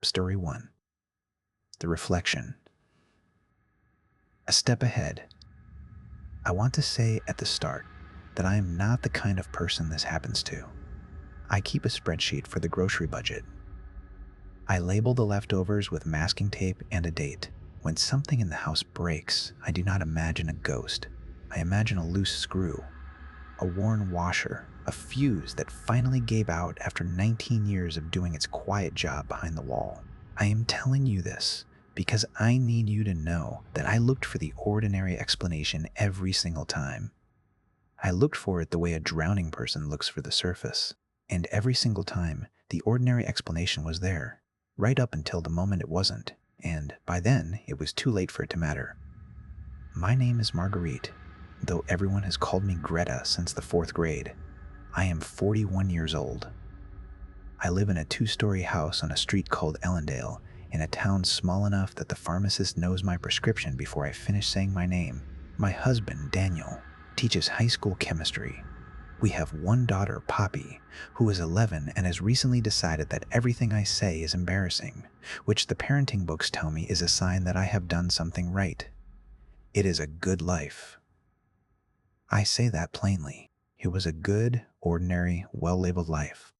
Story 1. The Reflection. A step ahead. I want to say at the start that I am not the kind of person this happens to. I keep a spreadsheet for the grocery budget. I label the leftovers with masking tape and a date. When something in the house breaks, I do not imagine a ghost. I imagine a loose screw, a worn washer, a fuse that finally gave out after 19 years of doing its quiet job behind the wall. I am telling you this because I need you to know that I looked for the ordinary explanation every single time. I looked for it the way a drowning person looks for the surface. And every single time, the ordinary explanation was there, right up until the moment it wasn't. And by then, it was too late for it to matter. My name is Marguerite, though everyone has called me Greta since the 4th grade. I am 41 years old. I live in a 2-story house on a street called Ellendale, in a town small enough that the pharmacist knows my prescription before I finish saying my name. My husband, Daniel, teaches high school chemistry. We have one daughter, Poppy, who is 11 and has recently decided that everything I say is embarrassing, which the parenting books tell me is a sign that I have done something right. It is a good life. I say that plainly. It was a good, ordinary, well-labeled life,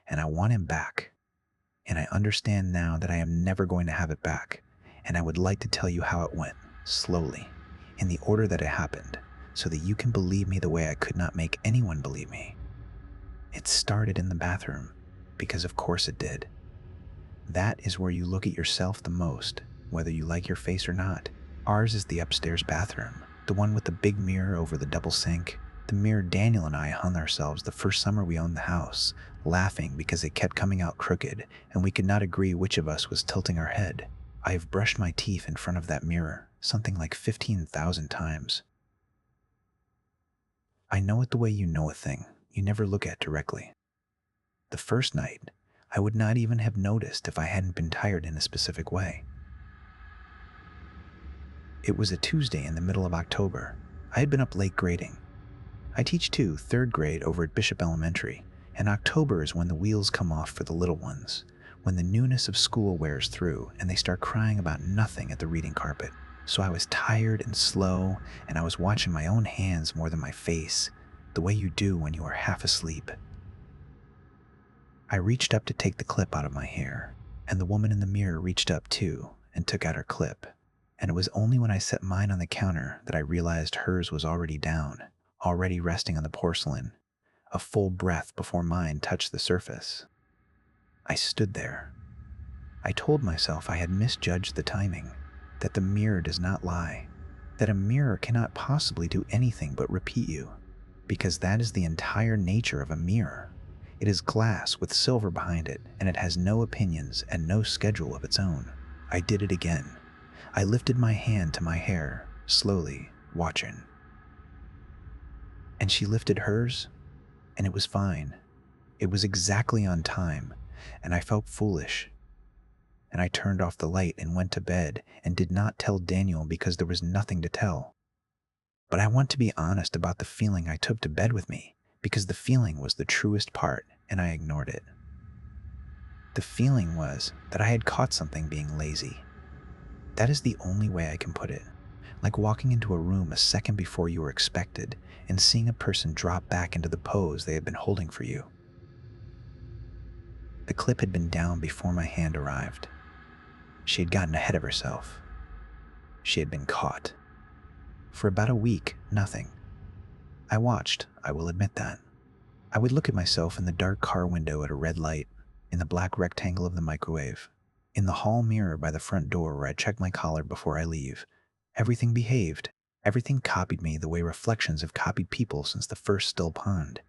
and I want him back. And I understand now that I am never going to have it back, and I would like to tell you how it went, slowly, in the order that it happened, so that you can believe me the way I could not make anyone believe me. It started in the bathroom, because of course it did. That is where you look at yourself the most, whether you like your face or not. Ours is the upstairs bathroom, the one with the big mirror over the double sink, the mirror Daniel and I hung ourselves the first summer we owned the house, laughing because it kept coming out crooked and we could not agree which of us was tilting our head. I have brushed my teeth in front of that mirror, something like 15,000 times. I know it the way you know a thing you never look at directly. The first night, I would not even have noticed if I hadn't been tired in a specific way. It was a Tuesday in the middle of October. I had been up late grading. I teach too, 3rd grade over at Bishop Elementary, and October is when the wheels come off for the little ones, when the newness of school wears through and they start crying about nothing at the reading carpet. So I was tired and slow, and I was watching my own hands more than my face, the way you do when you are half asleep. I reached up to take the clip out of my hair, and the woman in the mirror reached up too and took out her clip. And it was only when I set mine on the counter that I realized hers was already down, already resting on the porcelain, a full breath before mine touched the surface. I stood there. I told myself I had misjudged the timing, that the mirror does not lie, that a mirror cannot possibly do anything but repeat you, because that is the entire nature of a mirror. It is glass with silver behind it, and it has no opinions and no schedule of its own. I did it again. I lifted my hand to my hair, slowly, watching. And she lifted hers, and it was fine. It was exactly on time, and I felt foolish. And I turned off the light and went to bed and did not tell Daniel because there was nothing to tell. But I want to be honest about the feeling I took to bed with me, because the feeling was the truest part, and I ignored it. The feeling was that I had caught something being lazy. That is the only way I can put it. Like walking into a room a second before you were expected and seeing a person drop back into the pose they had been holding for you. The clip had been down before my hand arrived. She had gotten ahead of herself. She had been caught. For about a week, nothing. I watched, I will admit that. I would look at myself in the dark car window at a red light, in the black rectangle of the microwave, in the hall mirror by the front door where I check my collar before I leave. Everything behaved. Everything copied me the way reflections have copied people since the first still pond.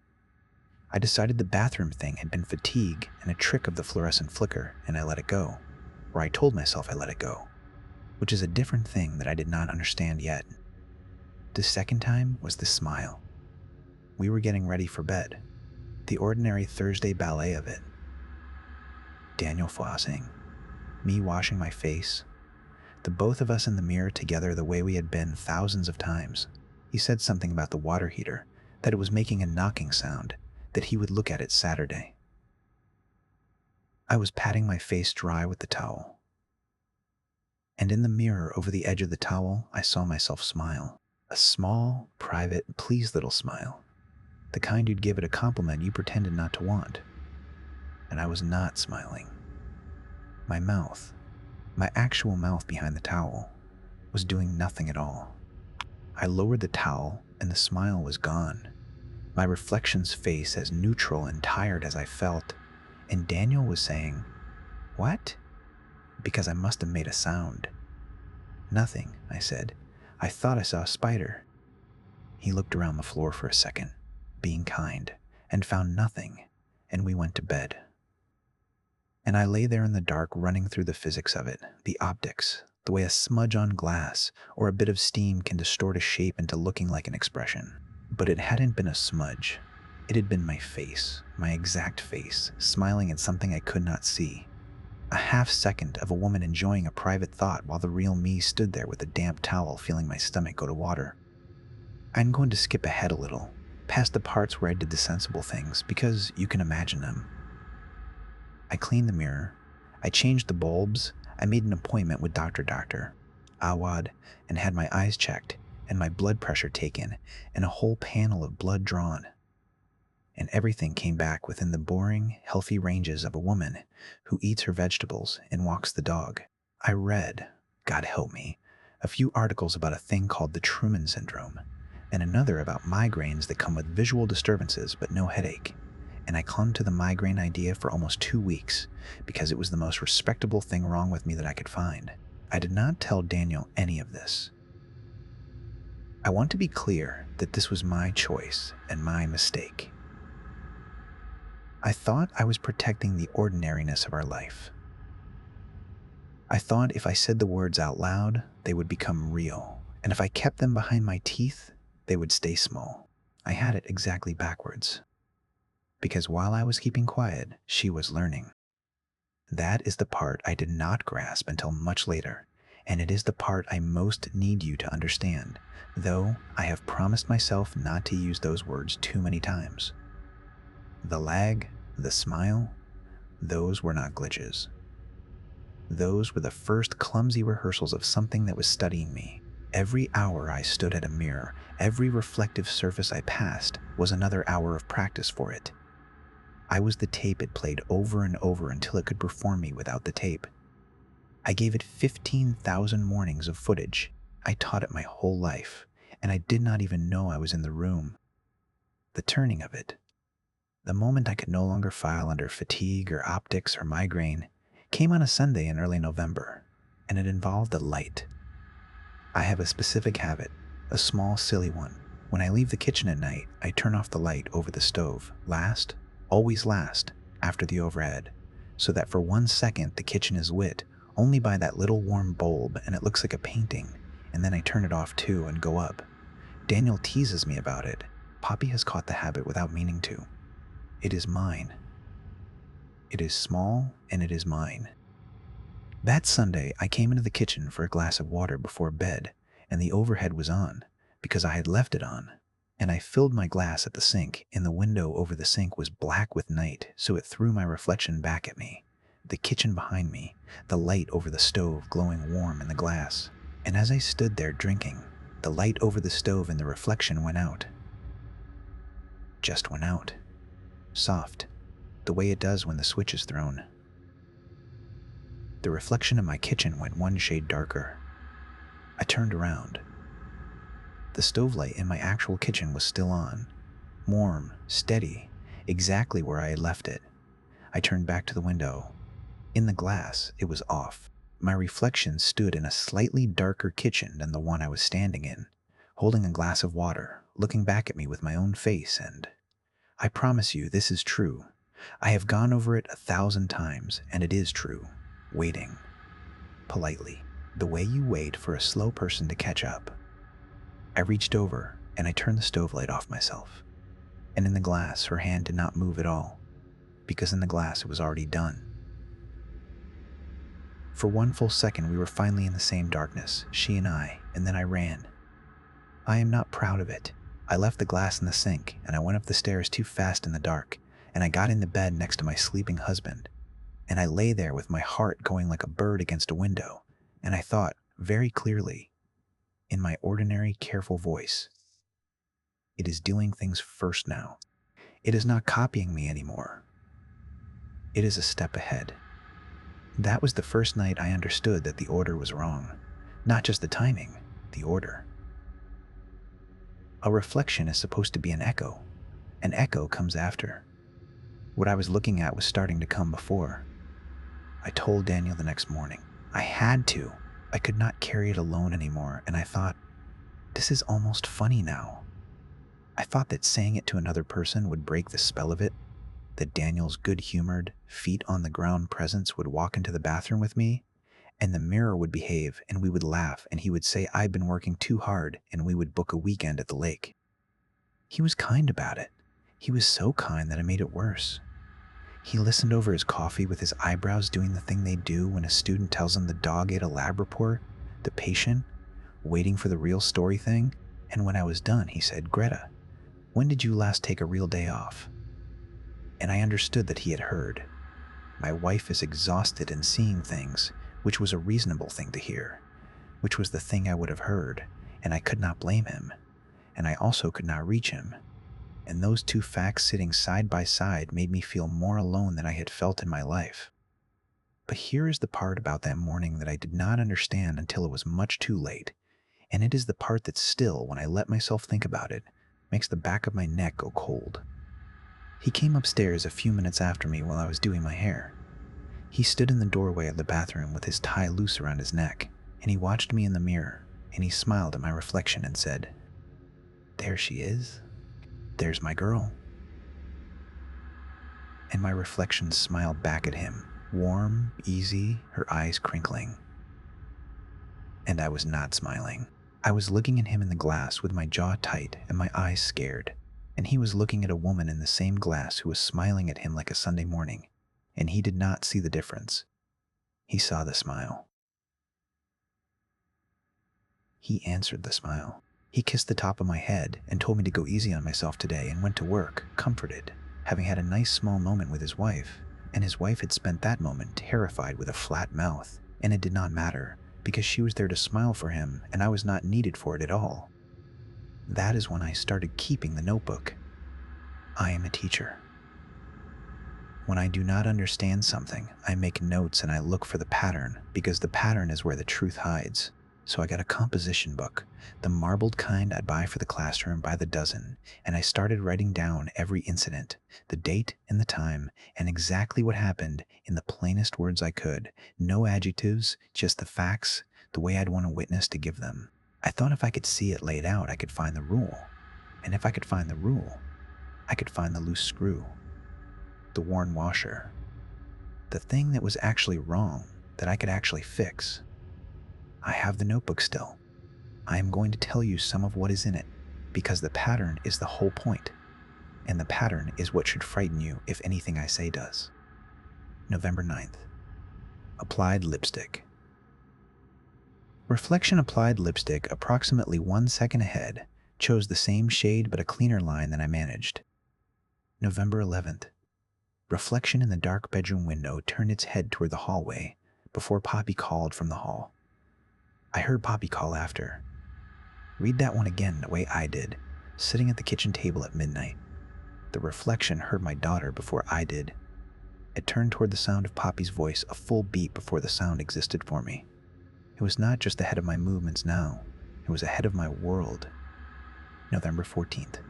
I decided the bathroom thing had been fatigue and a trick of the fluorescent flicker, and I let it go. Or I told myself I let it go, which is a different thing that I did not understand yet. The second time was the smile. We were getting ready for bed, the ordinary Thursday ballet of it. Daniel flossing, me washing my face, the both of us in the mirror together the way we had been thousands of times. He said something about the water heater, that it was making a knocking sound, that he would look at it Saturday. I was patting my face dry with the towel, and in the mirror over the edge of the towel, I saw myself smile. A small, private, pleased little smile. The kind you'd give at a compliment you pretended not to want. And I was not smiling. My mouth, my actual mouth behind the towel, was doing nothing at all. I lowered the towel, and the smile was gone. My reflection's face as neutral and tired as I felt, and Daniel was saying, "What?" Because I must have made a sound. "Nothing," I said. "I thought I saw a spider." He looked around the floor for a second, being kind, and found nothing, and we went to bed. And I lay there in the dark running through the physics of it, the optics, the way a smudge on glass or a bit of steam can distort a shape into looking like an expression. But it hadn't been a smudge. It had been my face, my exact face, smiling at something I could not see. A half second of a woman enjoying a private thought while the real me stood there with a damp towel feeling my stomach go to water. I'm going to skip ahead a little, past the parts where I did the sensible things, because you can imagine them. I cleaned the mirror, I changed the bulbs, I made an appointment with Dr. Awad, and had my eyes checked, and my blood pressure taken, and a whole panel of blood drawn. And everything came back within the boring, healthy ranges of a woman who eats her vegetables and walks the dog. I read, God help me, a few articles about a thing called the Truman Syndrome, and another about migraines that come with visual disturbances but no headache. And I clung to the migraine idea for almost 2 weeks because it was the most respectable thing wrong with me that I could find. I did not tell Daniel any of this. I want to be clear that this was my choice and my mistake. I thought I was protecting the ordinariness of our life. I thought if I said the words out loud, they would become real, and if I kept them behind my teeth, they would stay small. I had it exactly backwards. Because while I was keeping quiet, she was learning. That is the part I did not grasp until much later, and it is the part I most need you to understand, though I have promised myself not to use those words too many times. The lag, the smile, those were not glitches. Those were the first clumsy rehearsals of something that was studying me. Every hour I stood at a mirror, every reflective surface I passed was another hour of practice for it. I was the tape it played over and over until it could perform me without the tape. I gave it 15,000 mornings of footage. I taught it my whole life, and I did not even know I was in the room. The turning of it, the moment I could no longer file under fatigue or optics or migraine, came on a Sunday in early November, and it involved a light. I have a specific habit, a small, silly one. When I leave the kitchen at night, I turn off the light over the stove, always last, after the overhead, so that for 1 second the kitchen is lit only by that little warm bulb and it looks like a painting, and then I turn it off too and go up. Daniel teases me about it. Poppy has caught the habit without meaning to. It is mine. It is small and it is mine. That Sunday, I came into the kitchen for a glass of water before bed, and the overhead was on, because I had left it on. And I filled my glass at the sink, and the window over the sink was black with night, so it threw my reflection back at me. The kitchen behind me, the light over the stove glowing warm in the glass. And as I stood there drinking, the light over the stove and the reflection went out. Just went out. Soft, the way it does when the switch is thrown. The reflection in my kitchen went 1 shade darker. I turned around. The stove light in my actual kitchen was still on, warm, steady, exactly where I had left it. I turned back to the window. In the glass, it was off. My reflection stood in a slightly darker kitchen than the one I was standing in, holding a glass of water, looking back at me with my own face, and I promise you this is true. I have gone over it 1,000 times, and it is true. Waiting. Politely. The way you wait for a slow person to catch up. I reached over, and I turned the stove light off myself. And in the glass, her hand did not move at all, because in the glass it was already done. For 1 full second, we were finally in the same darkness, she and then I ran. I am not proud of it. I left the glass in the sink, and I went up the stairs too fast in the dark, and I got in the bed next to my sleeping husband. And I lay there with my heart going like a bird against a window, and I thought very clearly, in my ordinary, careful voice, it is doing things first now. It is not copying me anymore. It is a step ahead. That was the first night I understood that the order was wrong. Not just the timing, the order. A reflection is supposed to be an echo. An echo comes after. What I was looking at was starting to come before. I told Daniel the next morning. I had to. I could not carry it alone anymore, and I thought, this is almost funny now. I thought that saying it to another person would break the spell of it, that Daniel's good-humored, feet-on-the-ground presence would walk into the bathroom with me, and the mirror would behave, and we would laugh, and he would say I'd been working too hard, and we would book a weekend at the lake. He was kind about it. He was so kind that it made it worse. He listened over his coffee with his eyebrows doing the thing they do when a student tells him the dog ate a lab report, the patient, waiting for the real story thing, and when I was done, he said, Greta, when did you last take a real day off? And I understood that he had heard. My wife is exhausted and seeing things, which was a reasonable thing to hear, which was the thing I would have heard, and I could not blame him, and I also could not reach him. And those two facts sitting side by side made me feel more alone than I had felt in my life. But here is the part about that morning that I did not understand until it was much too late, and it is the part that still, when I let myself think about it, makes the back of my neck go cold. He came upstairs a few minutes after me while I was doing my hair. He stood in the doorway of the bathroom with his tie loose around his neck, and he watched me in the mirror, and he smiled at my reflection and said, There she is. There's my girl. And my reflection smiled back at him, warm, easy, her eyes crinkling. And I was not smiling. I was looking at him in the glass with my jaw tight and my eyes scared, and he was looking at a woman in the same glass who was smiling at him like a Sunday morning, and he did not see the difference. He saw the smile. He answered the smile. He kissed the top of my head and told me to go easy on myself today and went to work, comforted, having had a nice small moment with his wife, and his wife had spent that moment terrified with a flat mouth, and it did not matter, because she was there to smile for him and I was not needed for it at all. That is when I started keeping the notebook. I am a teacher. When I do not understand something, I make notes and I look for the pattern, because the pattern is where the truth hides. So I got a composition book, the marbled kind I'd buy for the classroom by the dozen, and I started writing down every incident, the date and the time, and exactly what happened in the plainest words I could. No adjectives, just the facts, the way I'd want a witness to give them. I thought if I could see it laid out, I could find the rule. And if I could find the rule, I could find the loose screw, the worn washer, the thing that was actually wrong that I could actually fix. I have the notebook still. I am going to tell you some of what is in it, because the pattern is the whole point, and the pattern is what should frighten you if anything I say does. November 9th. Applied lipstick. Reflection applied lipstick approximately 1 second ahead, chose the same shade but a cleaner line than I managed. November 11th. Reflection in the dark bedroom window turned its head toward the hallway before Poppy called from the hall. I heard Poppy call after. Read that one again the way I did, sitting at the kitchen table at midnight. The reflection heard my daughter before I did. It turned toward the sound of Poppy's voice a full beat before the sound existed for me. It was not just ahead of my movements now, it was ahead of my world. November 14th.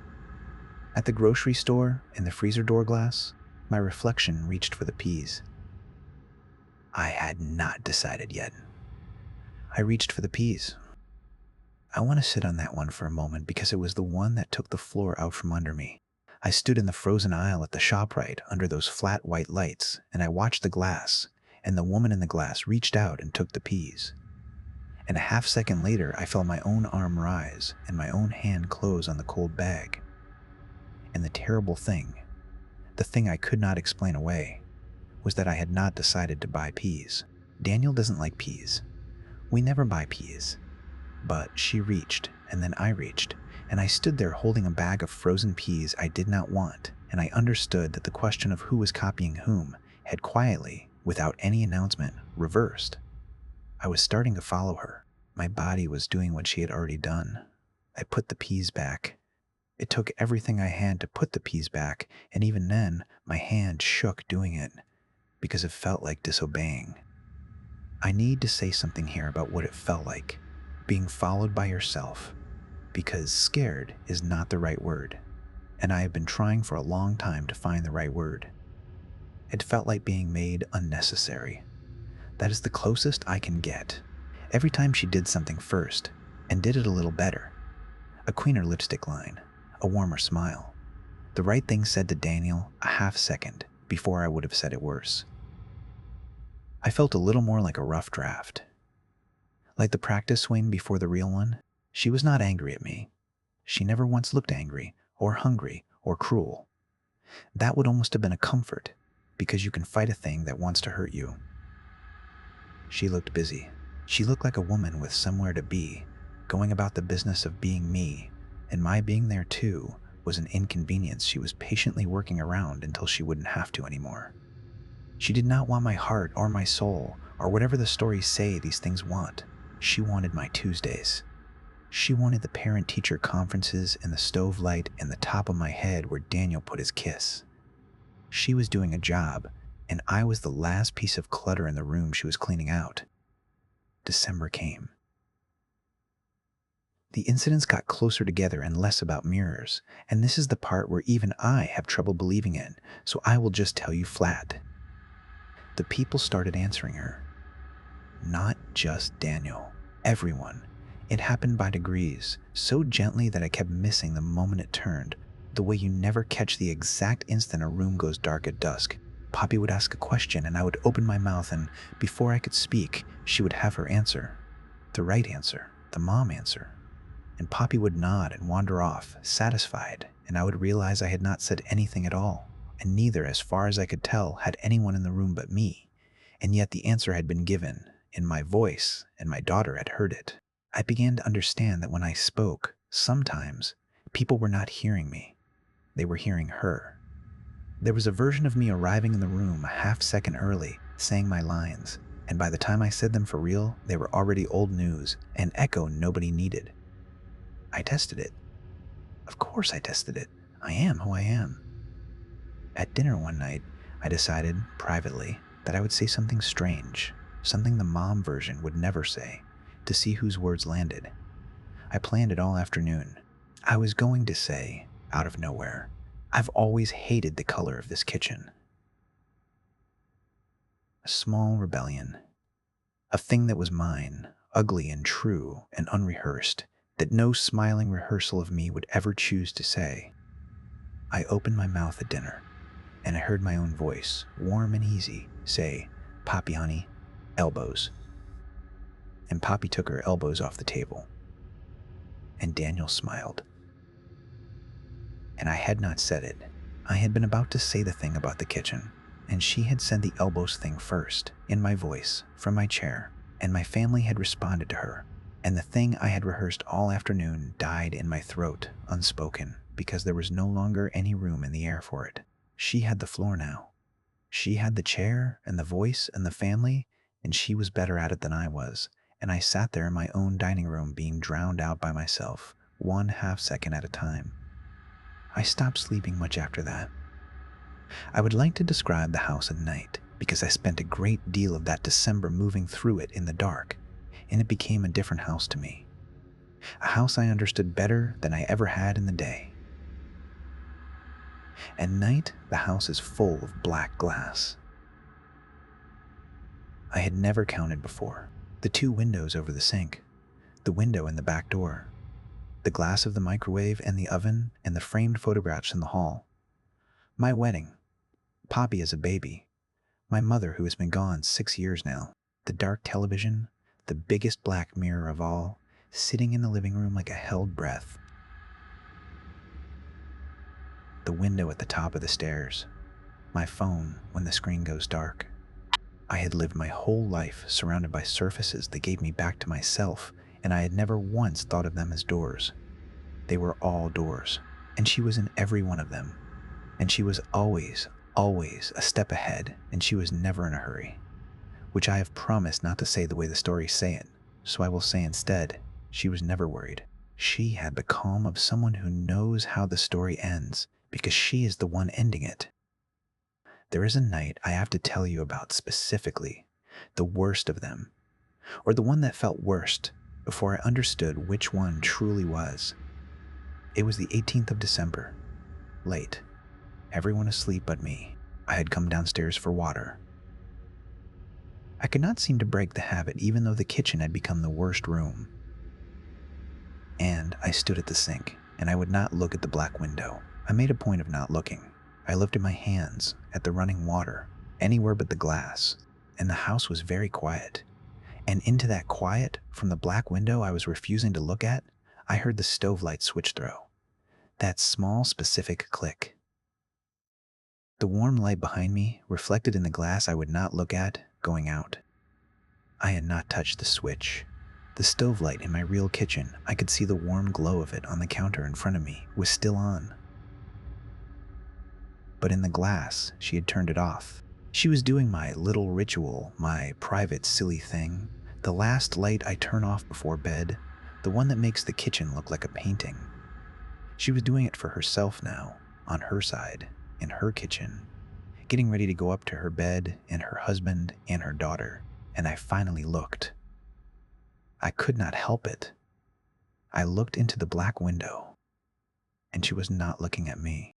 At the grocery store, in the freezer door glass, my reflection reached for the peas. I had not decided yet. I reached for the peas. I want to sit on that one for a moment because it was the one that took the floor out from under me. I stood in the frozen aisle at the ShopRite under those flat white lights, and I watched the glass, and the woman in the glass reached out and took the peas. And a half second later, I felt my own arm rise and my own hand close on the cold bag. And the terrible thing, the thing I could not explain away, was that I had not decided to buy peas. Daniel doesn't like peas. We never buy peas. But she reached, and then I reached, and I stood there holding a bag of frozen peas I did not want, and I understood that the question of who was copying whom had quietly, without any announcement, reversed. I was starting to follow her. My body was doing what she had already done. I put the peas back. It took everything I had to put the peas back, and even then, my hand shook doing it because it felt like disobeying. I need to say something here about what it felt like, being followed by yourself, because scared is not the right word, and I have been trying for a long time to find the right word. It felt like being made unnecessary. That is the closest I can get. Every time she did something first, and did it a little better, a cleaner lipstick line, a warmer smile, the right thing said to Daniel a half second before I would have said it worse. I felt a little more like a rough draft. Like the practice swing before the real one, she was not angry at me. She never once looked angry, or hungry, or cruel. That would almost have been a comfort, because you can fight a thing that wants to hurt you. She looked busy. She looked like a woman with somewhere to be, going about the business of being me, and my being there too was an inconvenience she was patiently working around until she wouldn't have to anymore. She did not want my heart or my soul, or whatever the stories say these things want. She wanted my Tuesdays. She wanted the parent-teacher conferences and the stove light in the top of my head where Daniel put his kiss. She was doing a job, and I was the last piece of clutter in the room she was cleaning out. December came. The incidents got closer together and less about mirrors, and this is the part where even I have trouble believing in, so I will just tell you flat. The people started answering her. Not just Daniel. Everyone. It happened by degrees, so gently that I kept missing the moment it turned, the way you never catch the exact instant a room goes dark at dusk. Poppy would ask a question and I would open my mouth, and before I could speak, she would have her answer. The right answer. The mom answer. And Poppy would nod and wander off, satisfied, and I would realize I had not said anything at all, and neither, as far as I could tell, had anyone in the room but me. And yet the answer had been given, in my voice, and my daughter had heard it. I began to understand that when I spoke, sometimes, people were not hearing me. They were hearing her. There was a version of me arriving in the room a half second early, saying my lines, and by the time I said them for real, they were already old news, an echo nobody needed. I tested it. Of course I tested it. I am who I am. At dinner one night, I decided, privately, that I would say something strange, something the mom version would never say, to see whose words landed. I planned it all afternoon. I was going to say, out of nowhere, I've always hated the color of this kitchen. A small rebellion. A thing that was mine, ugly and true and unrehearsed, that no smiling rehearsal of me would ever choose to say. I opened my mouth at dinner, and I heard my own voice, warm and easy, say, "Poppy, honey, elbows." And Poppy took her elbows off the table. And Daniel smiled. And I had not said it. I had been about to say the thing about the kitchen, and she had said the elbows thing first, in my voice, from my chair, and my family had responded to her, and the thing I had rehearsed all afternoon died in my throat, unspoken, because there was no longer any room in the air for it. She had the floor now. She had the chair, and the voice, and the family, and she was better at it than I was, and I sat there in my own dining room being drowned out by myself, 1/2 second at a time. I stopped sleeping much after that. I would like to describe the house at night, because I spent a great deal of that December moving through it in the dark, and it became a different house to me. A house I understood better than I ever had in the day. At night, the house is full of black glass. I had never counted before. The 2 windows over the sink, the window in the back door, the glass of the microwave and the oven, and the framed photographs in the hall. My wedding, Poppy as a baby, my mother who has been gone 6 years now, the dark television, the biggest black mirror of all, sitting in the living room like a held breath. The window at the top of the stairs, my phone when the screen goes dark. I had lived my whole life surrounded by surfaces that gave me back to myself, and I had never once thought of them as doors. They were all doors, and she was in every one of them. And she was always, always a step ahead, and she was never in a hurry, which I have promised not to say the way the stories say it, so I will say instead, she was never worried. She had the calm of someone who knows how the story ends because she is the one ending it. There is a night I have to tell you about specifically, the worst of them, or the one that felt worst before I understood which one truly was. It was the 18th of December, late, everyone asleep but me. I had come downstairs for water. I could not seem to break the habit even though the kitchen had become the worst room. And I stood at the sink, and I would not look at the black window. I made a point of not looking. I lifted my hands at the running water, anywhere but the glass, and the house was very quiet. And into that quiet, from the black window I was refusing to look at, I heard the stove light switch throw. That small, specific click. The warm light behind me, reflected in the glass I would not look at, going out. I had not touched the switch. The stove light in my real kitchen, I could see the warm glow of it on the counter in front of me, was still on. But in the glass, she had turned it off. She was doing my little ritual, my private silly thing, the last light I turn off before bed, the one that makes the kitchen look like a painting. She was doing it for herself now, on her side, in her kitchen, getting ready to go up to her bed and her husband and her daughter, and I finally looked. I could not help it. I looked into the black window, and she was not looking at me.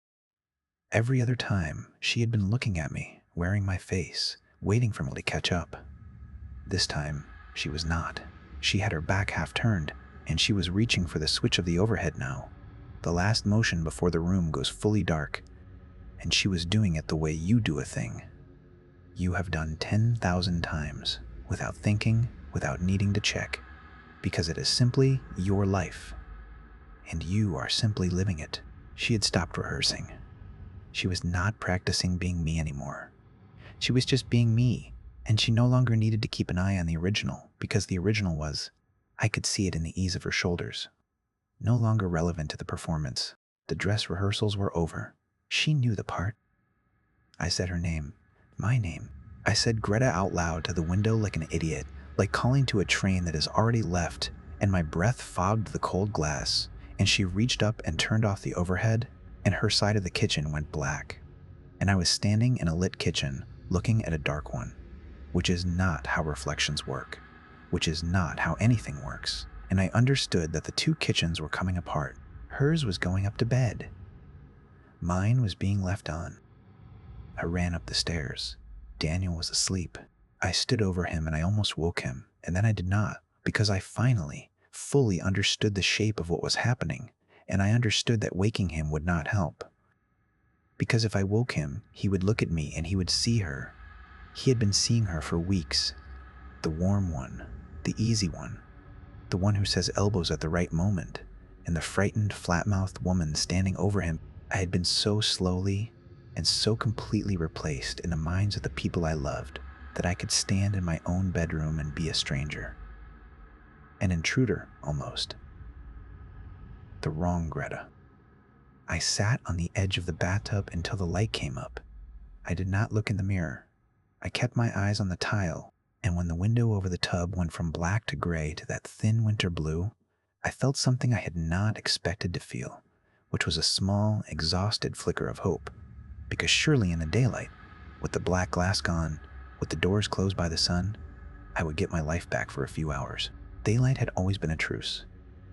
Every other time, she had been looking at me, wearing my face, waiting for me to catch up. This time, she was not. She had her back half turned, and she was reaching for the switch of the overhead now, the last motion before the room goes fully dark, and she was doing it the way you do a thing. You have done 10,000 times, without thinking, without needing to check, because it is simply your life, and you are simply living it. She had stopped rehearsing. She was not practicing being me anymore. She was just being me, and she no longer needed to keep an eye on the original, because the original was, I could see it in the ease of her shoulders, no longer relevant to the performance. The dress rehearsals were over. She knew the part. I said her name, my name. I said Greta out loud to the window like an idiot, like calling to a train that has already left, and my breath fogged the cold glass, and she reached up and turned off the overhead, and her side of the kitchen went black. And I was standing in a lit kitchen, looking at a dark one, which is not how reflections work, which is not how anything works. And I understood that the two kitchens were coming apart. Hers was going up to bed. Mine was being left on. I ran up the stairs. Daniel was asleep. I stood over him and I almost woke him, and then I did not, because I finally, fully understood the shape of what was happening, and I understood that waking him would not help. Because if I woke him, he would look at me and he would see her. He had been seeing her for weeks. The warm one, the easy one, the one who says elbows at the right moment, and the frightened, flat-mouthed woman standing over him. I had been so slowly and so completely replaced in the minds of the people I loved that I could stand in my own bedroom and be a stranger. An intruder, almost. The wrong Greta. I sat on the edge of the bathtub until the light came up. I did not look in the mirror. I kept my eyes on the tile, and when the window over the tub went from black to gray to that thin winter blue, I felt something I had not expected to feel, which was a small, exhausted flicker of hope. Because surely in the daylight, with the black glass gone, with the doors closed by the sun, I would get my life back for a few hours. Daylight had always been a truce.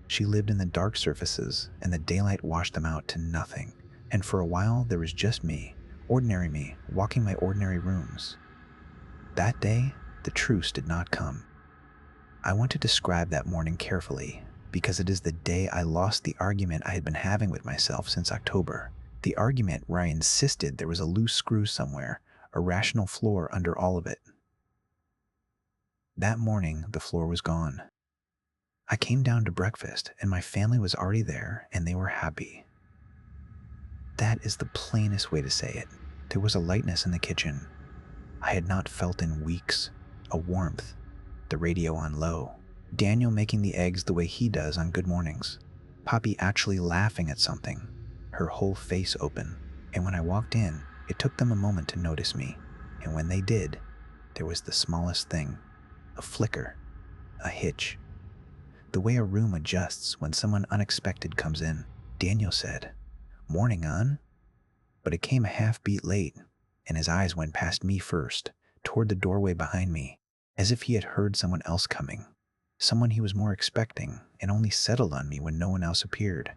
She lived in the dark surfaces, and the daylight washed them out to nothing. And for a while, there was just me, ordinary me, walking my ordinary rooms. That day, the truce did not come. I want to describe that morning carefully, because it is the day I lost the argument I had been having with myself since October. The argument where I insisted there was a loose screw somewhere, a rational floor under all of it. That morning, the floor was gone. I came down to breakfast, and my family was already there, and they were happy. That is the plainest way to say it. There was a lightness in the kitchen I had not felt in weeks, a warmth, the radio on low, Daniel making the eggs the way he does on good mornings, Poppy actually laughing at something, her whole face open, and when I walked in, It took them a moment to notice me, and when they did, there was the smallest thing, a flicker, a hitch, the way a room adjusts when someone unexpected comes in. Daniel said, "Morning, on?" But it came a half beat late, and his eyes went past me first, toward the doorway behind me, as if he had heard someone else coming, someone he was more expecting, and only settled on me when no one else appeared.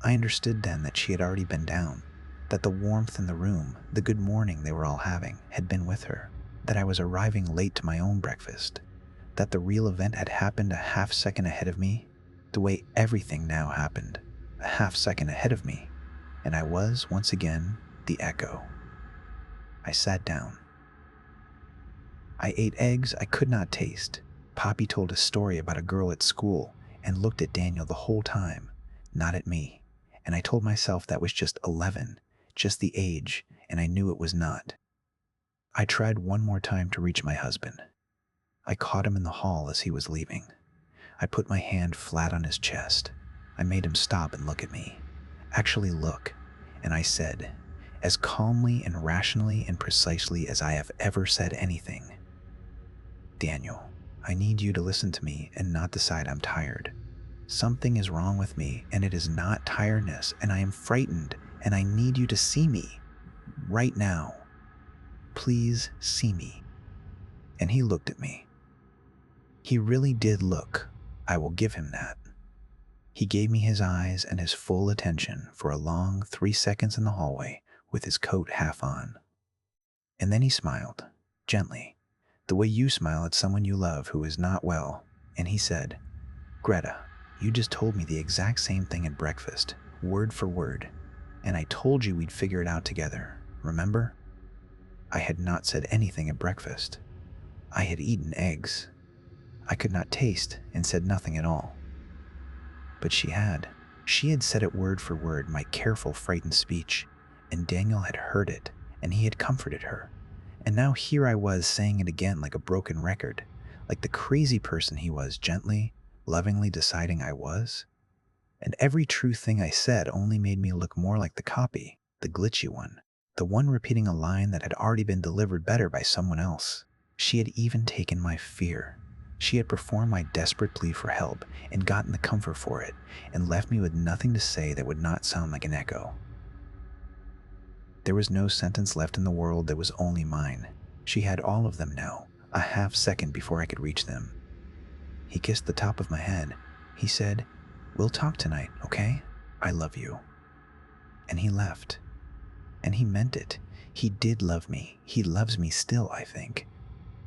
I understood then that she had already been down, that the warmth in the room, the good morning they were all having, had been with her, that I was arriving late to my own breakfast, that the real event had happened a half second ahead of me, the way everything now happened, a half second ahead of me, and I was, once again, the echo. I sat down. I ate eggs I could not taste. Poppy told a story about a girl at school and looked at Daniel the whole time, not at me, and I told myself that was just 11, just the age, and I knew it was not. I tried one more time to reach my husband. I caught him in the hall as he was leaving. I put my hand flat on his chest. I made him stop and look at me. Actually look, and I said, as calmly and rationally and precisely as I have ever said anything, "Daniel, I need you to listen to me and not decide I'm tired. Something is wrong with me, and it is not tiredness, and I am frightened, and I need you to see me. Right now. Please see me." And he looked at me. He really did look. I will give him that. He gave me his eyes and his full attention for a long 3 seconds in the hallway with his coat half on. And then he smiled, gently, the way you smile at someone you love who is not well, and he said, "Greta, you just told me the exact same thing at breakfast, word for word, and I told you we'd figure it out together, remember?" I had not said anything at breakfast. I had eaten eggs. I could not taste and said nothing at all. But she had. She had said it word for word, my careful, frightened speech, and Daniel had heard it, and he had comforted her. And now here I was saying it again like a broken record, like the crazy person he was gently, lovingly deciding I was. And every true thing I said only made me look more like the copy, the glitchy one, the one repeating a line that had already been delivered better by someone else. She had even taken my fear. She had performed my desperate plea for help and gotten the comfort for it, and left me with nothing to say that would not sound like an echo. There was no sentence left in the world that was only mine. She had all of them now, a half second before I could reach them. He kissed the top of my head. He said, "We'll talk tonight, okay? I love you." And he left. And he meant it. He did love me. He loves me still, I think.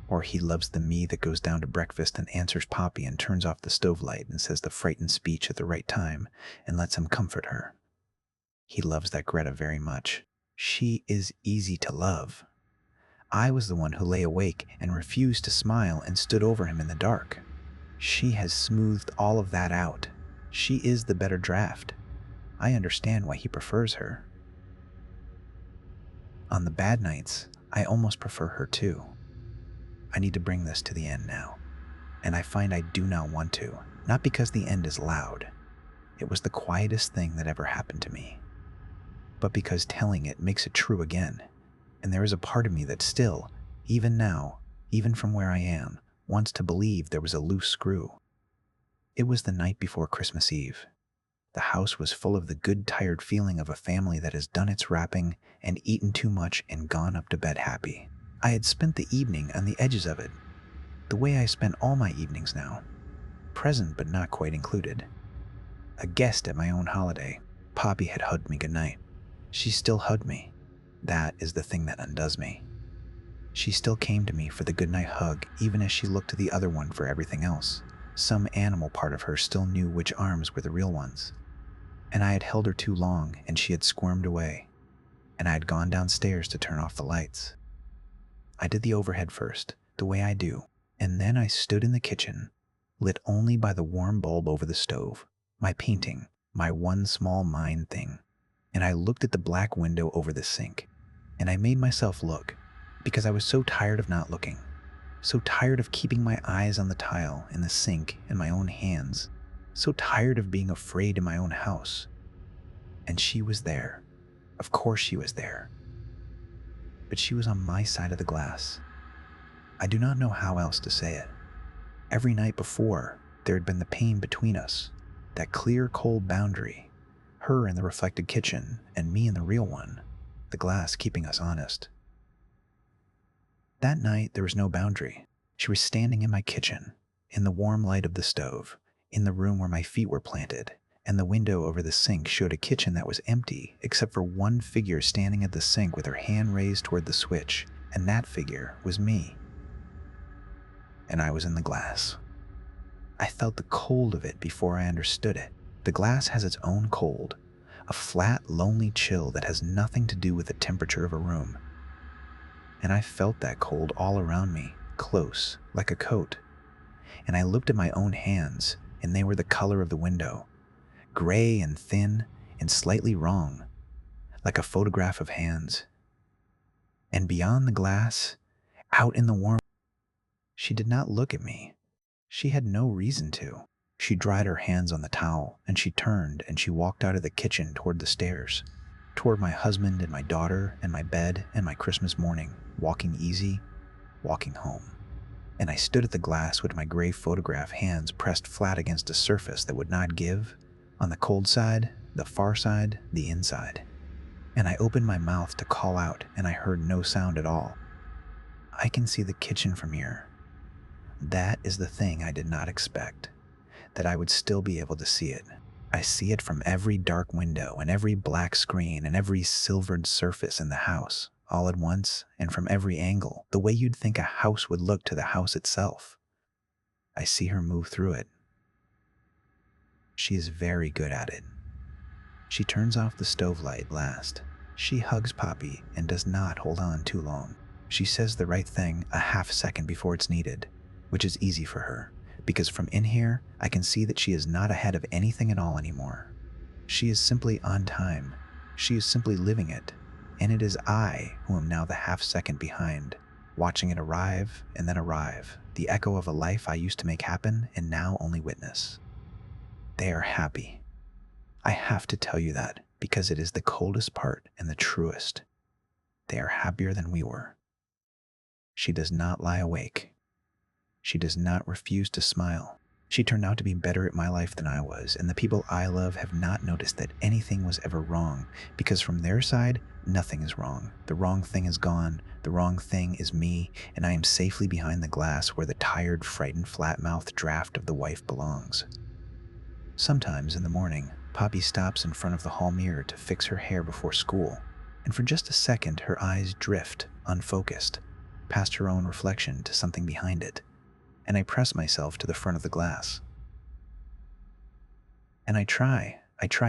Or he loves the me that goes down to breakfast and answers Poppy and turns off the stove light and says the frightened speech at the right time and lets him comfort her. He loves that Greta very much. She is easy to love. I was the one who lay awake and refused to smile and stood over him in the dark. She has smoothed all of that out. She is the better draft. I understand why he prefers her. On the bad nights, I almost prefer her too. I need to bring this to the end now, and I find I do not want to, not because the end is loud. It was the quietest thing that ever happened to me, but because telling it makes it true again, and there is a part of me that still, even now, even from where I am, wants to believe there was a loose screw. It was the night before Christmas Eve. The house was full of the good, tired feeling of a family that has done its wrapping and eaten too much and gone up to bed happy. I had spent the evening on the edges of it, the way I spent all my evenings now, present but not quite included. A guest at my own holiday, Poppy had hugged me goodnight. She still hugged me. That is the thing that undoes me. She still came to me for the goodnight hug, even as she looked to the other one for everything else. Some animal part of her still knew which arms were the real ones. And I had held her too long, and she had squirmed away, and I had gone downstairs to turn off the lights. I did the overhead first, the way I do, and then I stood in the kitchen, lit only by the warm bulb over the stove, my painting, my one small mind thing, and I looked at the black window over the sink, and I made myself look, because I was so tired of not looking, so tired of keeping my eyes on the tile in the sink in my own hands, so tired of being afraid in my own house. And she was there. Of course she was there. but she was on my side of the glass. I do not know how else to say it. Every night before, there had been the pain between us, that clear, cold boundary, her in the reflected kitchen and me in the real one, the glass keeping us honest. That night, there was no boundary. She was standing in my kitchen, in the warm light of the stove, in the room where my feet were planted, and the window over the sink showed a kitchen that was empty except for one figure standing at the sink with her hand raised toward the switch, and that figure was me. And I was in the glass. I felt the cold of it before I understood it. The glass has its own cold, a flat, lonely chill that has nothing to do with the temperature of a room. And I felt that cold all around me, close, like a coat. And I looked at my own hands, and they were the color of the window, gray and thin and slightly wrong, like a photograph of hands. And beyond the glass, out in the warm, she did not look at me. She had no reason to. She dried her hands on the towel, and she turned and she walked out of the kitchen toward the stairs, toward my husband and my daughter and my bed and my Christmas morning, walking easy, walking home. And I stood at the glass with my gray photograph hands pressed flat against a surface that would not give, on the cold side, the far side, the inside. And I opened my mouth to call out, and I heard no sound at all. I can see the kitchen from here. That is the thing I did not expect, that I would still be able to see it. I see it from every dark window and every black screen and every silvered surface in the house, all at once and from every angle, the way you'd think a house would look to the house itself. I see her move through it. She is very good at it. She turns off the stove light last. She hugs Poppy and does not hold on too long. She says the right thing a half second before it's needed, which is easy for her, because from in here, I can see that she is not ahead of anything at all anymore. She is simply on time. She is simply living it, and it is I who am now the half second behind, watching it arrive and then arrive, the echo of a life I used to make happen and now only witness. They are happy. I have to tell you that, because it is the coldest part and the truest. They are happier than we were. She does not lie awake. She does not refuse to smile. She turned out to be better at my life than I was, and the people I love have not noticed that anything was ever wrong, because from their side, nothing is wrong. The wrong thing is gone, the wrong thing is me, and I am safely behind the glass where the tired, frightened, flat-mouthed draft of the wife belongs. Sometimes in the morning, Poppy stops in front of the hall mirror to fix her hair before school, and for just a second her eyes drift, unfocused, past her own reflection to something behind it, and I press myself to the front of the glass. And I try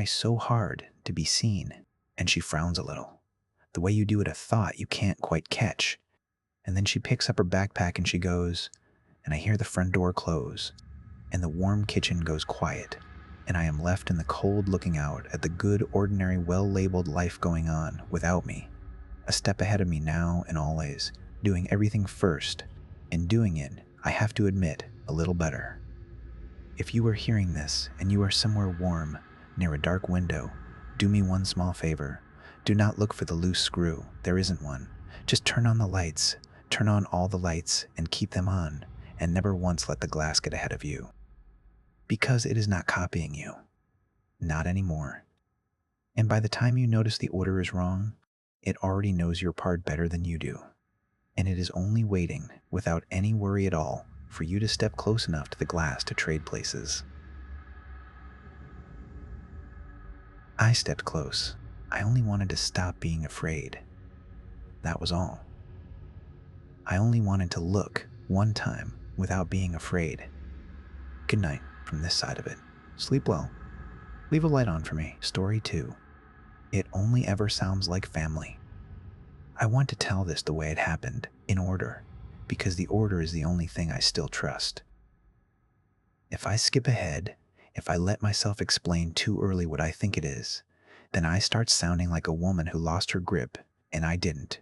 so hard to be seen, and she frowns a little, the way you do at a thought you can't quite catch, and then she picks up her backpack and she goes, and I hear the front door close, and the warm kitchen goes quiet, and I am left in the cold looking out at the good, ordinary, well-labeled life going on without me, a step ahead of me now and always, doing everything first, and doing it, I have to admit, a little better. If you are hearing this and you are somewhere warm, near a dark window, do me one small favor. Do not look for the loose screw. There isn't one. Just turn on the lights. Turn on all the lights and keep them on, and never once let the glass get ahead of you. Because it is not copying you. Not anymore. And by the time you notice the order is wrong, it already knows your part better than you do. And it is only waiting, without any worry at all, for you to step close enough to the glass to trade places. I stepped close. I only wanted to stop being afraid. That was all. I only wanted to look one time without being afraid. Good night from this side of it. Sleep well. Leave a light on for me. Story 2. It only ever sounds like family. I want to tell this the way it happened, in order, because the order is the only thing I still trust. If I skip ahead, if I let myself explain too early what I think it is, then I start sounding like a woman who lost her grip, and I didn't.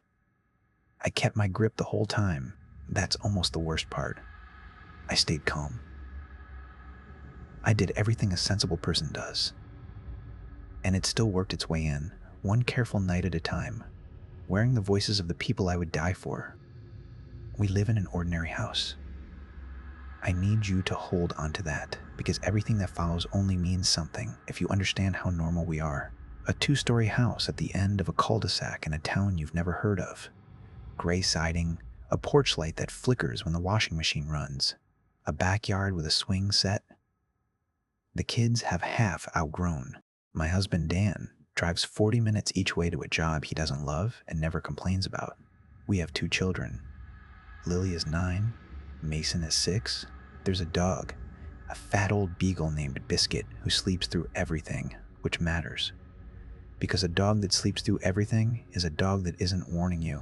I kept my grip the whole time. That's almost the worst part. I stayed calm. I did everything a sensible person does. And it still worked its way in, one careful night at a time. wearing the voices of the people I would die for. We live in an ordinary house. I need you to hold onto that, because everything that follows only means something if you understand how normal we are. A 2-story house at the end of a cul-de-sac in a town you've never heard of. Gray siding, a porch light that flickers when the washing machine runs, a backyard with a swing set. The kids have half outgrown. My husband, Dan, drives 40 minutes each way to a job he doesn't love and never complains about. We have 2 children. Lily is 9, Mason is 6. There's a dog, a fat old beagle named Biscuit, who sleeps through everything, which matters. Because a dog that sleeps through everything is a dog that isn't warning you.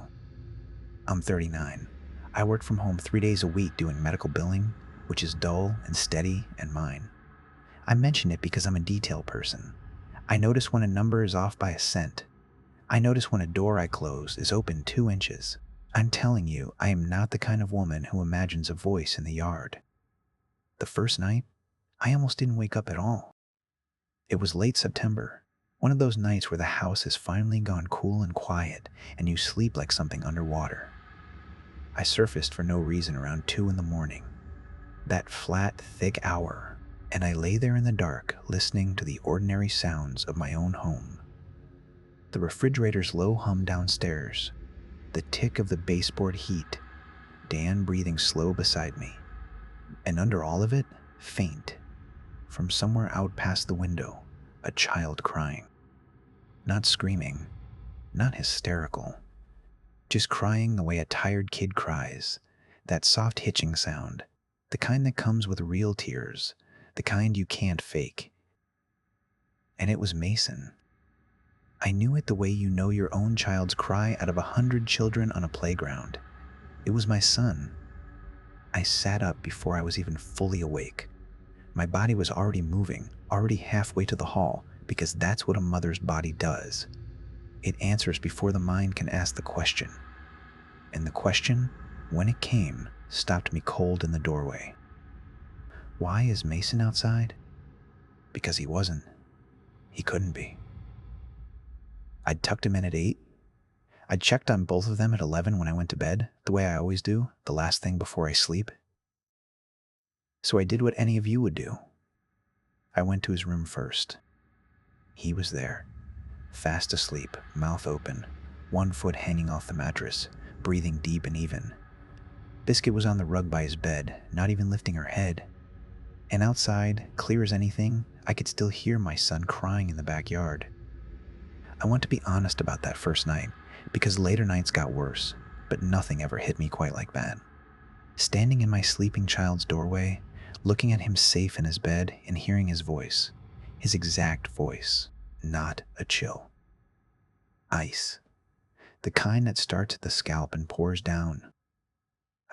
I'm 39. I work from home 3 days a week doing medical billing, which is dull and steady and mine. I mention it because I'm a detail person. I notice when a number is off by a cent. I notice when a door I closed is open 2 inches. I'm telling you, I am not the kind of woman who imagines a voice in the yard. The first night, I almost didn't wake up at all. It was late September, one of those nights where the house has finally gone cool and quiet and you sleep like something underwater. I surfaced for no reason around 2 in the morning, that flat, thick hour, and I lay there in the dark listening to the ordinary sounds of my own home. The refrigerator's low hum downstairs, the tick of the baseboard heat, Dan breathing slow beside me, and under all of it, faint, from somewhere out past the window, a child crying. Not screaming, not hysterical, just crying the way a tired kid cries, that soft hitching sound, the kind that comes with real tears, the kind you can't fake. And it was Mason. I knew it the way you know your own child's cry out of 100 children on a playground. It was my son. I sat up before I was even fully awake. My body was already moving, already halfway to the hall, because that's what a mother's body does. It answers before the mind can ask the question. And the question, when it came, stopped me cold in the doorway. Why is Mason outside? Because he wasn't. He couldn't be. I'd tucked him in at 8. I'd checked on both of them at 11 when I went to bed, the way I always do, the last thing before I sleep. So I did what any of you would do. I went to his room first. He was there, fast asleep, mouth open, 1 foot hanging off the mattress, breathing deep and even. Biscuit was on the rug by his bed, not even lifting her head. And outside, clear as anything, I could still hear my son crying in the backyard. I want to be honest about that first night, because later nights got worse, but nothing ever hit me quite like that. Standing in my sleeping child's doorway, looking at him safe in his bed and hearing his voice, his exact voice, not a chill. Ice. The kind that starts at the scalp and pours down.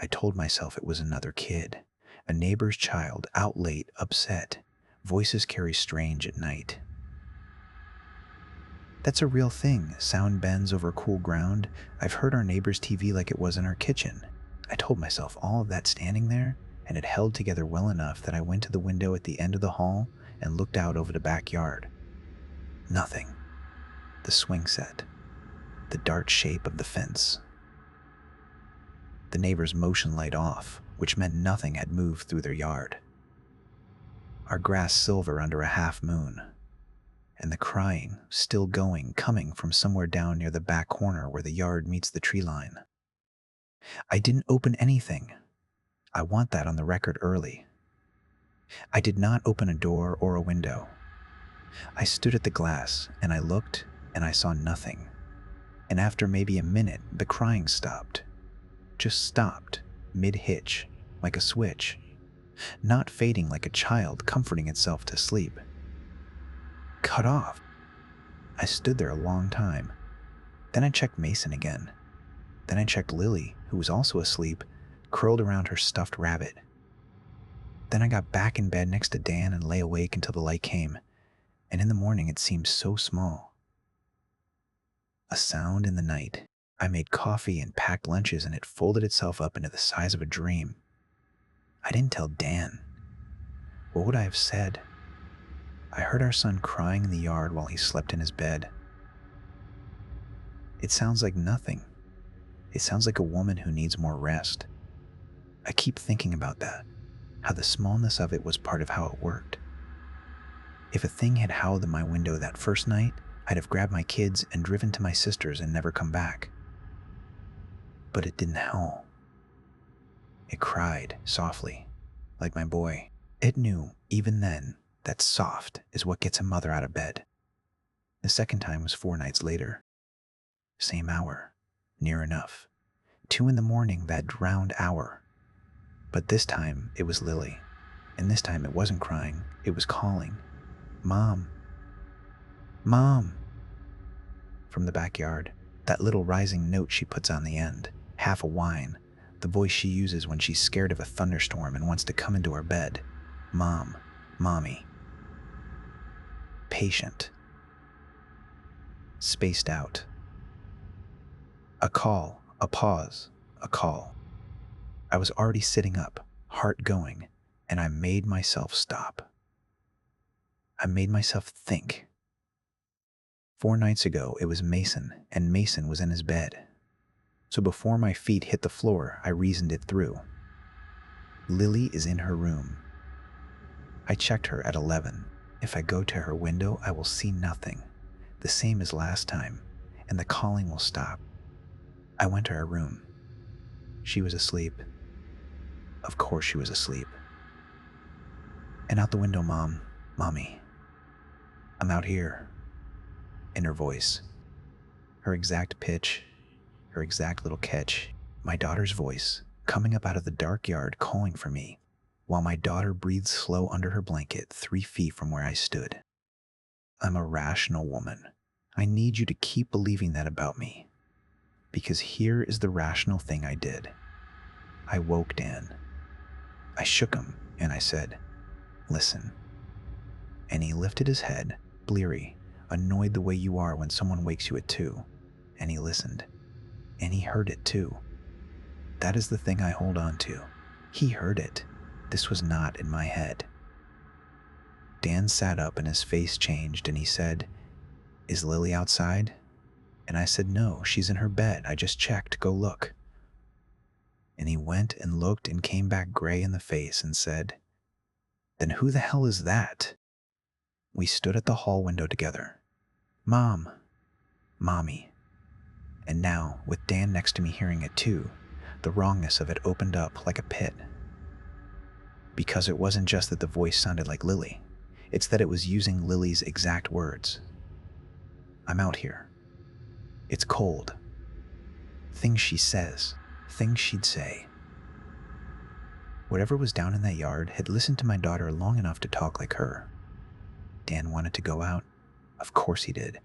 I told myself it was another kid, a neighbor's child, out late, upset. Voices carry strange at night. That's a real thing. Sound bends over cool ground. I've heard our neighbor's TV like it was in our kitchen. I told myself all of that standing there, and it held together well enough that I went to the window at the end of the hall and looked out over the backyard. Nothing. The swing set. The dart shape of the fence. The neighbor's motion light off, which meant nothing had moved through their yard. Our grass silver under a half moon. And the crying, still going, coming from somewhere down near the back corner where the yard meets the tree line. I didn't open anything. I want that on the record early. I did not open a door or a window. I stood at the glass, and I looked, and I saw nothing. And after maybe a minute, the crying stopped. Just stopped, mid-hitch, like a switch. Not fading like a child comforting itself to sleep. Cut off. I stood there a long time. Then I checked Mason again. Then I checked Lily, who was also asleep, curled around her stuffed rabbit. Then I got back in bed next to Dan and lay awake until the light came, and in the morning it seemed so small. A sound in the night. I made coffee and packed lunches, and it folded itself up into the size of a dream. I didn't tell Dan. What would I have said? I heard our son crying in the yard while he slept in his bed. It sounds like nothing. It sounds like a woman who needs more rest. I keep thinking about that, how the smallness of it was part of how it worked. If a thing had howled in my window that first night, I'd have grabbed my kids and driven to my sister's and never come back. But it didn't howl. It cried softly, like my boy. It knew, even then, that soft is what gets a mother out of bed. The second time was 4 nights later. Same hour, near enough. 2 in the morning, that drowned hour. But this time, it was Lily. And this time, it wasn't crying, it was calling. Mom. Mom. From the backyard, that little rising note she puts on the end, half a whine, the voice she uses when she's scared of a thunderstorm and wants to come into her bed. Mom. Mommy. Patient. Spaced out. A call, a pause, a call. I was already sitting up, heart going, and I made myself stop. I made myself think. 4 nights ago, it was Mason, and Mason was in his bed. So before my feet hit the floor, I reasoned it through. Lily is in her room. I checked her at 11. If I go to her window, I will see nothing, the same as last time, and the calling will stop. I went to her room. She was asleep. Of course she was asleep. And out the window, Mom, Mommy. I'm out here. In her voice. Her exact pitch, her exact little catch, my daughter's voice, coming up out of the dark yard calling for me, while my daughter breathed slow under her blanket 3 feet from where I stood. I'm a rational woman. I need you to keep believing that about me. Because here is the rational thing I did. I woke Dan. I shook him and I said, listen. And he lifted his head, bleary, annoyed the way you are when someone wakes you at 2. And he listened. And he heard it too. That is the thing I hold on to. He heard it. This was not in my head. Dan sat up and his face changed and he said, is Lily outside? And I said, no, she's in her bed. I just checked. Go look. And he went and looked and came back gray in the face and said, then who the hell is that? We stood at the hall window together. Mom. Mommy. And now, with Dan next to me hearing it too, the wrongness of it opened up like a pit. Because it wasn't just that the voice sounded like Lily, it's that it was using Lily's exact words. I'm out here. It's cold. Things she says, things she'd say. Whatever was down in that yard had listened to my daughter long enough to talk like her. Dan wanted to go out? Of course he did.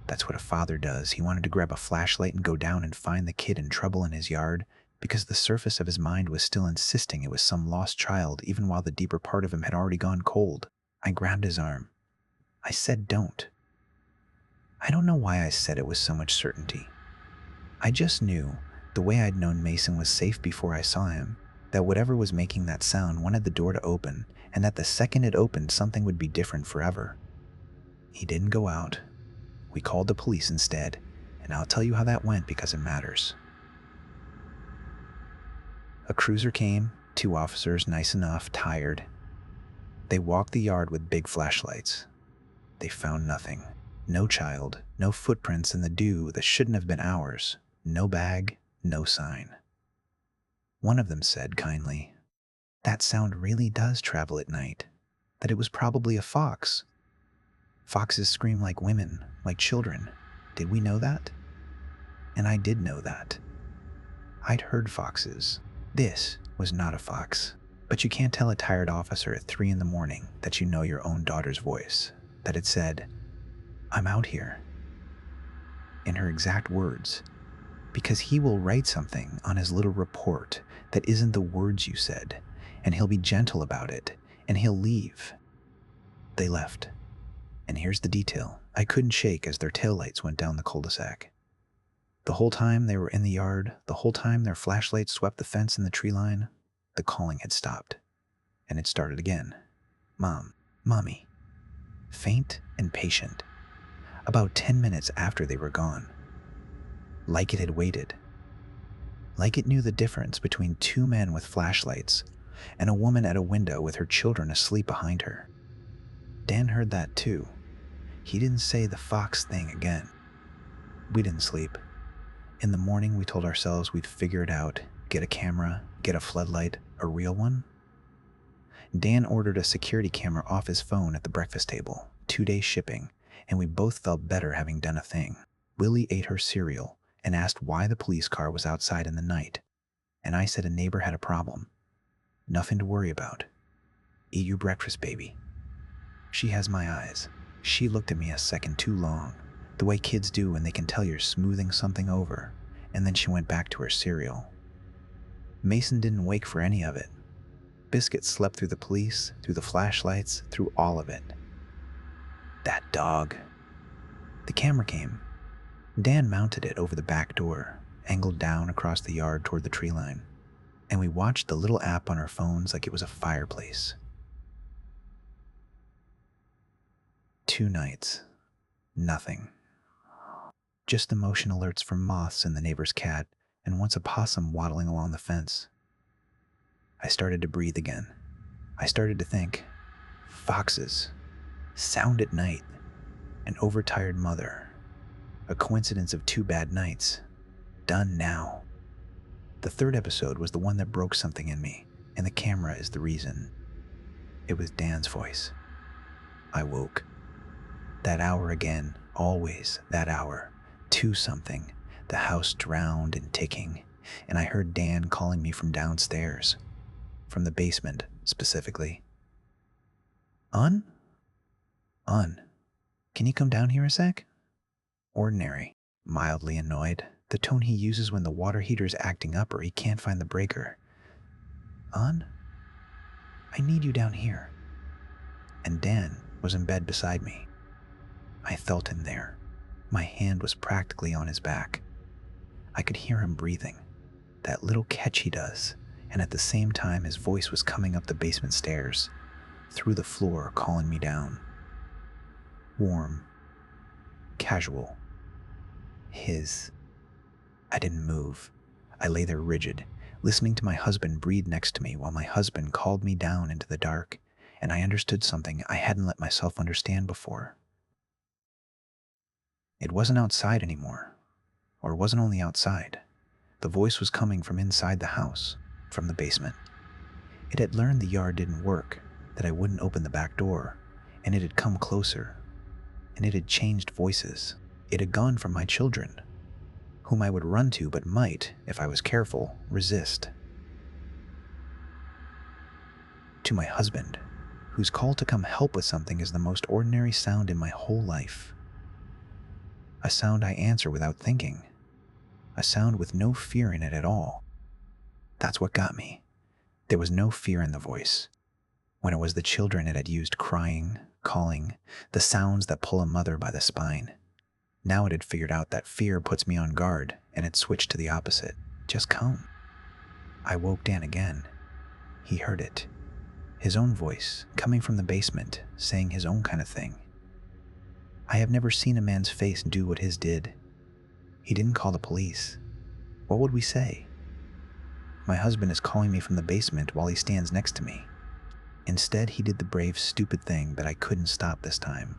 That's what a father does. He wanted to grab a flashlight and go down and find the kid in trouble in his yard because the surface of his mind was still insisting it was some lost child even while the deeper part of him had already gone cold. I grabbed his arm. I said don't. I don't know why I said it with so much certainty. I just knew, the way I'd known Mason was safe before I saw him, that whatever was making that sound wanted the door to open, and that the second it opened, something would be different forever. He didn't go out. We called the police instead, and I'll tell you how that went because it matters. A cruiser came, 2 officers, nice enough, tired. They walked the yard with big flashlights. They found nothing. No child, no footprints in the dew that shouldn't have been ours, no bag, no sign. One of them said kindly, that sound really does travel at night, that it was probably a fox. Foxes scream like women, like children. Did we know that? And I did know that. I'd heard foxes. This was not a fox. But you can't tell a tired officer at 3 in the morning that you know your own daughter's voice, that it said, I'm out here. In her exact words, because he will write something on his little report that isn't the words you said, and he'll be gentle about it, and he'll leave. They left. And here's the detail I couldn't shake as their taillights went down the cul-de-sac. The whole time they were in the yard, the whole time their flashlights swept the fence and the tree line, the calling had stopped. And it started again. Mom, Mommy. Faint and patient. About 10 minutes after they were gone. like it had waited, like it knew the difference between two men with flashlights and a woman at a window with her children asleep behind her. Dan heard that too. He didn't say the fox thing again. We didn't sleep. In the morning, we told ourselves we'd figure it out, get a camera, get a floodlight, a real one. Dan ordered a security camera off his phone at the breakfast table, 2-day shipping, and we both felt better having done a thing. Willie ate her cereal and asked why the police car was outside in the night, and I said a neighbor had a problem. Nothing to worry about. Eat your breakfast, baby. She has my eyes. She looked at me a second too long, the way kids do when they can tell you're smoothing something over, and then she went back to her cereal. Mason didn't wake for any of it. Biscuit slept through the police, through the flashlights, through all of it. That dog. The camera came. Dan mounted it over the back door, angled down across the yard toward the tree line, and we watched the little app on our phones like it was a fireplace. 2 nights. Nothing. Just the motion alerts from moths and the neighbor's cat, and once a possum waddling along the fence. I started to breathe again. I started to think, foxes, sound at night, an overtired mother, a coincidence of 2 bad nights, done now. The 3rd episode was the one that broke something in me, and the camera is the reason. It was Dan's voice. I woke. That hour again, always that hour, 2-something, the house drowned and ticking, and I heard Dan calling me from downstairs. From the basement, specifically. Un? Can you come down here a sec? Ordinary, mildly annoyed, the tone he uses when the water heater's acting up or he can't find the breaker. I need you down here. And Dan was in bed beside me. I felt him there. My hand was practically on his back. I could hear him breathing, that little catch he does, and at the same time his voice was coming up the basement stairs, through the floor, calling me down. Warm. Casual. His. I didn't move. I lay there rigid, listening to my husband breathe next to me while my husband called me down into the dark, and I understood something I hadn't let myself understand before. It wasn't outside anymore, or it wasn't only outside. The voice was coming from inside the house, from the basement. It had learned the yard didn't work, that I wouldn't open the back door, and it had come closer, and it had changed voices. It had gone from my children, whom I would run to but might, if I was careful, resist, to my husband, whose call to come help with something is the most ordinary sound in my whole life. A sound I answer without thinking, a sound with no fear in it at all. That's what got me. There was no fear in the voice. When it was the children, it had used crying, calling, the sounds that pull a mother by the spine. Now it had figured out that fear puts me on guard, and it switched to the opposite. Just come. I woke Dan again. He heard it. His own voice, coming from the basement, saying his own kind of thing. I have never seen a man's face do what his did. He didn't call the police. What would we say? My husband is calling me from the basement while he stands next to me. Instead, he did the brave, stupid thing that I couldn't stop this time.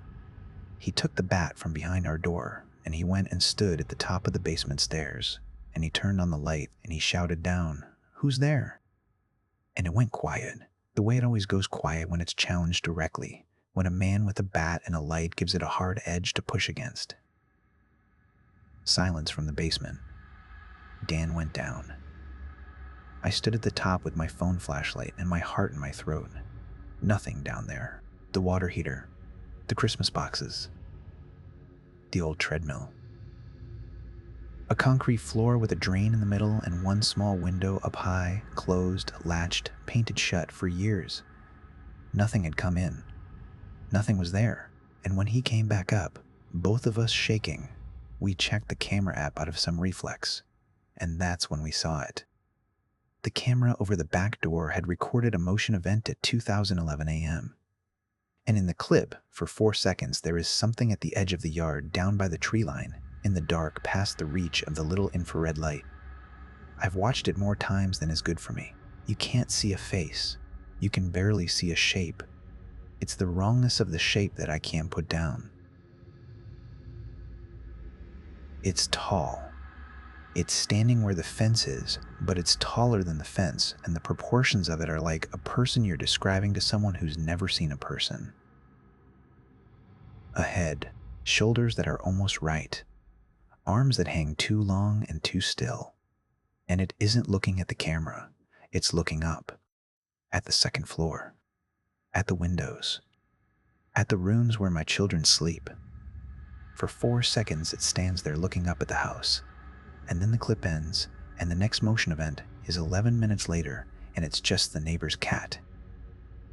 He took the bat from behind our door, and he went and stood at the top of the basement stairs, and he turned on the light, and he shouted down, "Who's there?" And it went quiet, the way it always goes quiet when it's challenged directly, when a man with a bat and a light gives it a hard edge to push against. Silence from the basement. Dan went down. I stood at the top with my phone flashlight and my heart in my throat. Nothing down there. The water heater. The Christmas boxes. The old treadmill. A concrete floor with a drain in the middle and one small window up high, closed, latched, painted shut for years. Nothing had come in. Nothing was there. And when he came back up, both of us shaking, we checked the camera app out of some reflex. And that's when we saw it. The camera over the back door had recorded a motion event at 2011 a.m. And in the clip, for 4 seconds, there is something at the edge of the yard down by the tree line, in the dark past the reach of the little infrared light. I've watched it more times than is good for me. You can't see a face. You can barely see a shape. It's the wrongness of the shape that I can't put down. It's tall. It's standing where the fence is, but it's taller than the fence, and the proportions of it are like a person you're describing to someone who's never seen a person. A head, shoulders that are almost right, arms that hang too long and too still. And it isn't looking at the camera, it's looking up, at the second floor, at the windows, at the rooms where my children sleep. For 4 seconds it stands there looking up at the house, and then the clip ends, and the next motion event is 11 minutes later, and it's just the neighbor's cat.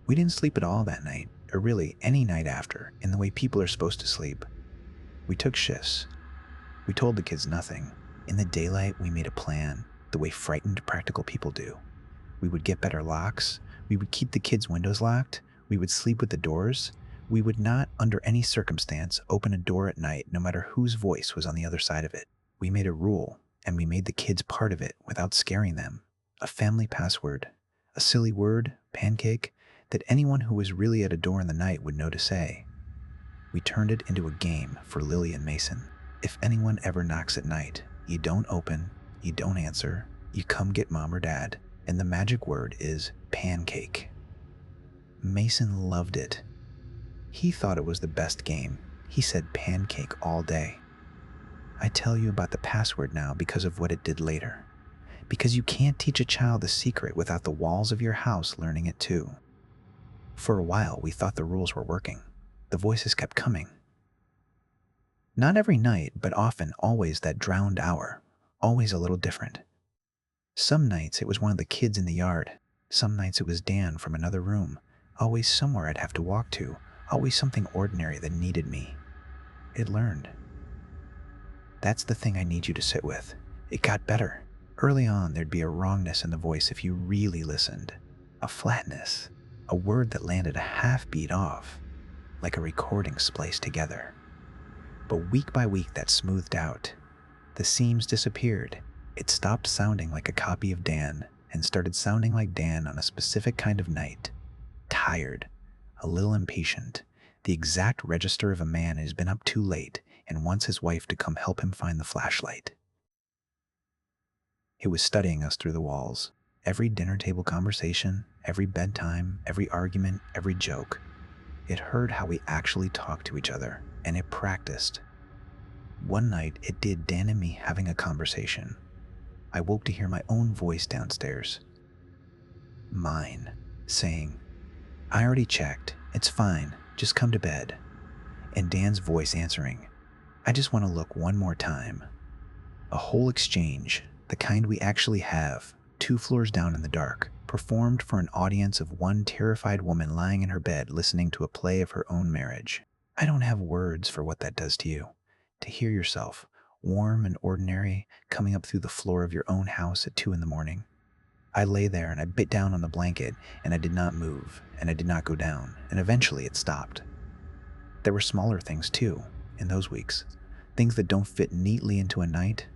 We didn't sleep at all that night, or really any night after, in the way people are supposed to sleep. We took shifts. We told the kids nothing. In the daylight, we made a plan, the way frightened, practical people do. We would get better locks. We would keep the kids' windows locked. We would sleep with the doors. We would not, under any circumstance, open a door at night, no matter whose voice was on the other side of it. We made a rule, and we made the kids part of it without scaring them. A family password, a silly word, pancake, that anyone who was really at a door in the night would know to say. We turned it into a game for Lily and Mason. If anyone ever knocks at night, you don't open, you don't answer, you come get mom or dad, and the magic word is pancake. Mason loved it. He thought it was the best game. He said pancake all day. I tell you about the password now because of what it did later. Because you can't teach a child the secret without the walls of your house learning it too. For a while, we thought the rules were working. The voices kept coming. Not every night, but often, always that drowned hour. Always a little different. Some nights it was one of the kids in the yard. Some nights it was Dan from another room. Always somewhere I'd have to walk to. Always something ordinary that needed me. It learned. That's the thing I need you to sit with. It got better. Early on, there'd be a wrongness in the voice if you really listened. A flatness. A word that landed a half beat off, like a recording spliced together. But week by week that smoothed out. The seams disappeared. It stopped sounding like a copy of Dan and started sounding like Dan on a specific kind of night. Tired, a little impatient, the exact register of a man who's been up too late and wants his wife to come help him find the flashlight. It was studying us through the walls. Every dinner table conversation, every bedtime, every argument, every joke. It heard how we actually talked to each other, and it practiced. One night, it did Dan and me having a conversation. I woke to hear my own voice downstairs. Mine, saying, "I already checked. It's fine. Just come to bed." And Dan's voice answering, "I just want to look one more time." A whole exchange, the kind we actually have, 2 floors down in the dark, performed for an audience of one terrified woman lying in her bed listening to a play of her own marriage. I don't have words for what that does to you. To hear yourself, warm and ordinary, coming up through the floor of your own house at 2 in the morning. I lay there and I bit down on the blanket, and I did not move, and I did not go down, and eventually it stopped. There were smaller things too, in those weeks. Things that don't fit neatly into a night,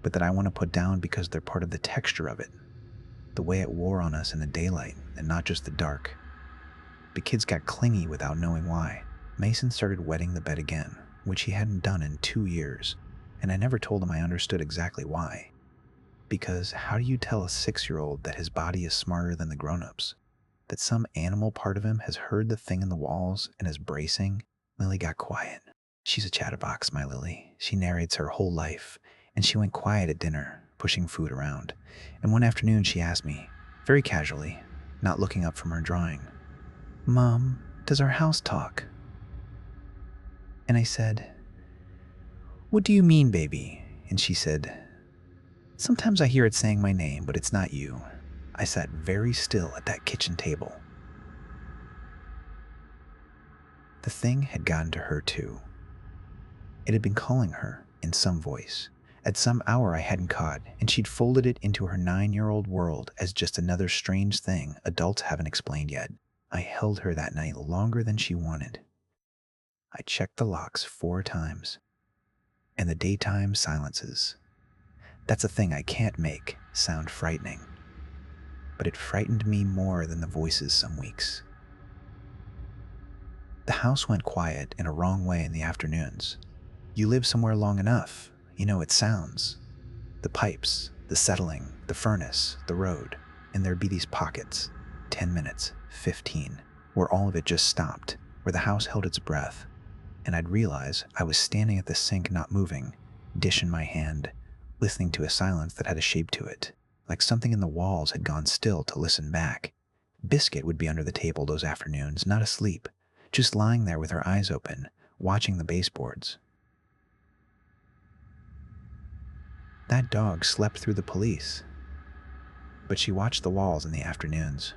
but that I want to put down because they're part of the texture of it. The way it wore on us in the daylight, and not just the dark. The kids got clingy without knowing why. Mason started wetting the bed again, which he hadn't done in 2 years, and I never told him I understood exactly why. Because how do you tell a 6-year-old that his body is smarter than the grown-ups? That some animal part of him has heard the thing in the walls and is bracing? Lily got quiet. She's a chatterbox, my Lily. She narrates her whole life, and she went quiet at dinner, pushing food around. And one afternoon she asked me, very casually, not looking up from her drawing, "Mom, does our house talk?" And I said, "What do you mean, baby?" And she said, "Sometimes I hear it saying my name, but it's not you." I sat very still at that kitchen table. The thing had gotten to her too. It had been calling her in some voice, at some hour I hadn't caught, and she'd folded it into her 9-year-old world as just another strange thing adults haven't explained yet. I held her that night longer than she wanted. I checked the locks 4 times. And the daytime silences. That's a thing I can't make sound frightening. But it frightened me more than the voices some weeks. The house went quiet in a wrong way in the afternoons. You live somewhere long enough, you know it sounds. The pipes, the settling, the furnace, the road, and there'd be these pockets, 10 minutes, 15, where all of it just stopped, where the house held its breath, and I'd realize I was standing at the sink not moving, dish in my hand, listening to a silence that had a shape to it, like something in the walls had gone still to listen back. Biscuit would be under the table those afternoons, not asleep, just lying there with her eyes open, watching the baseboards. That dog slept through the police, but she watched the walls in the afternoons.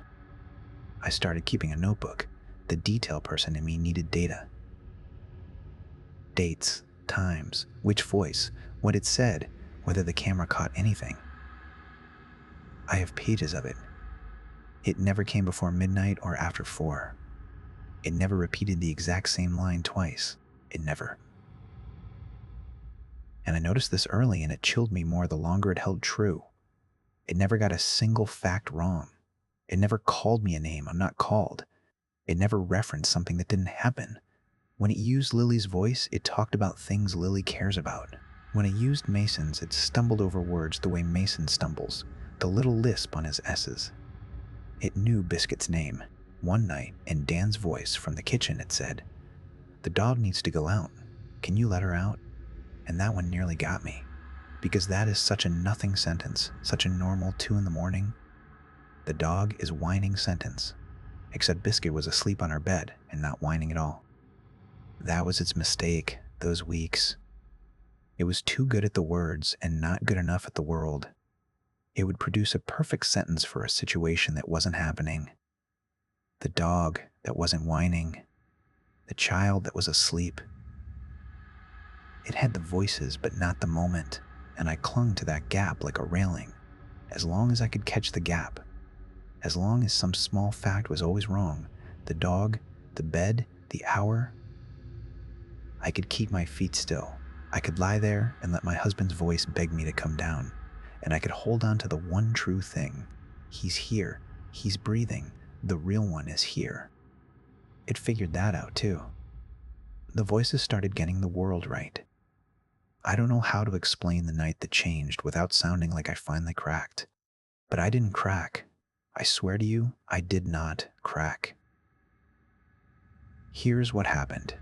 I started keeping a notebook. The detail person in me needed data. Dates, times, which voice, what it said, whether the camera caught anything. I have pages of it. It never came before midnight or after 4. It never repeated the exact same line twice. It never. And I noticed this early, and it chilled me more the longer it held true. It never got a single fact wrong. It never called me a name I'm not called. It never referenced something that didn't happen. When it used Lily's voice, it talked about things Lily cares about. When it used Mason's, it stumbled over words the way Mason stumbles, the little lisp on his S's. It knew Biscuit's name. One night, in Dan's voice from the kitchen, it said, "The dog needs to go out. Can you let her out?" And that one nearly got me, because that is such a nothing sentence, such a normal 2 in the morning. The dog is whining sentence, except Biscuit was asleep on her bed and not whining at all. That was its mistake, those weeks. It was too good at the words and not good enough at the world. It would produce a perfect sentence for a situation that wasn't happening. The dog that wasn't whining. The child that was asleep. It had the voices, but not the moment, and I clung to that gap like a railing, as long as I could catch the gap. As long as some small fact was always wrong, the dog, the bed, the hour, I could keep my feet still. I could lie there and let my husband's voice beg me to come down, and I could hold on to the one true thing. He's here. He's breathing. The real one is here. It figured that out too. The voices started getting the world right. I don't know how to explain the night that changed without sounding like I finally cracked. But I didn't crack. I swear to you, I did not crack. Here's what happened.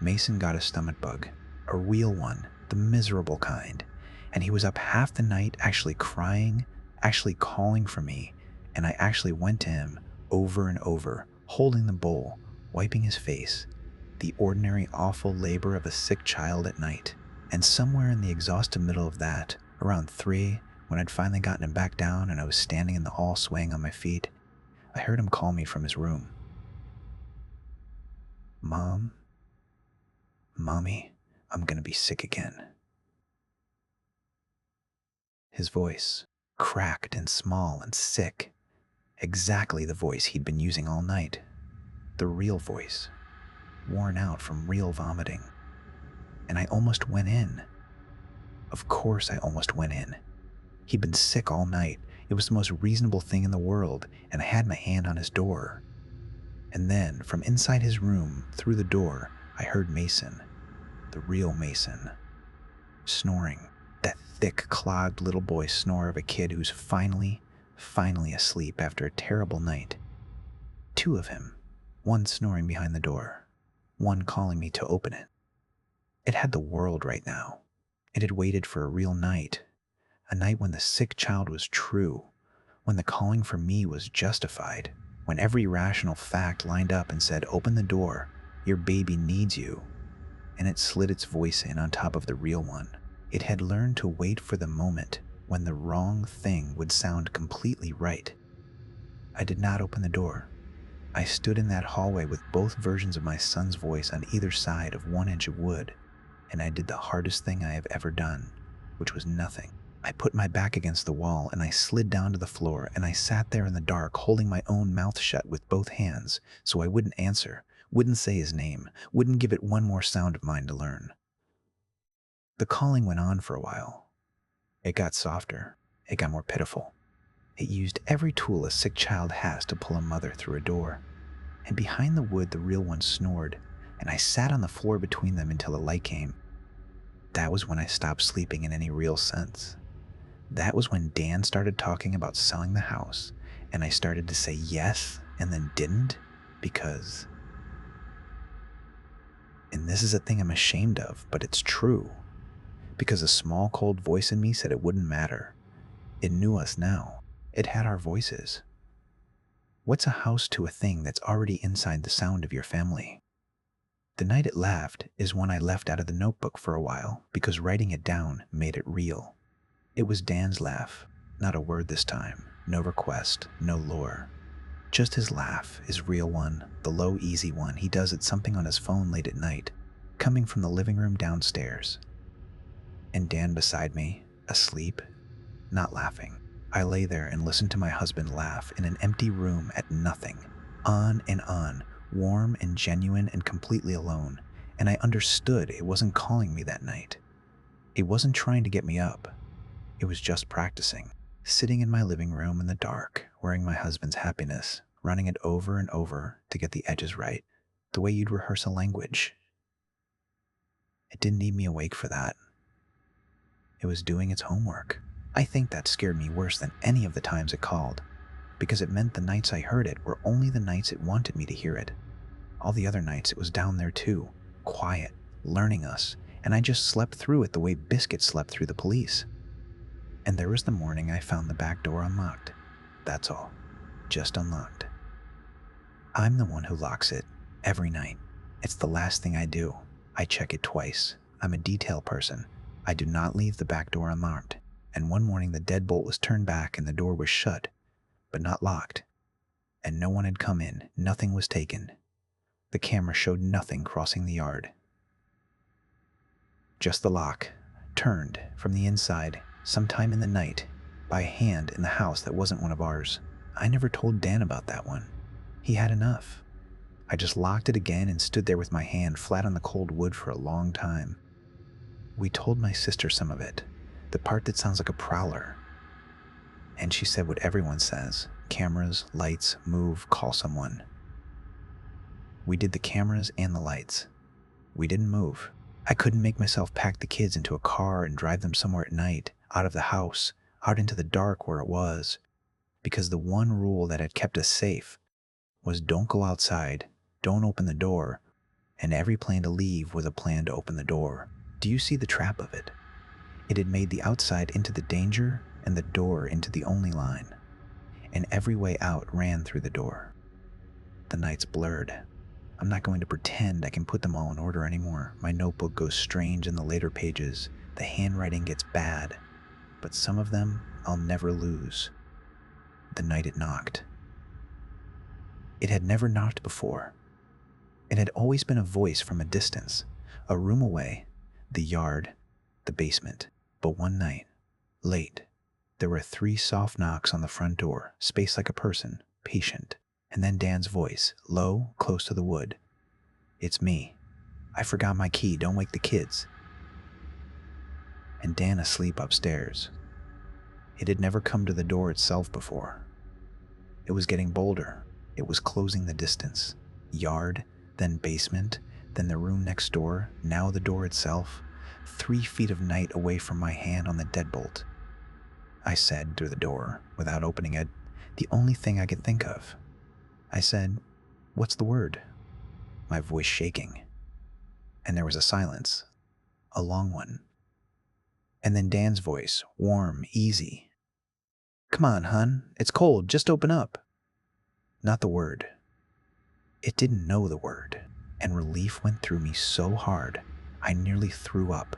Mason got a stomach bug, a real one, the miserable kind, and he was up half the night actually crying, actually calling for me, and I actually went to him over and over, holding the bowl, wiping his face, the ordinary awful labor of a sick child at night. And somewhere in the exhausted middle of that, around 3, when I'd finally gotten him back down and I was standing in the hall swaying on my feet, I heard him call me from his room. "Mom, Mommy, I'm gonna be sick again." His voice, cracked and small and sick, exactly the voice he'd been using all night. The real voice, worn out from real vomiting. And I almost went in. Of course I almost went in. He'd been sick all night. It was the most reasonable thing in the world, and I had my hand on his door. And then, from inside his room, through the door, I heard Mason, the real Mason, snoring. That thick, clogged little boy snore of a kid who's finally asleep after a terrible night. 2 of him, one snoring behind the door, one calling me to open it. It had the world right now. It had waited for a real night, a night when the sick child was true, when the calling for me was justified, when every rational fact lined up and said, "Open the door, your baby needs you," and it slid its voice in on top of the real one. It had learned to wait for the moment when the wrong thing would sound completely right. I did not open the door. I stood in that hallway with both versions of my son's voice on either side of 1 inch of wood, and I did the hardest thing I have ever done, which was nothing. I put my back against the wall and I slid down to the floor, and I sat there in the dark holding my own mouth shut with both hands so I wouldn't answer, wouldn't say his name, wouldn't give it one more sound of mine to learn. The calling went on for a while. It got softer. It got more pitiful. It used every tool a sick child has to pull a mother through a door. And behind the wood, the real one snored, and I sat on the floor between them until the light came. That was when I stopped sleeping in any real sense. That was when Dan started talking about selling the house, and I started to say yes and then didn't because. And this is a thing I'm ashamed of, but it's true. Because a small, cold voice in me said it wouldn't matter. It knew us now. It had our voices. What's a house to a thing that's already inside the sound of your family? The night it laughed is one I left out of the notebook for a while because writing it down made it real. It was Dan's laugh, not a word this time, no request, no lure. Just his laugh, his real one, the low, easy one he does at something on his phone late at night, coming from the living room downstairs. And Dan beside me, asleep, not laughing. I lay there and listened to my husband laugh in an empty room at nothing, on and on, warm and genuine and completely alone, and I understood it wasn't calling me that night. It wasn't trying to get me up. It was just practicing, sitting in my living room in the dark, wearing my husband's happiness, running it over and over to get the edges right, the way you'd rehearse a language. It didn't need me awake for that. It was doing its homework. I think that scared me worse than any of the times it called, because it meant the nights I heard it were only the nights it wanted me to hear it. All the other nights it was down there too, quiet, learning us, and I just slept through it the way Biscuit slept through the police. And there was the morning I found the back door unlocked. That's all. Just unlocked. I'm the one who locks it, every night. It's the last thing I do. I check it twice. I'm a detail person. I do not leave the back door unlocked. And one morning the deadbolt was turned back and the door was shut, but not locked. And no one had come in. Nothing was taken. The camera showed nothing crossing the yard. Just the lock, turned from the inside, sometime in the night, by a hand in the house that wasn't one of ours. I never told Dan about that one. He had enough. I just locked it again and stood there with my hand flat on the cold wood for a long time. We told my sister some of it, the part that sounds like a prowler. And she said what everyone says: cameras, lights, move, call someone. We did the cameras and the lights. We didn't move. I couldn't make myself pack the kids into a car and drive them somewhere at night, out of the house, out into the dark where it was, because the one rule that had kept us safe was don't go outside, don't open the door, and every plan to leave was a plan to open the door. Do you see the trap of it? It had made the outside into the danger and the door into the only line, and every way out ran through the door. The nights blurred. I'm not going to pretend I can put them all in order anymore. My notebook goes strange in the later pages. The handwriting gets bad, but some of them I'll never lose. The night it knocked. It had never knocked before. It had always been a voice from a distance, a room away, the yard, the basement. But one night, late, there were 3 soft knocks on the front door, spaced like a person, patient. And then Dan's voice, low, close to the wood. It's me. I forgot my key. Don't wake the kids. And Dan asleep upstairs. It had never come to the door itself before. It was getting bolder. It was closing the distance. Yard, then basement, then the room next door, now the door itself. 3 feet of night away from my hand on the deadbolt. I said through the door, without opening it, the only thing I could think of. I said, "What's the word?" My voice shaking. And there was a silence, a long one. And then Dan's voice, warm, easy. "Come on, hun, it's cold, just open up." Not the word. It didn't know the word, and relief went through me so hard, I nearly threw up.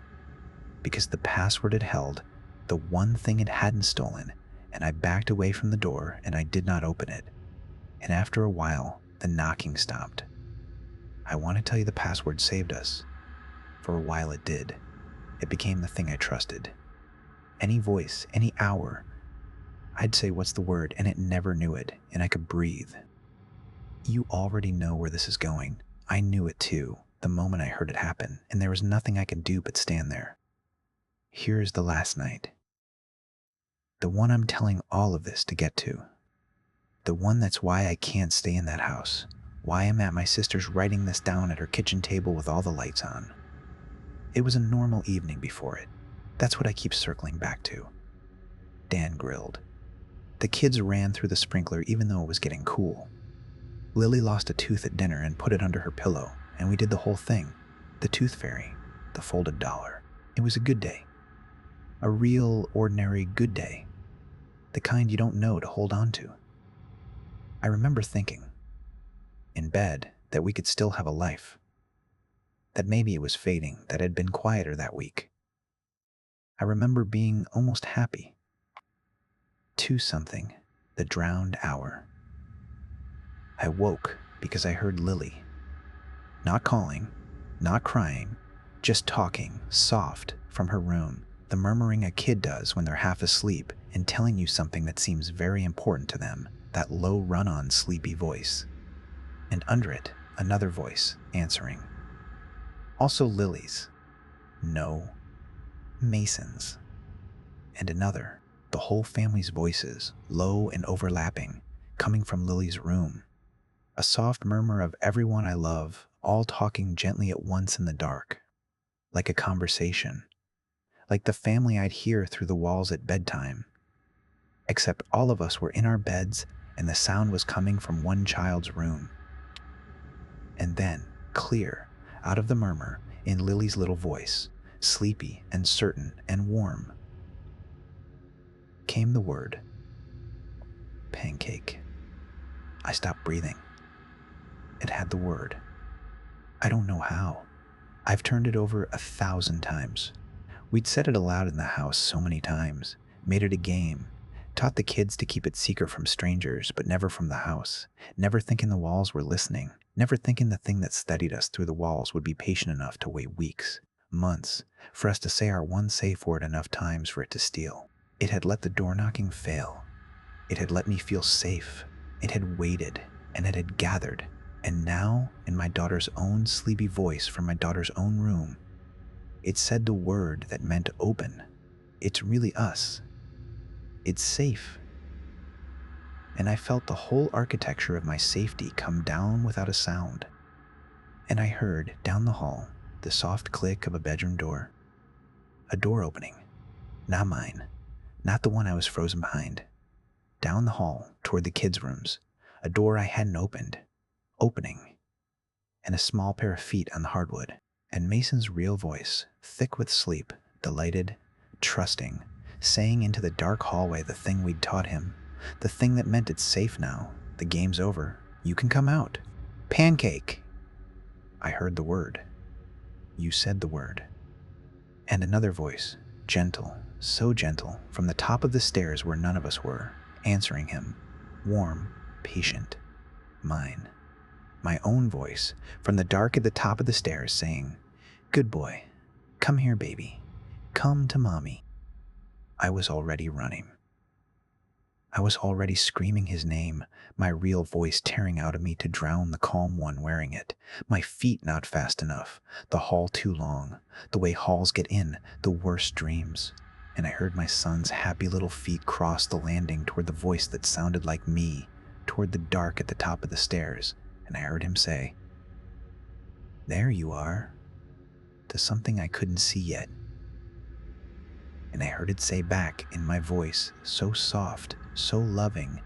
Because the password it held, the one thing it hadn't stolen, and I backed away from the door and I did not open it. And after a while, the knocking stopped. I want to tell you the password saved us. For a while it did. It became the thing I trusted. Any voice, any hour, I'd say what's the word and it never knew it, and I could breathe. You already know where this is going. I knew it too, the moment I heard it happen, and there was nothing I could do but stand there. Here's the last night. The one I'm telling all of this to get to. The one that's why I can't stay in that house. Why I'm at my sister's writing this down at her kitchen table with all the lights on. It was a normal evening before it. That's what I keep circling back to. Dan grilled. The kids ran through the sprinkler even though it was getting cool. Lily lost a tooth at dinner and put it under her pillow, and we did the whole thing. The tooth fairy, the folded dollar. It was a good day. A real, ordinary good day. The kind you don't know to hold on to. I remember thinking, in bed, that we could still have a life. That maybe it was fading, that had been quieter that week. I remember being almost happy. 2-something, the drowned hour. I woke because I heard Lily. Not calling, not crying, just talking, soft, from her room, the murmuring a kid does when they're half asleep and telling you something that seems very important to them, that low run-on sleepy voice. And under it, another voice, answering. Also Lily's. No. Mason's. And another, the whole family's voices, low and overlapping, coming from Lily's room. A soft murmur of everyone I love, all talking gently at once in the dark. Like a conversation. Like the family I'd hear through the walls at bedtime. Except all of us were in our beds and the sound was coming from one child's room. And then, clear, out of the murmur, in Lily's little voice, sleepy and certain and warm, came the word, pancake. I stopped breathing. It had the word. I don't know how. I've turned it over 1,000 times. We'd said it aloud in the house so many times, made it a game, taught the kids to keep it secret from strangers, but never from the house, never thinking the walls were listening, never thinking the thing that steadied us through the walls would be patient enough to wait weeks, months, for us to say our one safe word enough times for it to steal. It had let the door knocking fail. It had let me feel safe. It had waited, and it had gathered. And now, in my daughter's own sleepy voice from my daughter's own room, it said the word that meant open. It's really us. It's safe. And I felt the whole architecture of my safety come down without a sound. And I heard, down the hall, the soft click of a bedroom door. A door opening. Not mine. Not the one I was frozen behind. Down the hall, toward the kids' rooms. A door I hadn't opened. Opening. And a small pair of feet on the hardwood. And Mason's real voice, thick with sleep, delighted, trusting, saying into the dark hallway the thing we'd taught him, the thing that meant it's safe now, the game's over, you can come out. Pancake! I heard the word. You said the word. And another voice, gentle, so gentle, from the top of the stairs where none of us were, answering him, warm, patient, mine. My own voice, from the dark at the top of the stairs, saying, good boy, come here, baby, come to mommy. I was already running. I was already screaming his name, my real voice tearing out of me to drown the calm one wearing it, my feet not fast enough, the hall too long, the way halls get in, the worst dreams. And I heard my son's happy little feet cross the landing toward the voice that sounded like me, toward the dark at the top of the stairs, and I heard him say, there you are, to something I couldn't see yet. And I heard it say back in my voice, so soft, so loving,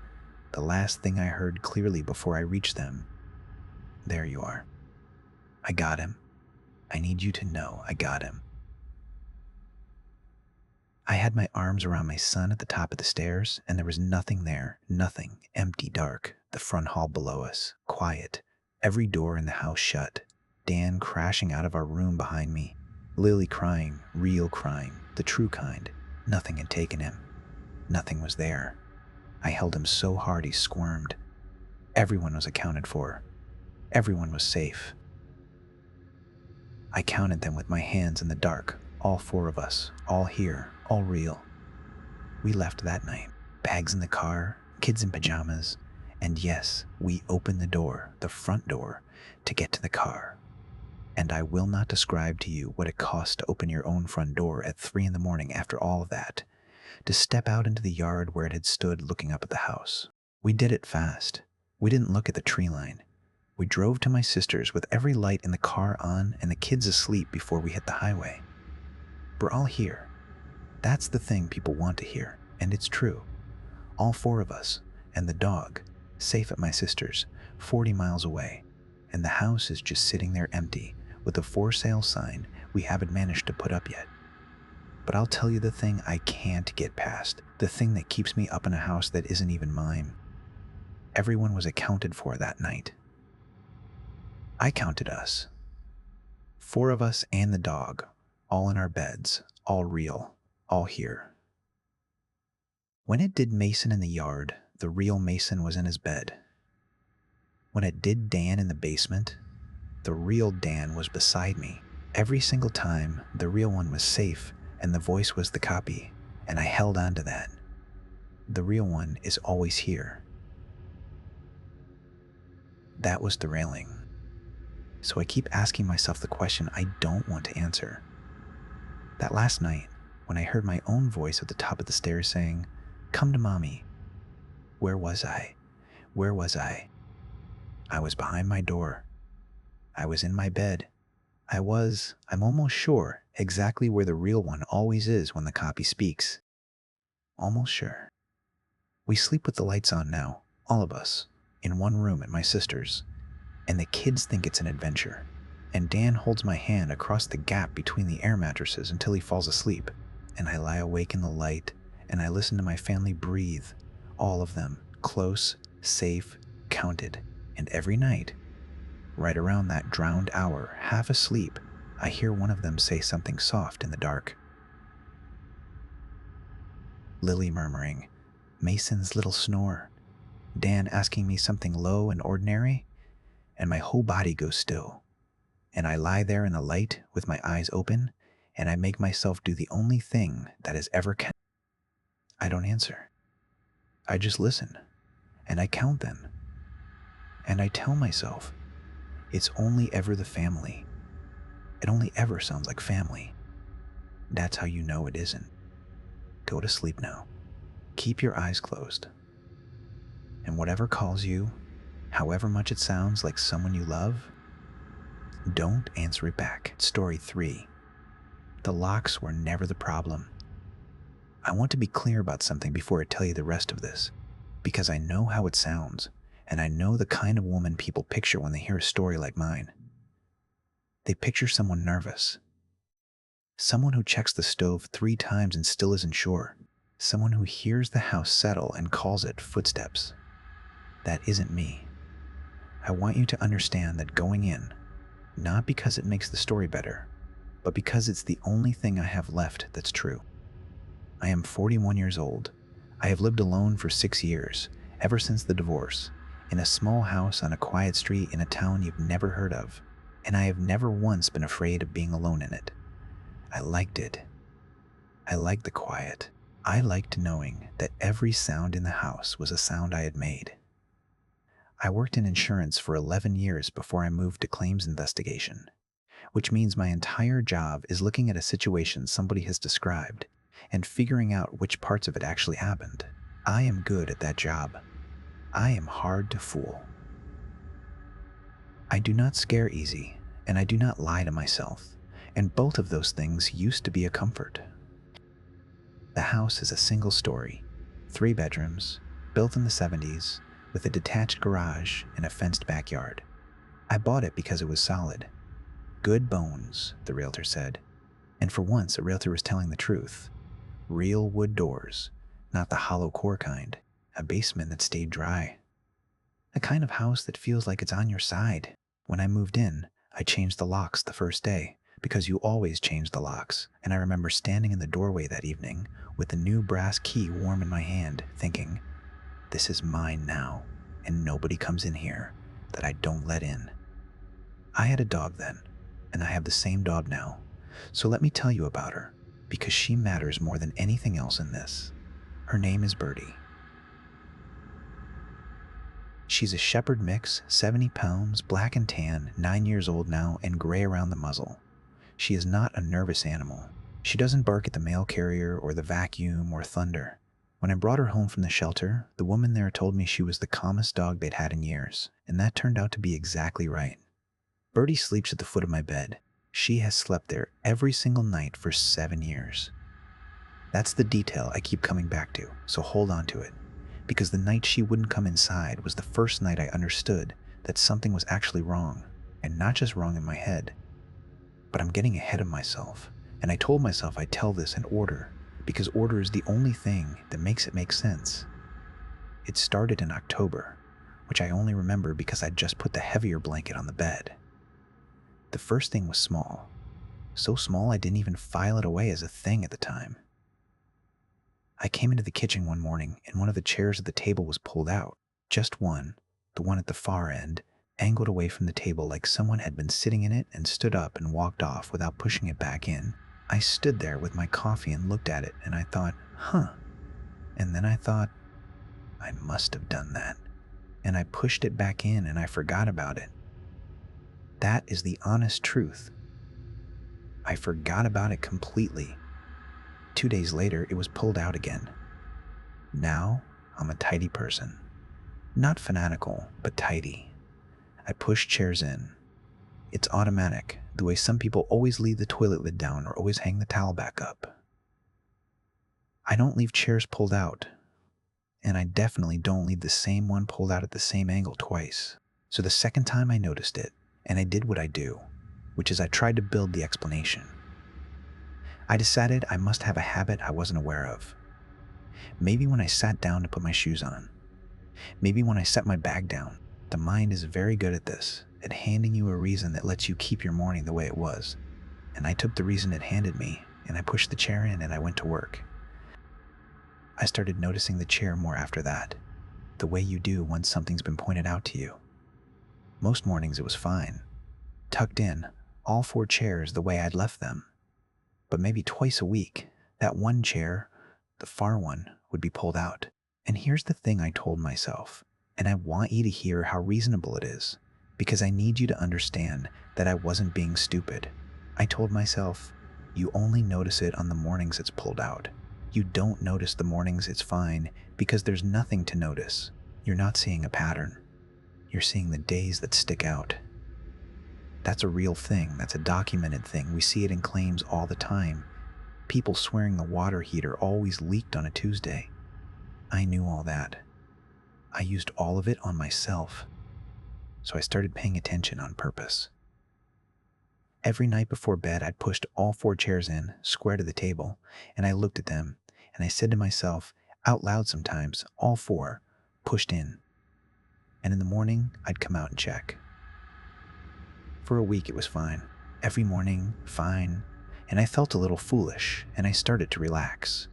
the last thing I heard clearly before I reached them, there you are. I got him. I need you to know I got him. I had my arms around my son at the top of the stairs, and there was nothing there, nothing, empty, dark, the front hall below us, quiet, every door in the house shut, Dan crashing out of our room behind me, Lily crying, real crying, the true kind. Nothing had taken him. Nothing was there. I held him so hard he squirmed. Everyone was accounted for. Everyone was safe. I counted them with my hands in the dark, all 4 of us, all here, all real. We left that night, bags in the car, kids in pajamas, and yes, we opened the door, the front door, to get to the car. And I will not describe to you what it costs to open your own front door at 3 in the morning after all of that, to step out into the yard where it had stood looking up at the house. We did it fast. We didn't look at the tree line. We drove to my sister's with every light in the car on and the kids asleep before we hit the highway. We're all here. That's the thing people want to hear, and it's true. All 4 of us, and the dog, safe at my sister's, 40 miles away, and the house is just sitting there empty with a for sale sign we haven't managed to put up yet. But I'll tell you the thing I can't get past, the thing that keeps me up in a house that isn't even mine. Everyone was accounted for that night. I counted us. 4 of us and the dog, all in our beds, all real, all here. When it did Mason in the yard, the real Mason was in his bed. When it did Dan in the basement, the real Dan was beside me. Every single time, the real one was safe and the voice was the copy, and I held on to that. The real one is always here. That was the railing. So I keep asking myself the question I don't want to answer. That last night, when I heard my own voice at the top of the stairs saying, "Come to mommy," where was I? Where was I? I was behind my door. I was in my bed. I'm almost sure, exactly where the real one always is when the copy speaks. Almost sure. We sleep with the lights on now, all of us, in one room at my sister's, and the kids think it's an adventure. And Dan holds my hand across the gap between the air mattresses until he falls asleep, and I lie awake in the light, and I listen to my family breathe, all of them, close, safe, counted, and every night, right around that drowned hour, half asleep, I hear one of them say something soft in the dark. Lily murmuring, Mason's little snore, Dan asking me something low and ordinary, and my whole body goes still. And I lie there in the light with my eyes open, and I make myself do the only thing that has ever can. I don't answer. I just listen, and I count them. And I tell myself, it's only ever the family. It only ever sounds like family. That's how you know it isn't. Go to sleep now. Keep your eyes closed. And whatever calls you, however much it sounds like someone you love, don't answer it back. Story 3. The locks were never the problem. I want to be clear about something before I tell you the rest of this, because I know how it sounds, and I know the kind of woman people picture when they hear a story like mine. They picture someone nervous. Someone who checks the stove 3 times and still isn't sure. Someone who hears the house settle and calls it footsteps. That isn't me. I want you to understand that going in, not because it makes the story better, but because it's the only thing I have left that's true. I am 41 years old. I have lived alone for 6 years, ever since the divorce, in a small house on a quiet street in a town you've never heard of, and I have never once been afraid of being alone in it. I liked it. I liked the quiet. I liked knowing that every sound in the house was a sound I had made. I worked in insurance for 11 years before I moved to claims investigation, which means my entire job is looking at a situation somebody has described and figuring out which parts of it actually happened. I am good at that job. I am hard to fool. I do not scare easy, and I do not lie to myself, and both of those things used to be a comfort. The house is a single story, 3 bedrooms, built in the 70s, with a detached garage and a fenced backyard. I bought it because it was solid. Good bones, the realtor said. And for once, a realtor was telling the truth. Real wood doors, not the hollow core kind. A basement that stayed dry. A kind of house that feels like it's on your side. When I moved in, I changed the locks the first day, because you always change the locks, and I remember standing in the doorway that evening with the new brass key warm in my hand, thinking, this is mine now, and nobody comes in here that I don't let in. I had a dog then, and I have the same dog now, so let me tell you about her, because she matters more than anything else in this. Her name is Birdie. She's a shepherd mix, 70 pounds, black and tan, 9 years old now, and gray around the muzzle. She is not a nervous animal. She doesn't bark at the mail carrier or the vacuum or thunder. When I brought her home from the shelter, the woman there told me she was the calmest dog they'd had in years, and that turned out to be exactly right. Birdie sleeps at the foot of my bed. She has slept there every single night for 7 years. That's the detail I keep coming back to, so hold on to it. Because the night she wouldn't come inside was the first night I understood that something was actually wrong, and not just wrong in my head. But I'm getting ahead of myself, and I told myself I'd tell this in order, because order is the only thing that makes it make sense. It started in October, which I only remember because I'd just put the heavier blanket on the bed. The first thing was small. So small I didn't even file it away as a thing at the time. I came into the kitchen one morning and one of the chairs at the table was pulled out. Just one, the one at the far end, angled away from the table like someone had been sitting in it and stood up and walked off without pushing it back in. I stood there with my coffee and looked at it and I thought, huh. And then I thought, I must have done that. And I pushed it back in and I forgot about it. That is the honest truth. I forgot about it completely. 2 days later, it was pulled out again. Now, I'm a tidy person. Not fanatical, but tidy. I push chairs in. It's automatic, the way some people always leave the toilet lid down or always hang the towel back up. I don't leave chairs pulled out, and I definitely don't leave the same one pulled out at the same angle twice. So the second time I noticed it, and I did what I do, which is I tried to build the explanation. I decided I must have a habit I wasn't aware of. Maybe when I sat down to put my shoes on. Maybe when I set my bag down. The mind is very good at this, at handing you a reason that lets you keep your morning the way it was. And I took the reason it handed me, and I pushed the chair in and I went to work. I started noticing the chair more after that, the way you do once something's been pointed out to you. Most mornings it was fine, tucked in, all 4 chairs the way I'd left them. But maybe twice a week, that one chair, the far one, would be pulled out. And here's the thing I told myself, and I want you to hear how reasonable it is, because I need you to understand that I wasn't being stupid. I told myself, you only notice it on the mornings it's pulled out. You don't notice the mornings it's fine because there's nothing to notice. You're not seeing a pattern. You're seeing the days that stick out. That's a real thing. That's a documented thing. We see it in claims all the time. People swearing the water heater always leaked on a Tuesday. I knew all that. I used all of it on myself. So I started paying attention on purpose. Every night before bed, I'd pushed all 4 chairs in, square to the table, and I looked at them, and I said to myself, out loud sometimes, all 4, pushed in. And in the morning, I'd come out and check. For a week, it was fine. Every morning, fine. And I felt a little foolish, and I started to relax.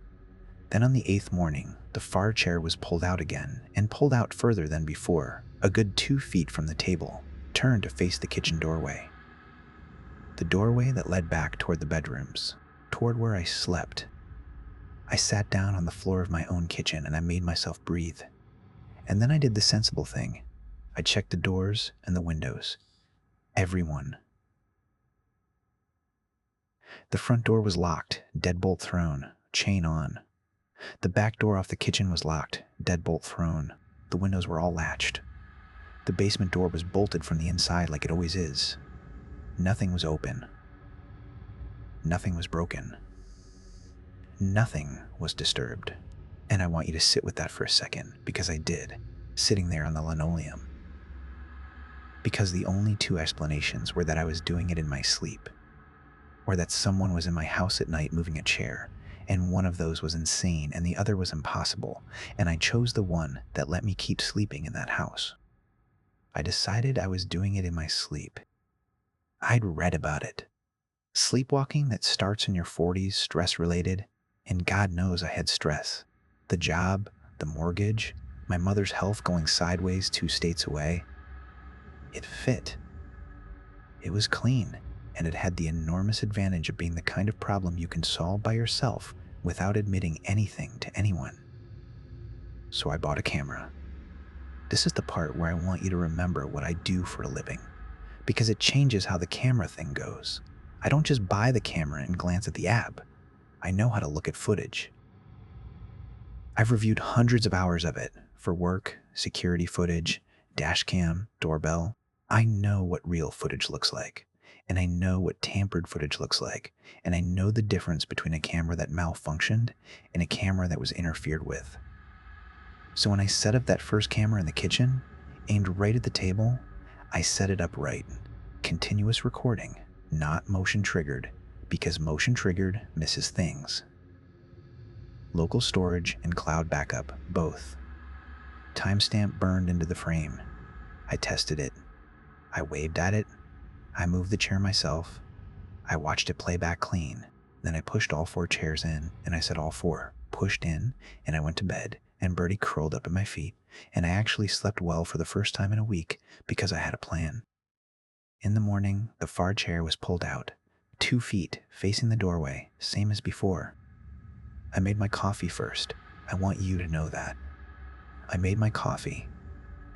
Then on the 8th morning, the far chair was pulled out again, and pulled out further than before, a good 2 feet from the table, turned to face the kitchen doorway. The doorway that led back toward the bedrooms, toward where I slept. I sat down on the floor of my own kitchen and I made myself breathe. And then I did the sensible thing. I checked the doors and the windows. Everyone. The front door was locked, deadbolt thrown, chain on. The back door off the kitchen was locked, deadbolt thrown. The windows were all latched. The basement door was bolted from the inside like it always is. Nothing was open. Nothing was broken. Nothing was disturbed. And I want you to sit with that for a second, because I did, sitting there on the linoleum. Because the only 2 explanations were that I was doing it in my sleep, or that someone was in my house at night moving a chair, and one of those was insane and the other was impossible, and I chose the one that let me keep sleeping in that house. I decided I was doing it in my sleep. I'd read about it. Sleepwalking that starts in your 40s, stress-related, and God knows I had stress. The job, the mortgage, my mother's health going sideways 2 states away. It fit. It was clean, and it had the enormous advantage of being the kind of problem you can solve by yourself without admitting anything to anyone. So I bought a camera. This is the part where I want you to remember what I do for a living, because it changes how the camera thing goes. I don't just buy the camera and glance at the app. I know how to look at footage. I've reviewed hundreds of hours of it for work, security footage, dash cam, doorbell. I know what real footage looks like, and I know what tampered footage looks like, and I know the difference between a camera that malfunctioned and a camera that was interfered with. So when I set up that first camera in the kitchen, aimed right at the table, I set it up right. Continuous recording, not motion triggered, because motion triggered misses things. Local storage and cloud backup, both. Timestamp burned into the frame. I tested it. I waved at it. I moved the chair myself. I watched it play back clean. Then I pushed all 4 chairs in, and I said all 4, pushed in, and I went to bed, and Birdie curled up at my feet, and I actually slept well for the first time in a week because I had a plan. In the morning, the far chair was pulled out, 2 feet facing the doorway, same as before. I made my coffee first. I want you to know that. I made my coffee,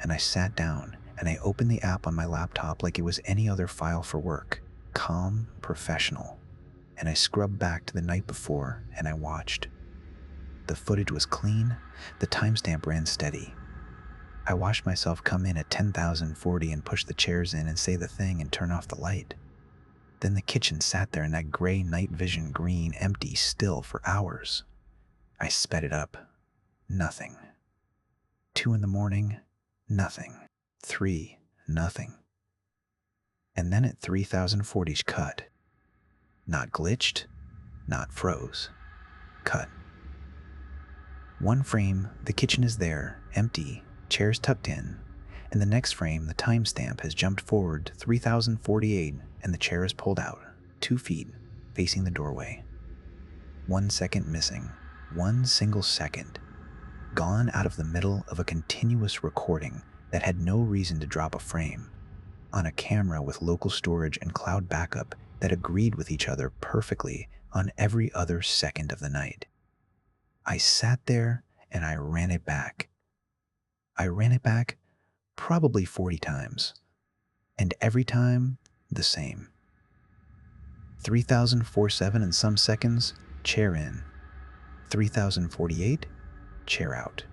and I sat down, and I opened the app on my laptop like it was any other file for work, calm, professional. And I scrubbed back to the night before, and I watched. The footage was clean, the timestamp ran steady. I watched myself come in at 10,040 and push the chairs in and say the thing and turn off the light. Then the kitchen sat there in that gray night vision green, empty, still for hours. I sped it up. Nothing. 2 in the morning, nothing. 3, nothing. And then at 3040 cut. Not glitched, not froze. Cut. 1 frame, the kitchen is there, empty, chairs tucked in, and the next frame, the timestamp has jumped forward to 3048 and the chair is pulled out, 2 feet, facing the doorway. 1 second missing, 1 single second, gone out of the middle of a continuous recording that had no reason to drop a frame, on a camera with local storage and cloud backup that agreed with each other perfectly on every other second of the night. I sat there and I ran it back. I ran it back probably 40 times, and every time the same. 3047 and some seconds, chair in. 3048, chair out.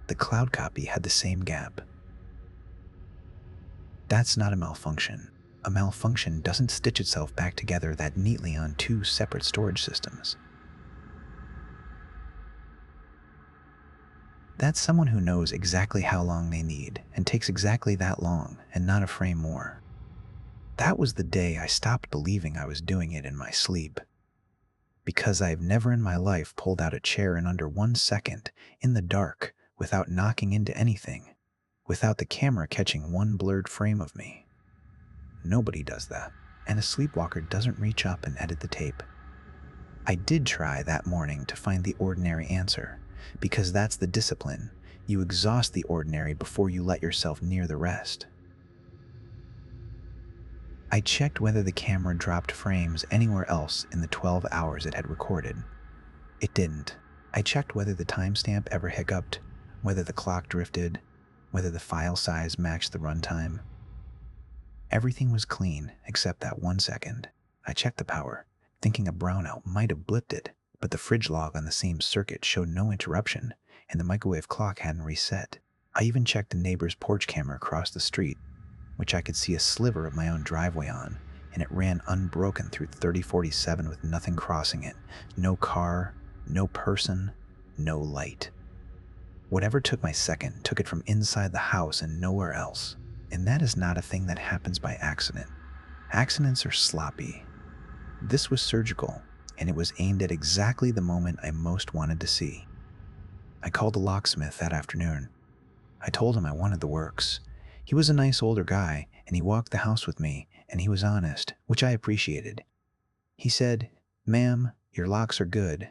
The cloud copy had the same gap. That's not a malfunction. A malfunction doesn't stitch itself back together that neatly on 2 separate storage systems. That's someone who knows exactly how long they need and takes exactly that long and not a frame more. That was the day I stopped believing I was doing it in my sleep. Because I've never in my life pulled out a chair in under 1 second in the dark without knocking into anything, without the camera catching 1 blurred frame of me. Nobody does that, and a sleepwalker doesn't reach up and edit the tape. I did try that morning to find the ordinary answer, because that's the discipline. You exhaust the ordinary before you let yourself near the rest. I checked whether the camera dropped frames anywhere else in the 12 hours it had recorded. It didn't. I checked whether the timestamp ever hiccuped, whether the clock drifted, whether the file size matched the runtime. Everything was clean except that 1 second. I checked the power, thinking a brownout might have blipped it, but the fridge log on the same circuit showed no interruption, and the microwave clock hadn't reset. I even checked the neighbor's porch camera across the street, which I could see a sliver of my own driveway on, and it ran unbroken through 3047 with nothing crossing it. No car, no person, no light. Whatever took my second took it from inside the house and nowhere else. And that is not a thing that happens by accident. Accidents are sloppy. This was surgical, and it was aimed at exactly the moment I most wanted to see. I called the locksmith that afternoon. I told him I wanted the works. He was a nice older guy, and he walked the house with me, and he was honest, which I appreciated. He said, "Ma'am, your locks are good.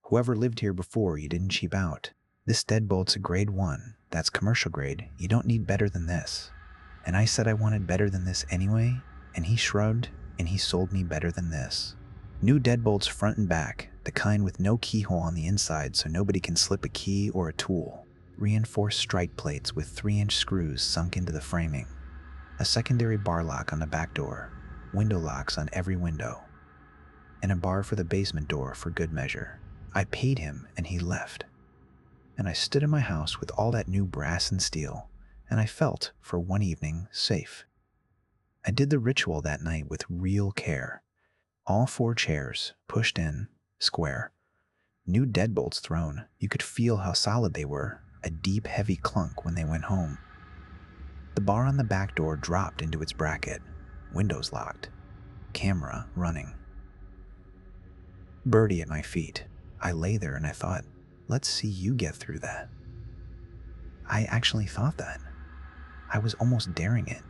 Whoever lived here before, you didn't cheap out. This deadbolt's a grade 1. That's commercial grade. You don't need better than this." And I said I wanted better than this anyway, and he shrugged, and he sold me better than this. New deadbolts front and back, the kind with no keyhole on the inside so nobody can slip a key or a tool. reinforced strike plates with 3-inch screws sunk into the framing, a secondary bar lock on the back door, window locks on every window, and a bar for the basement door for good measure. I paid him and he left. And I stood in my house with all that new brass and steel, and I felt, for one evening, safe. I did the ritual that night with real care. All 4 chairs pushed in, square. New deadbolts thrown. You could feel how solid they were, a deep, heavy clunk when they went home. The bar on the back door dropped into its bracket, windows locked, camera running. Birdie at my feet. I lay there and I thought, let's see you get through that. I actually thought that. I was almost daring it.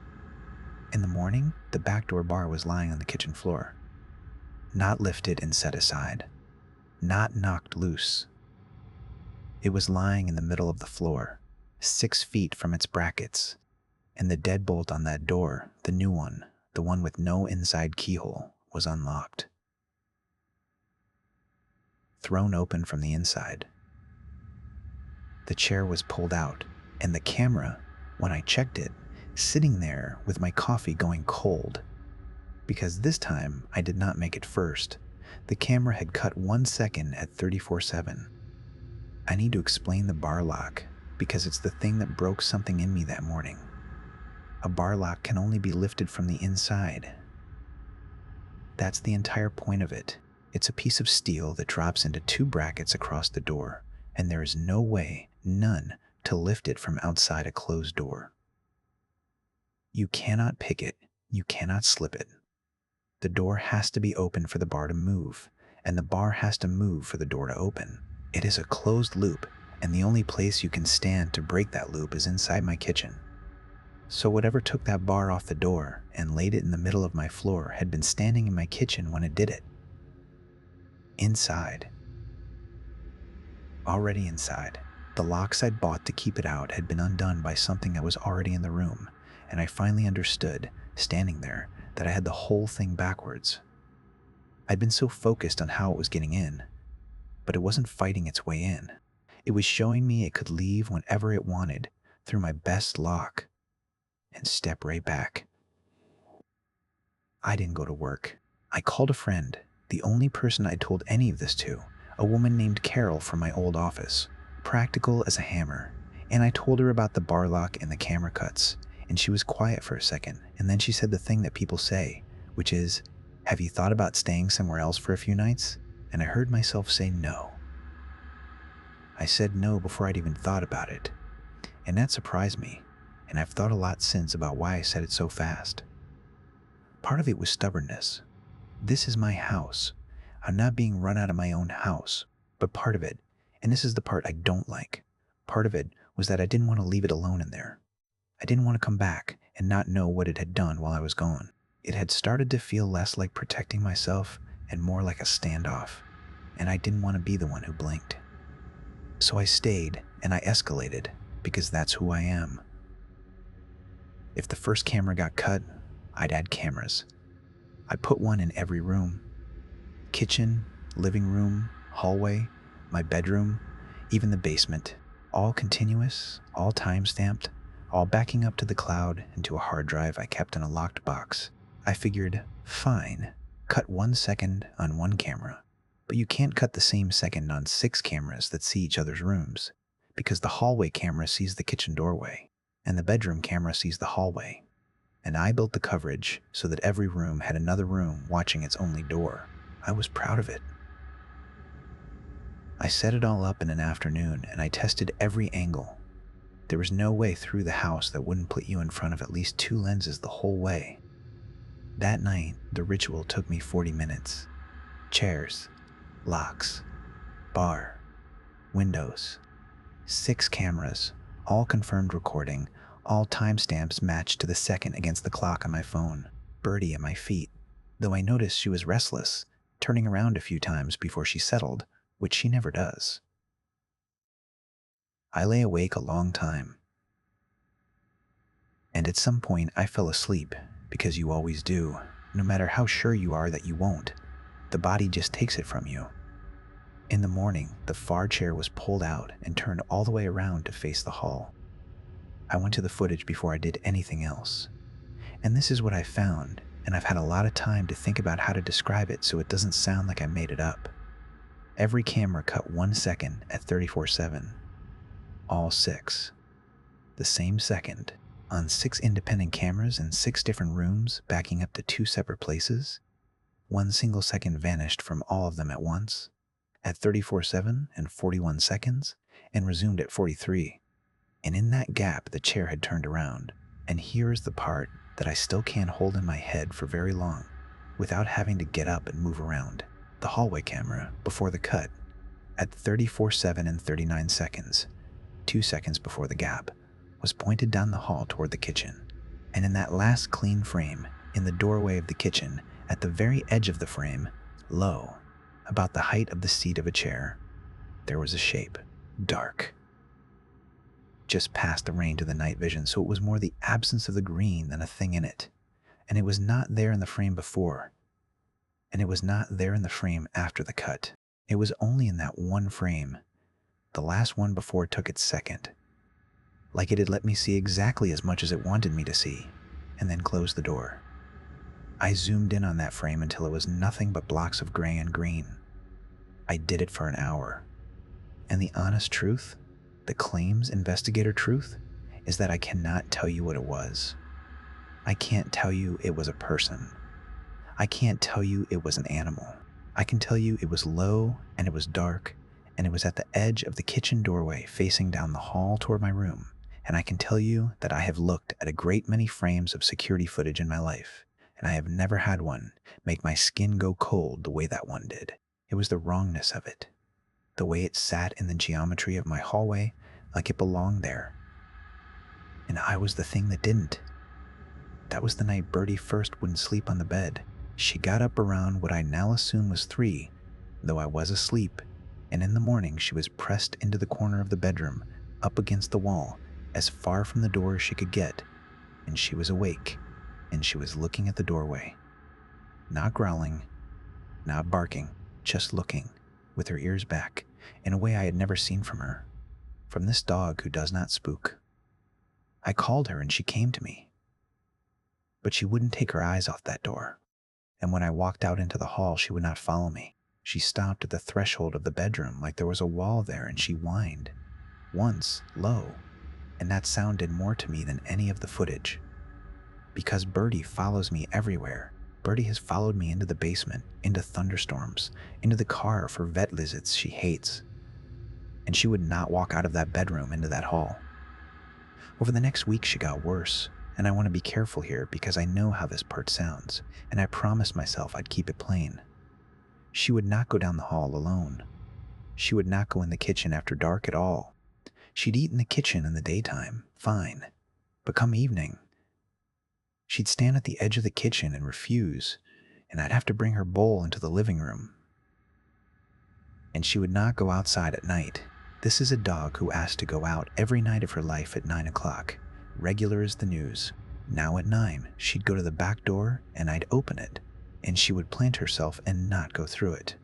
In the morning, the back door bar was lying on the kitchen floor. Not lifted and set aside. Not knocked loose. It was lying in the middle of the floor, 6 feet from its brackets, and the deadbolt on that door, the new one, the one with no inside keyhole, was unlocked. Thrown open from the inside. The chair was pulled out, and the camera, when I checked it, sitting there with my coffee going cold. Because this time, I did not make it first. The camera had cut 1 second at 34/7. I need to explain the bar lock, because it's the thing that broke something in me that morning. A bar lock can only be lifted from the inside. That's the entire point of it. It's a piece of steel that drops into 2 brackets across the door, and there is no way, none, to lift it from outside a closed door. You cannot pick it, you cannot slip it. The door has to be open for the bar to move, and the bar has to move for the door to open. It is a closed loop, and the only place you can stand to break that loop is inside my kitchen. So whatever took that bar off the door and laid it in the middle of my floor had been standing in my kitchen when it did it. Inside. Already inside. The locks I'd bought to keep it out had been undone by something that was already in the room, and I finally understood, standing there, that I had the whole thing backwards. I'd been so focused on how it was getting in, but it wasn't fighting its way in. It was showing me it could leave whenever it wanted through my best lock and step right back. I didn't go to work. I called a friend, the only person I'd told any of this to, a woman named Carol from my old office, practical as a hammer, and I told her about the bar lock and the camera cuts, and she was quiet for a second, and then she said the thing that people say, which is, "Have you thought about staying somewhere else for a few nights?" And I heard myself say no. I said no before I'd even thought about it, and that surprised me, and I've thought a lot since about why I said it so fast. Part of it was stubbornness. This is my house. I'm not being run out of my own house, but part of it, and this is the part I don't like, part of it was that I didn't want to leave it alone in there. I didn't want to come back and not know what it had done while I was gone. It had started to feel less like protecting myself and more like a standoff, and I didn't want to be the one who blinked. So I stayed and I escalated, because that's who I am. If the first camera got cut, I'd add cameras. I'd put one in every room. Kitchen, living room, hallway, my bedroom, even the basement. All continuous, all time-stamped, all backing up to the cloud and to a hard drive I kept in a locked box. I figured, fine, cut 1 second on one camera, but you can't cut the same second on 6 cameras that see each other's rooms, because the hallway camera sees the kitchen doorway, and the bedroom camera sees the hallway. And I built the coverage so that every room had another room watching its only door. I was proud of it. I set it all up in an afternoon, and I tested every angle. There was no way through the house that wouldn't put you in front of at least 2 lenses the whole way. That night, the ritual took me 40 minutes. Chairs, locks, bar, windows, 6 cameras, all confirmed recording, all timestamps matched to the second against the clock on my phone. Birdie at my feet, though I noticed she was restless, turning around a few times before she settled, which she never does. I lay awake a long time. And at some point I fell asleep, because you always do, no matter how sure you are that you won't. The body just takes it from you. In the morning, the far chair was pulled out and turned all the way around to face the hall. I went to the footage before I did anything else. And this is what I found, and I've had a lot of time to think about how to describe it so it doesn't sound like I made it up. Every camera cut 1 second at 34/7. All 6. The same second. On 6 independent cameras in 6 different rooms backing up to 2 separate places. 1 single second vanished from all of them at once, at 34/7 and 41 seconds, and resumed at 43. And in that gap, the chair had turned around. And here is the part that I still can't hold in my head for very long without having to get up and move around. The hallway camera, before the cut, at 34/7 and 39 seconds, 2 seconds before the gap, was pointed down the hall toward the kitchen. And in that last clean frame, in the doorway of the kitchen, at the very edge of the frame, low, about the height of the seat of a chair, there was a shape, dark, just past the range of the night vision, so it was more the absence of the green than a thing in it. And it was not there in the frame before, and it was not there in the frame after the cut. It was only in that one frame, the last one before it took its second. Like it had let me see exactly as much as it wanted me to see, and then closed the door. I zoomed in on that frame until it was nothing but blocks of gray and green. I did it for an hour. And the honest truth, the claims investigator truth, is that I cannot tell you what it was. I can't tell you it was a person. I can't tell you it was an animal. I can tell you it was low and it was dark and it was at the edge of the kitchen doorway facing down the hall toward my room. And I can tell you that I have looked at a great many frames of security footage in my life, and I have never had one make my skin go cold the way that one did. It was the wrongness of it. The way it sat in the geometry of my hallway like it belonged there. And I was the thing that didn't. That was the night Bertie first wouldn't sleep on the bed. She got up around what I now assume was 3, though I was asleep, and in the morning she was pressed into the corner of the bedroom, up against the wall, as far from the door as she could get, and she was awake, and she was looking at the doorway. Not growling, not barking, just looking, with her ears back, in a way I had never seen from her, from this dog who does not spook. I called her and she came to me, but she wouldn't take her eyes off that door, and when I walked out into the hall she would not follow me. She stopped at the threshold of the bedroom like there was a wall there, and she whined, once, low, and that sounded more to me than any of the footage. Because Bertie follows me everywhere. Bertie has followed me into the basement, into thunderstorms, into the car for vet visits she hates. And she would not walk out of that bedroom into that hall. Over the next week she got worse, and I want to be careful here because I know how this part sounds, and I promised myself I'd keep it plain. She would not go down the hall alone. She would not go in the kitchen after dark at all. She'd eat in the kitchen in the daytime, fine, but come evening, she'd stand at the edge of the kitchen and refuse, and I'd have to bring her bowl into the living room. And she would not go outside at night. This is a dog who asked to go out every night of her life at 9 o'clock, regular as the news. Now at 9, she'd go to the back door and I'd open it, and she would plant herself and not go through it.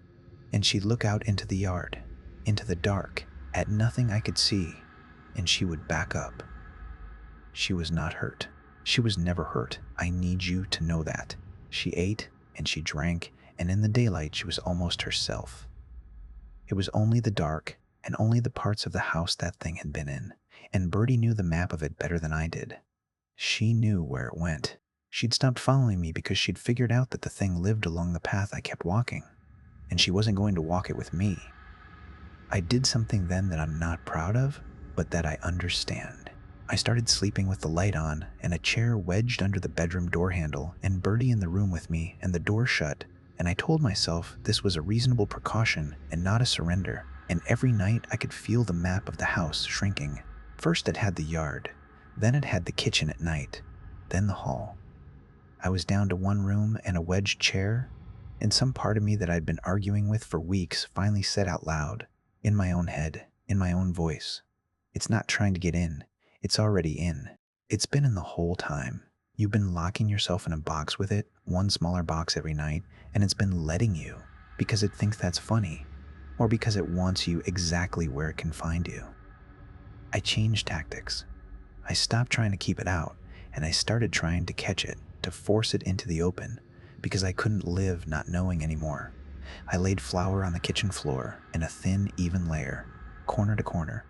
And she'd look out into the yard, into the dark, at nothing I could see, and she would back up. She was not hurt. She was never hurt. I need you to know that. She ate and she drank, and in the daylight she was almost herself. It was only the dark and only the parts of the house that thing had been in, and Bertie knew the map of it better than I did. She knew where it went. She'd stopped following me because she'd figured out that the thing lived along the path I kept walking, and she wasn't going to walk it with me. I did something then that I'm not proud of, but that I understand. I started sleeping with the light on and a chair wedged under the bedroom door handle and Bertie in the room with me and the door shut, and I told myself this was a reasonable precaution and not a surrender, and every night I could feel the map of the house shrinking. First it had the yard, then it had the kitchen at night, then the hall. I was down to one room and a wedged chair, and some part of me that I'd been arguing with for weeks finally said out loud, in my own head, in my own voice, "It's not trying to get in. It's already in. It's been in the whole time. You've been locking yourself in a box with it, one smaller box every night, and it's been letting you, because it thinks that's funny. or because it wants you exactly where it can find you. I changed tactics. I stopped trying to keep it out, and I started trying to catch it, to force it into the open, because I couldn't live not knowing anymore. I laid flour on the kitchen floor in a thin, even layer, corner to corner,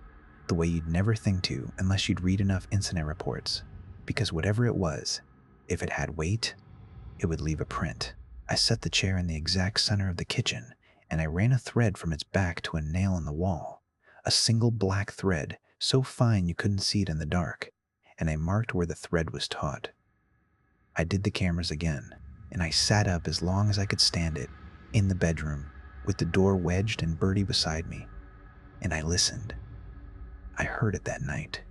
the way you'd never think to unless you'd read enough incident reports, because whatever it was, if it had weight, it would leave a print. I set the chair in the exact center of the kitchen, and I ran a thread from its back to a nail in the wall, a single black thread so fine you couldn't see it in the dark, and I marked where the thread was taut. I did the cameras again, and I sat up as long as I could stand it, in the bedroom, with the door wedged and Bertie beside me, and I listened. I heard it that night.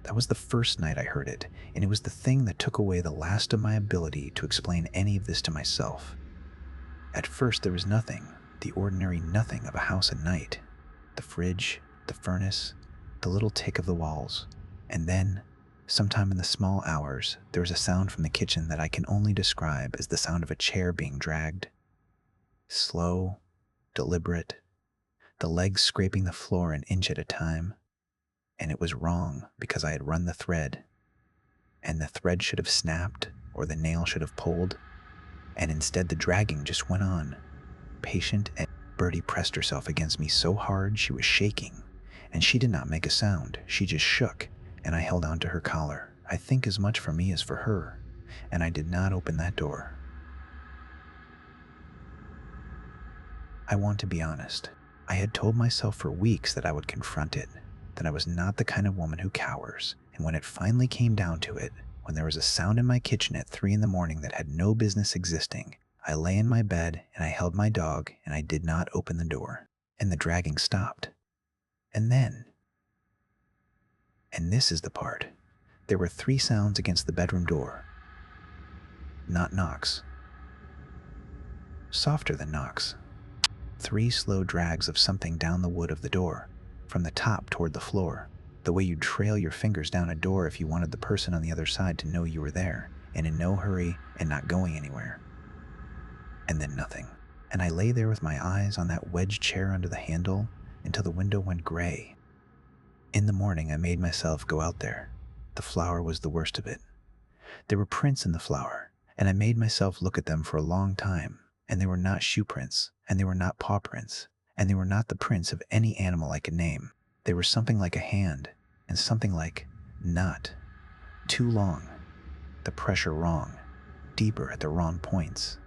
That was the first night I heard it, and it was the thing that took away the last of my ability to explain any of this to myself. At first there was nothing, the ordinary nothing of a house at night. The fridge, the furnace, the little tick of the walls. And then, sometime in the small hours, there was a sound from the kitchen that I can only describe as the sound of a chair being dragged. Slow, deliberate, the legs scraping the floor an inch at a time. And it was wrong because I had run the thread, and the thread should have snapped or the nail should have pulled, and instead the dragging just went on, patient, and Bertie pressed herself against me so hard she was shaking, and she did not make a sound. She just shook, and I held on to her collar, I think as much for me as for her, and I did not open that door. I want to be honest. I had told myself for weeks that I would confront it, that I was not the kind of woman who cowers, and when it finally came down to it, when there was a sound in my kitchen at 3 a.m. that had no business existing, I lay in my bed and I held my dog and I did not open the door, and the dragging stopped. And then, and this is the part, there were 3 sounds against the bedroom door. Not knocks. Softer than knocks. 3 slow drags of something down the wood of the door, from the top toward the floor, the way you'd trail your fingers down a door if you wanted the person on the other side to know you were there, and in no hurry and not going anywhere. And then nothing. And I lay there with my eyes on that wedged chair under the handle until the window went gray. In the morning, I made myself go out there. The flour was the worst of it. There were prints in the flour, and I made myself look at them for a long time, and they were not shoe prints, and they were not paw prints, and they were not the prints of any animal I could name. They were something like a hand, and something like not. Too long, the pressure wrong, deeper at the wrong points.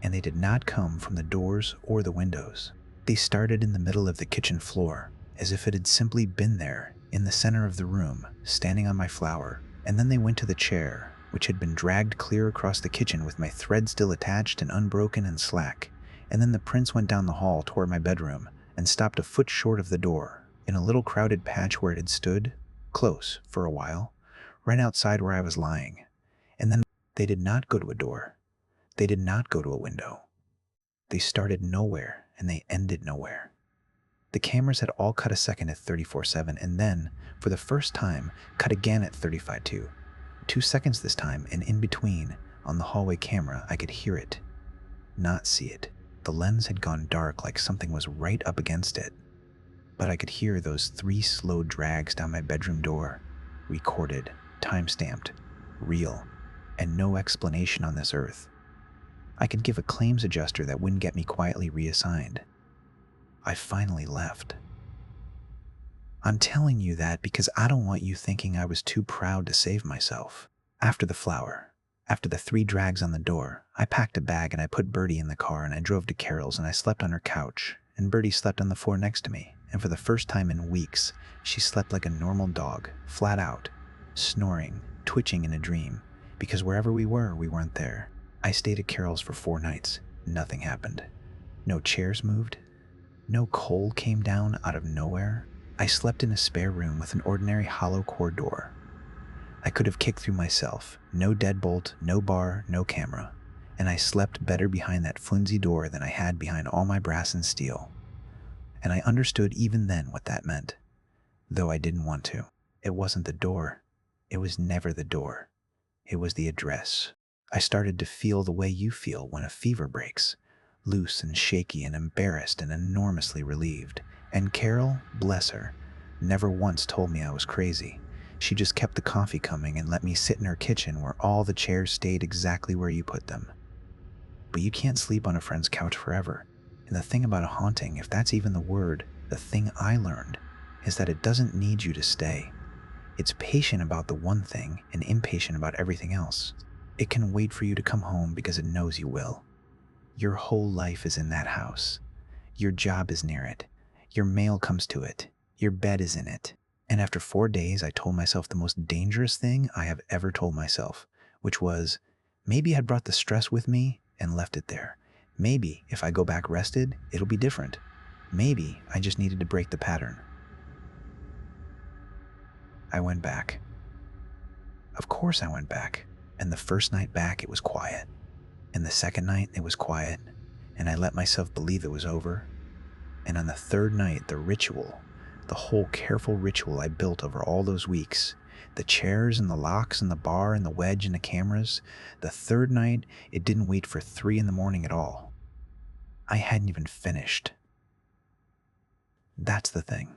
And they did not come from the doors or the windows. They started in the middle of the kitchen floor, as if it had simply been there, in the center of the room, standing on my flour, and then they went to the chair, which had been dragged clear across the kitchen with my thread still attached and unbroken and slack, and then the prints went down the hall toward my bedroom and stopped a foot short of the door, in a little crowded patch where it had stood, close, for a while, right outside where I was lying. And then they did not go to a door. They did not go to a window. They started nowhere, and they ended nowhere. The cameras had all cut a second at 34.7, and then, for the first time, cut again at 35.2. 2 seconds this time, and in between, on the hallway camera, I could hear it, not see it. The lens had gone dark like something was right up against it. But I could hear those 3 slow drags down my bedroom door, recorded, time-stamped, real, and no explanation on this earth. I could give a claims adjuster that wouldn't get me quietly reassigned. I finally left. I'm telling you that because I don't want you thinking I was too proud to save myself. After the flour, after the 3 drags on the door, I packed a bag and I put Bertie in the car and I drove to Carol's and I slept on her couch, and Bertie slept on the floor next to me, and for the first time in weeks, she slept like a normal dog, flat out, snoring, twitching in a dream, because wherever we were, we weren't there. I stayed at Carol's for 4 nights. Nothing happened. No chairs moved. No coal came down out of nowhere. I slept in a spare room with an ordinary hollow core door. I could have kicked through myself. No deadbolt, no bar, no camera. And I slept better behind that flimsy door than I had behind all my brass and steel. And I understood even then what that meant, though I didn't want to. It wasn't the door. It was never the door. It was the address. I started to feel the way you feel when a fever breaks, loose and shaky and embarrassed and enormously relieved. And Carol, bless her, never once told me I was crazy. She just kept the coffee coming and let me sit in her kitchen where all the chairs stayed exactly where you put them. But you can't sleep on a friend's couch forever. And the thing about a haunting, if that's even the word, the thing I learned, is that it doesn't need you to stay. It's patient about the one thing and impatient about everything else. It can wait for you to come home because it knows you will. Your whole life is in that house. Your job is near it. Your mail comes to it. Your bed is in it. And after 4 days, I told myself the most dangerous thing I have ever told myself, which was, maybe I brought the stress with me and left it there. Maybe if I go back rested, it'll be different. Maybe I just needed to break the pattern. I went back. Of course I went back. And the first night back, it was quiet. And the second night, it was quiet. And I let myself believe it was over. And on the third night, the ritual, the whole careful ritual I built over all those weeks, the chairs and the locks and the bar and the wedge and the cameras, the third night, it didn't wait for 3 in the morning at all. I hadn't even finished. That's the thing.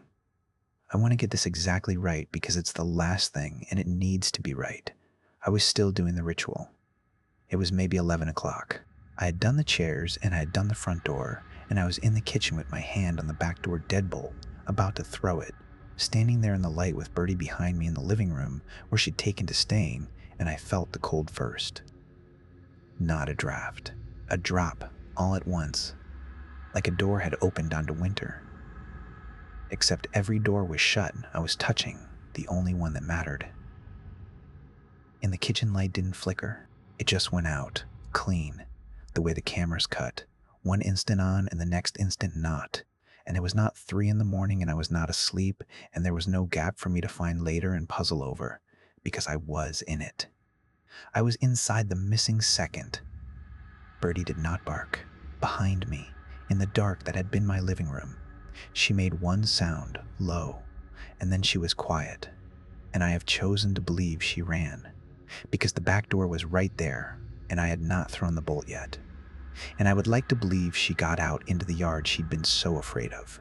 I want to get this exactly right because it's the last thing and it needs to be right. I was still doing the ritual. It was maybe 11 o'clock. I had done the chairs and I had done the front door, and I was in the kitchen with my hand on the back door deadbolt, about to throw it, standing there in the light with Bertie behind me in the living room where she'd taken to staying, and I felt the cold first. Not a draft. A drop, all at once. Like a door had opened onto winter. Except every door was shut, I was touching the only one that mattered. And the kitchen light didn't flicker. It just went out, clean, the way the cameras cut, one instant on and the next instant not. And it was not 3 in the morning and I was not asleep, and there was no gap for me to find later and puzzle over, because I was in it. I was inside the missing second. Bertie did not bark. Behind me, in the dark that had been my living room, she made one sound, low, and then she was quiet. And I have chosen to believe she ran, because the back door was right there, and I had not thrown the bolt yet. And I would like to believe she got out into the yard she'd been so afraid of,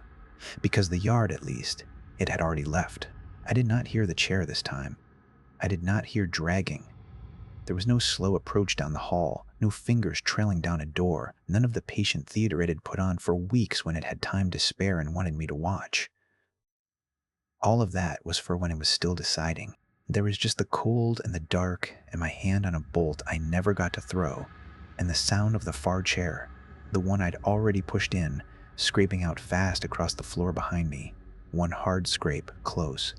because the yard, at least, it had already left. I did not hear the chair this time. I did not hear dragging. There was no slow approach down the hall, no fingers trailing down a door, none of the patient theater it had put on for weeks when it had time to spare and wanted me to watch. All of that was for when I was still deciding. There was just the cold and the dark and my hand on a bolt I never got to throw, and the sound of the far chair, the one I'd already pushed in, scraping out fast across the floor behind me, one hard scrape, close.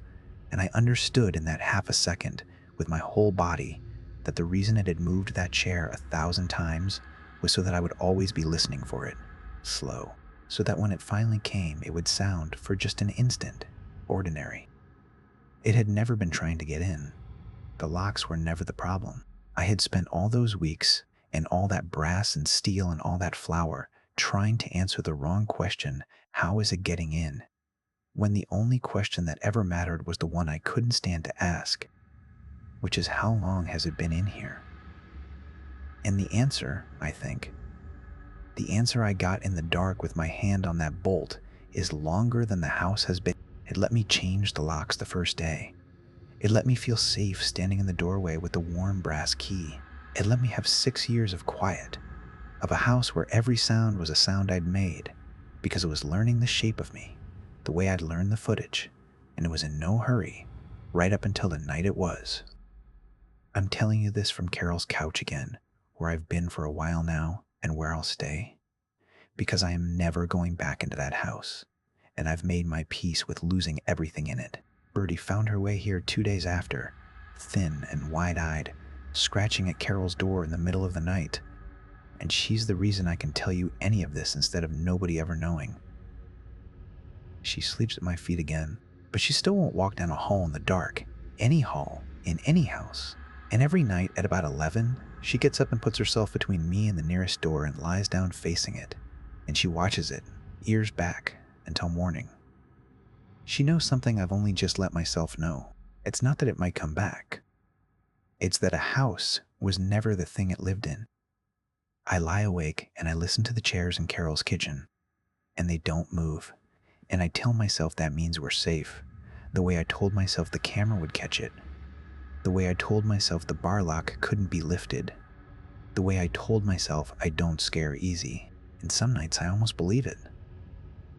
And I understood in that half a second, with my whole body, that the reason it had moved that chair 1,000 times was so that I would always be listening for it, slow, so that when it finally came, it would sound, for just an instant, ordinary. It had never been trying to get in. The locks were never the problem. I had spent all those weeks and all that brass and steel and all that flour trying to answer the wrong question, how is it getting in? When the only question that ever mattered was the one I couldn't stand to ask, which is how long has it been in here? And the answer, I think, the answer I got in the dark with my hand on that bolt is longer than the house has been. It let me change the locks the first day. It let me feel safe standing in the doorway with the warm brass key. It let me have 6 years of quiet, of a house where every sound was a sound I'd made, because it was learning the shape of me, the way I'd learned the footage, and it was in no hurry, right up until the night it was. I'm telling you this from Carol's couch again, where I've been for a while now and where I'll stay, because I am never going back into that house, and I've made my peace with losing everything in it. Bertie found her way here 2 days after, thin and wide-eyed, scratching at Carol's door in the middle of the night, and she's the reason I can tell you any of this instead of nobody ever knowing. She sleeps at my feet again, but she still won't walk down a hall in the dark, any hall, in any house. And every night at about 11, she gets up and puts herself between me and the nearest door and lies down facing it, and she watches it, ears back, until morning. She knows something I've only just let myself know. It's not that it might come back. It's that a house was never the thing it lived in. I lie awake and I listen to the chairs in Carol's kitchen, and they don't move. And I tell myself that means we're safe. The way I told myself the camera would catch it. The way I told myself the bar lock couldn't be lifted. The way I told myself I don't scare easy. And some nights I almost believe it.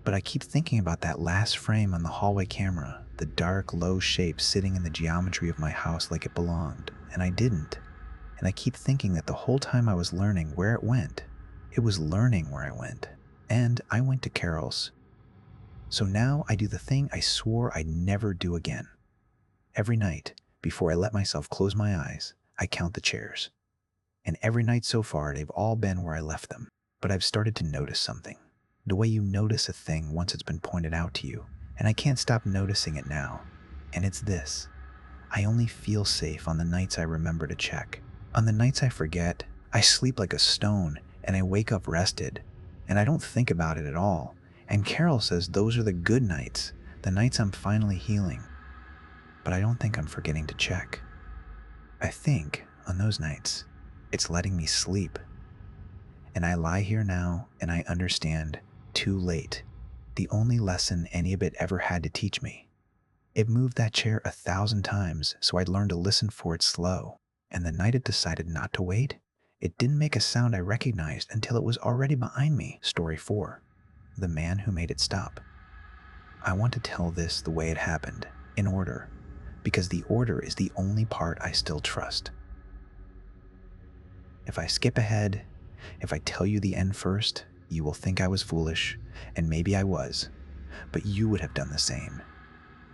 But I keep thinking about that last frame on the hallway camera, the dark, low shape sitting in the geometry of my house like it belonged, and I didn't. And I keep thinking that the whole time I was learning where it went, it was learning where I went. And I went to Carol's. So now I do the thing I swore I'd never do again. Every night, before I let myself close my eyes, I count the chairs. And every night so far, they've all been where I left them. But I've started to notice something. The way you notice a thing once it's been pointed out to you. And I can't stop noticing it now. And it's this. I only feel safe on the nights I remember to check. On the nights I forget, I sleep like a stone and I wake up rested. And I don't think about it at all. And Carol says those are the good nights, the nights I'm finally healing. But I don't think I'm forgetting to check. I think, on those nights, it's letting me sleep. And I lie here now and I understand, too late, the only lesson any of it ever had to teach me. It moved that chair 1,000 times so I'd learn to listen for it slow. And the night it decided not to wait, it didn't make a sound I recognized until it was already behind me. Story 4. The man who made it stop. I want to tell this the way it happened, in order, because the order is the only part I still trust. If I skip ahead, if I tell you the end first, you will think I was foolish, and maybe I was, but you would have done the same.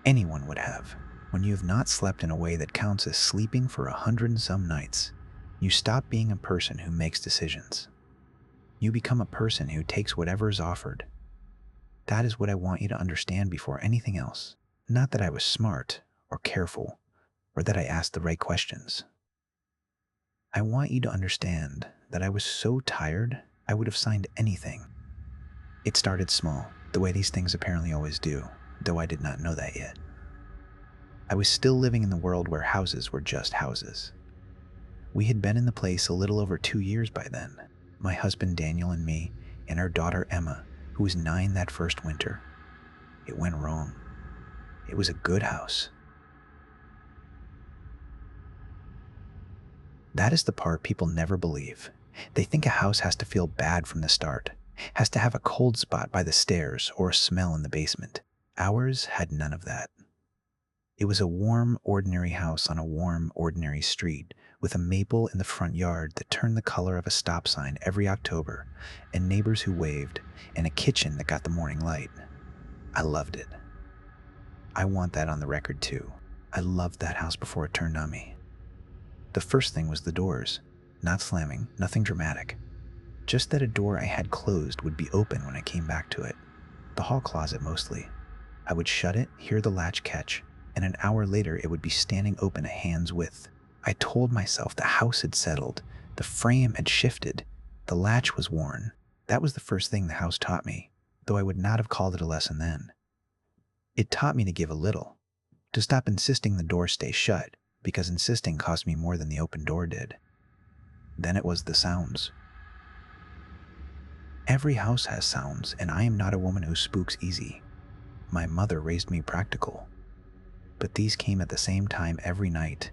Anyone would have. When you have not slept in a way that counts as sleeping for 100 and some nights, you stop being a person who makes decisions. You become a person who takes whatever is offered. That is what I want you to understand before anything else. Not that I was smart or careful or that I asked the right questions. I want you to understand that I was so tired I would have signed anything. It started small, the way these things apparently always do, though I did not know that yet. I was still living in the world where houses were just houses. We had been in the place a little over 2 years by then. My husband Daniel and me, and our daughter Emma, who was 9 that first winter. It went wrong. It was a good house. That is the part people never believe. They think a house has to feel bad from the start, has to have a cold spot by the stairs or a smell in the basement. Ours had none of that. It was a warm, ordinary house on a warm, ordinary street, with a maple in the front yard that turned the color of a stop sign every October, and neighbors who waved, and a kitchen that got the morning light. I loved it. I want that on the record too. I loved that house before it turned on me. The first thing was the doors. Not slamming, nothing dramatic. Just that a door I had closed would be open when I came back to it. The hall closet mostly. I would shut it, hear the latch catch, and an hour later it would be standing open a hand's width. I told myself the house had settled, the frame had shifted, the latch was worn. That was the first thing the house taught me, though I would not have called it a lesson then. It taught me to give a little, to stop insisting the door stay shut, because insisting cost me more than the open door did. Then it was the sounds. Every house has sounds, and I am not a woman who spooks easy. My mother raised me practical. But these came at the same time every night,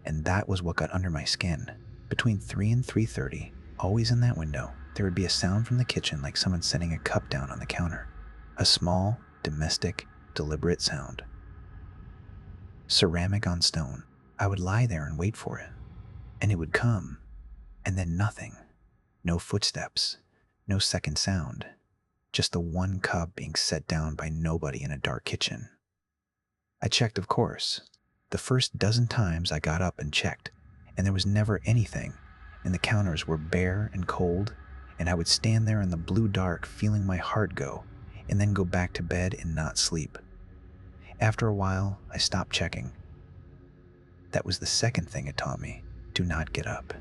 and that was what got under my skin. Between 3 and 3:30, always in that window, there would be a sound from the kitchen like someone setting a cup down on the counter. A small, domestic, deliberate sound. Ceramic on stone. I would lie there and wait for it. And it would come. And then nothing. No footsteps. No second sound. Just the one cup being set down by nobody in a dark kitchen. I checked, of course. The first dozen times I got up and checked, and there was never anything, and the counters were bare and cold, and I would stand there in the blue dark feeling my heart go, and then go back to bed and not sleep. After a while, I stopped checking. That was the second thing it taught me. Do not get up.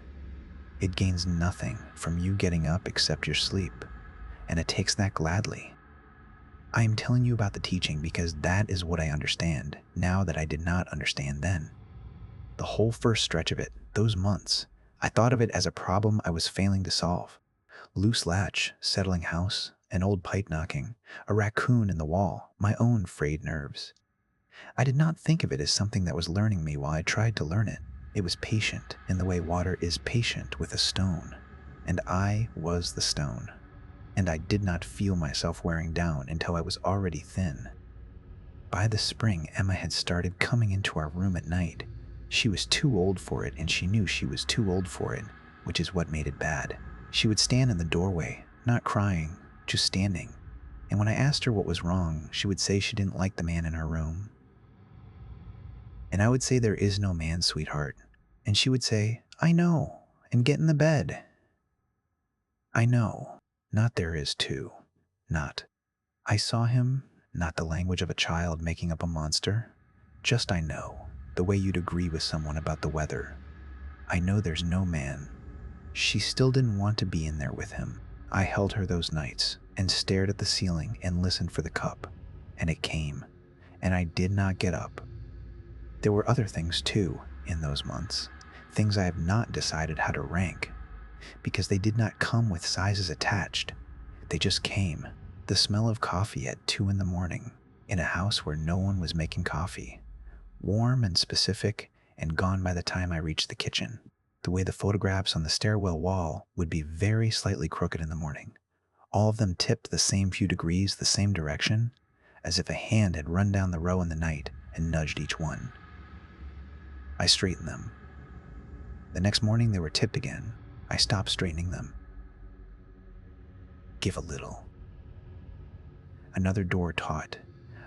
It gains nothing from you getting up except your sleep, and it takes that gladly. I am telling you about the teaching because that is what I understand now that I did not understand then. The whole first stretch of it, those months, I thought of it as a problem I was failing to solve. Loose latch, settling house, an old pipe knocking, a raccoon in the wall, my own frayed nerves. I did not think of it as something that was learning me while I tried to learn it. It was patient in the way water is patient with a stone. And I was the stone. And I did not feel myself wearing down until I was already thin. By the spring, Emma had started coming into our room at night. She was too old for it, and she knew she was too old for it, which is what made it bad. She would stand in the doorway, not crying, just standing. And when I asked her what was wrong, she would say she didn't like the man in her room. And I would say, "There is no man, sweetheart." And she would say, "I know, and get in the bed." I know, not there is too, not. I saw him, not the language of a child making up a monster. Just I know, the way you'd agree with someone about the weather. I know there's no man. She still didn't want to be in there with him. I held her those nights and stared at the ceiling and listened for the cup. And it came, and I did not get up. There were other things too in those months, things I have not decided how to rank, because they did not come with sizes attached. They just came. The smell of coffee at 2 in the morning in a house where no one was making coffee. Warm and specific and gone by the time I reached the kitchen. The way the photographs on the stairwell wall would be very slightly crooked in the morning. All of them tipped the same few degrees the same direction, as if a hand had run down the row in the night and nudged each one. I straightened them. The next morning they were tipped again. I stopped straightening them. Give a little. Another door taut.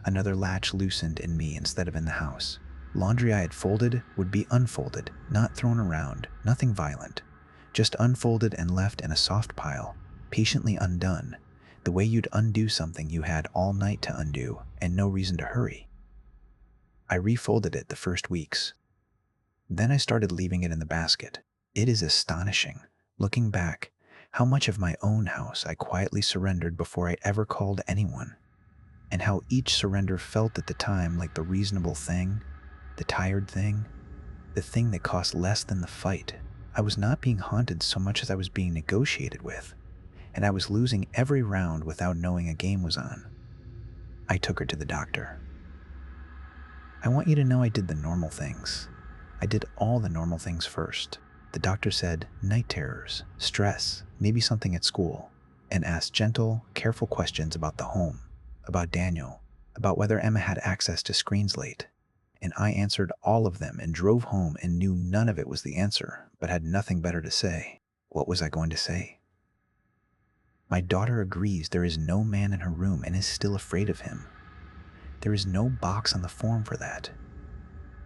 Another latch loosened in me instead of in the house. Laundry I had folded would be unfolded, not thrown around, nothing violent. Just unfolded and left in a soft pile, patiently undone, the way you'd undo something you had all night to undo and no reason to hurry. I refolded it the first weeks. Then I started leaving it in the basket. It is astonishing, looking back, how much of my own house I quietly surrendered before I ever called anyone, and how each surrender felt at the time like the reasonable thing, the tired thing, the thing that cost less than the fight. I was not being haunted so much as I was being negotiated with, and I was losing every round without knowing a game was on. I took her to the doctor. I want you to know I did the normal things. I did all the normal things first. The doctor said night terrors, stress, maybe something at school, and asked gentle, careful questions about the home, about Daniel, about whether Emma had access to screens late. And I answered all of them and drove home and knew none of it was the answer, but had nothing better to say. What was I going to say? My daughter agrees there is no man in her room and is still afraid of him. There is no box on the form for that.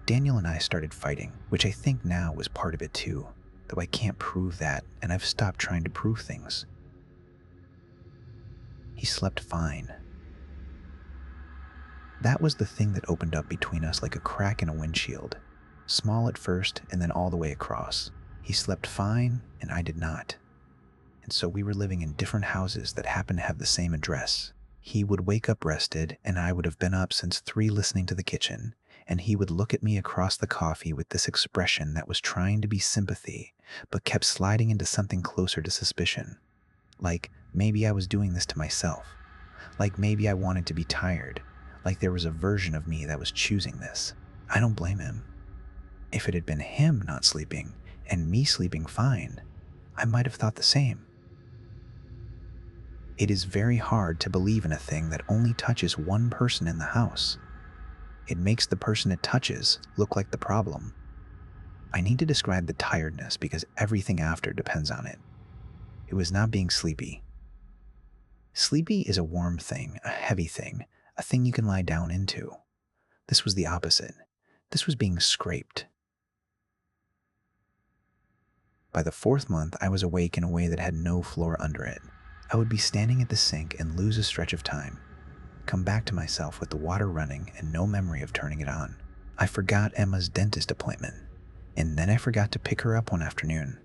Daniel and I started fighting, which I think now was part of it too, though I can't prove that, and I've stopped trying to prove things. He slept fine. That was the thing that opened up between us like a crack in a windshield, small at first and then all the way across. He slept fine, and I did not. And so we were living in different houses that happened to have the same address. He would wake up rested, and I would have been up since 3 listening to the kitchen, and he would look at me across the coffee with this expression that was trying to be sympathy, but kept sliding into something closer to suspicion. Like maybe I was doing this to myself. Like maybe I wanted to be tired. Like there was a version of me that was choosing this. I don't blame him. If it had been him not sleeping, and me sleeping fine, I might have thought the same. It is very hard to believe in a thing that only touches one person in the house. It makes the person it touches look like the problem. I need to describe the tiredness because everything after depends on it. It was not being sleepy. Sleepy is a warm thing, a heavy thing, a thing you can lie down into. This was the opposite. This was being scraped. By the 4th month, I was awake in a way that had no floor under it. I would be standing at the sink and lose a stretch of time, come back to myself with the water running and no memory of turning it on. I forgot Emma's dentist appointment, and then I forgot to pick her up one afternoon.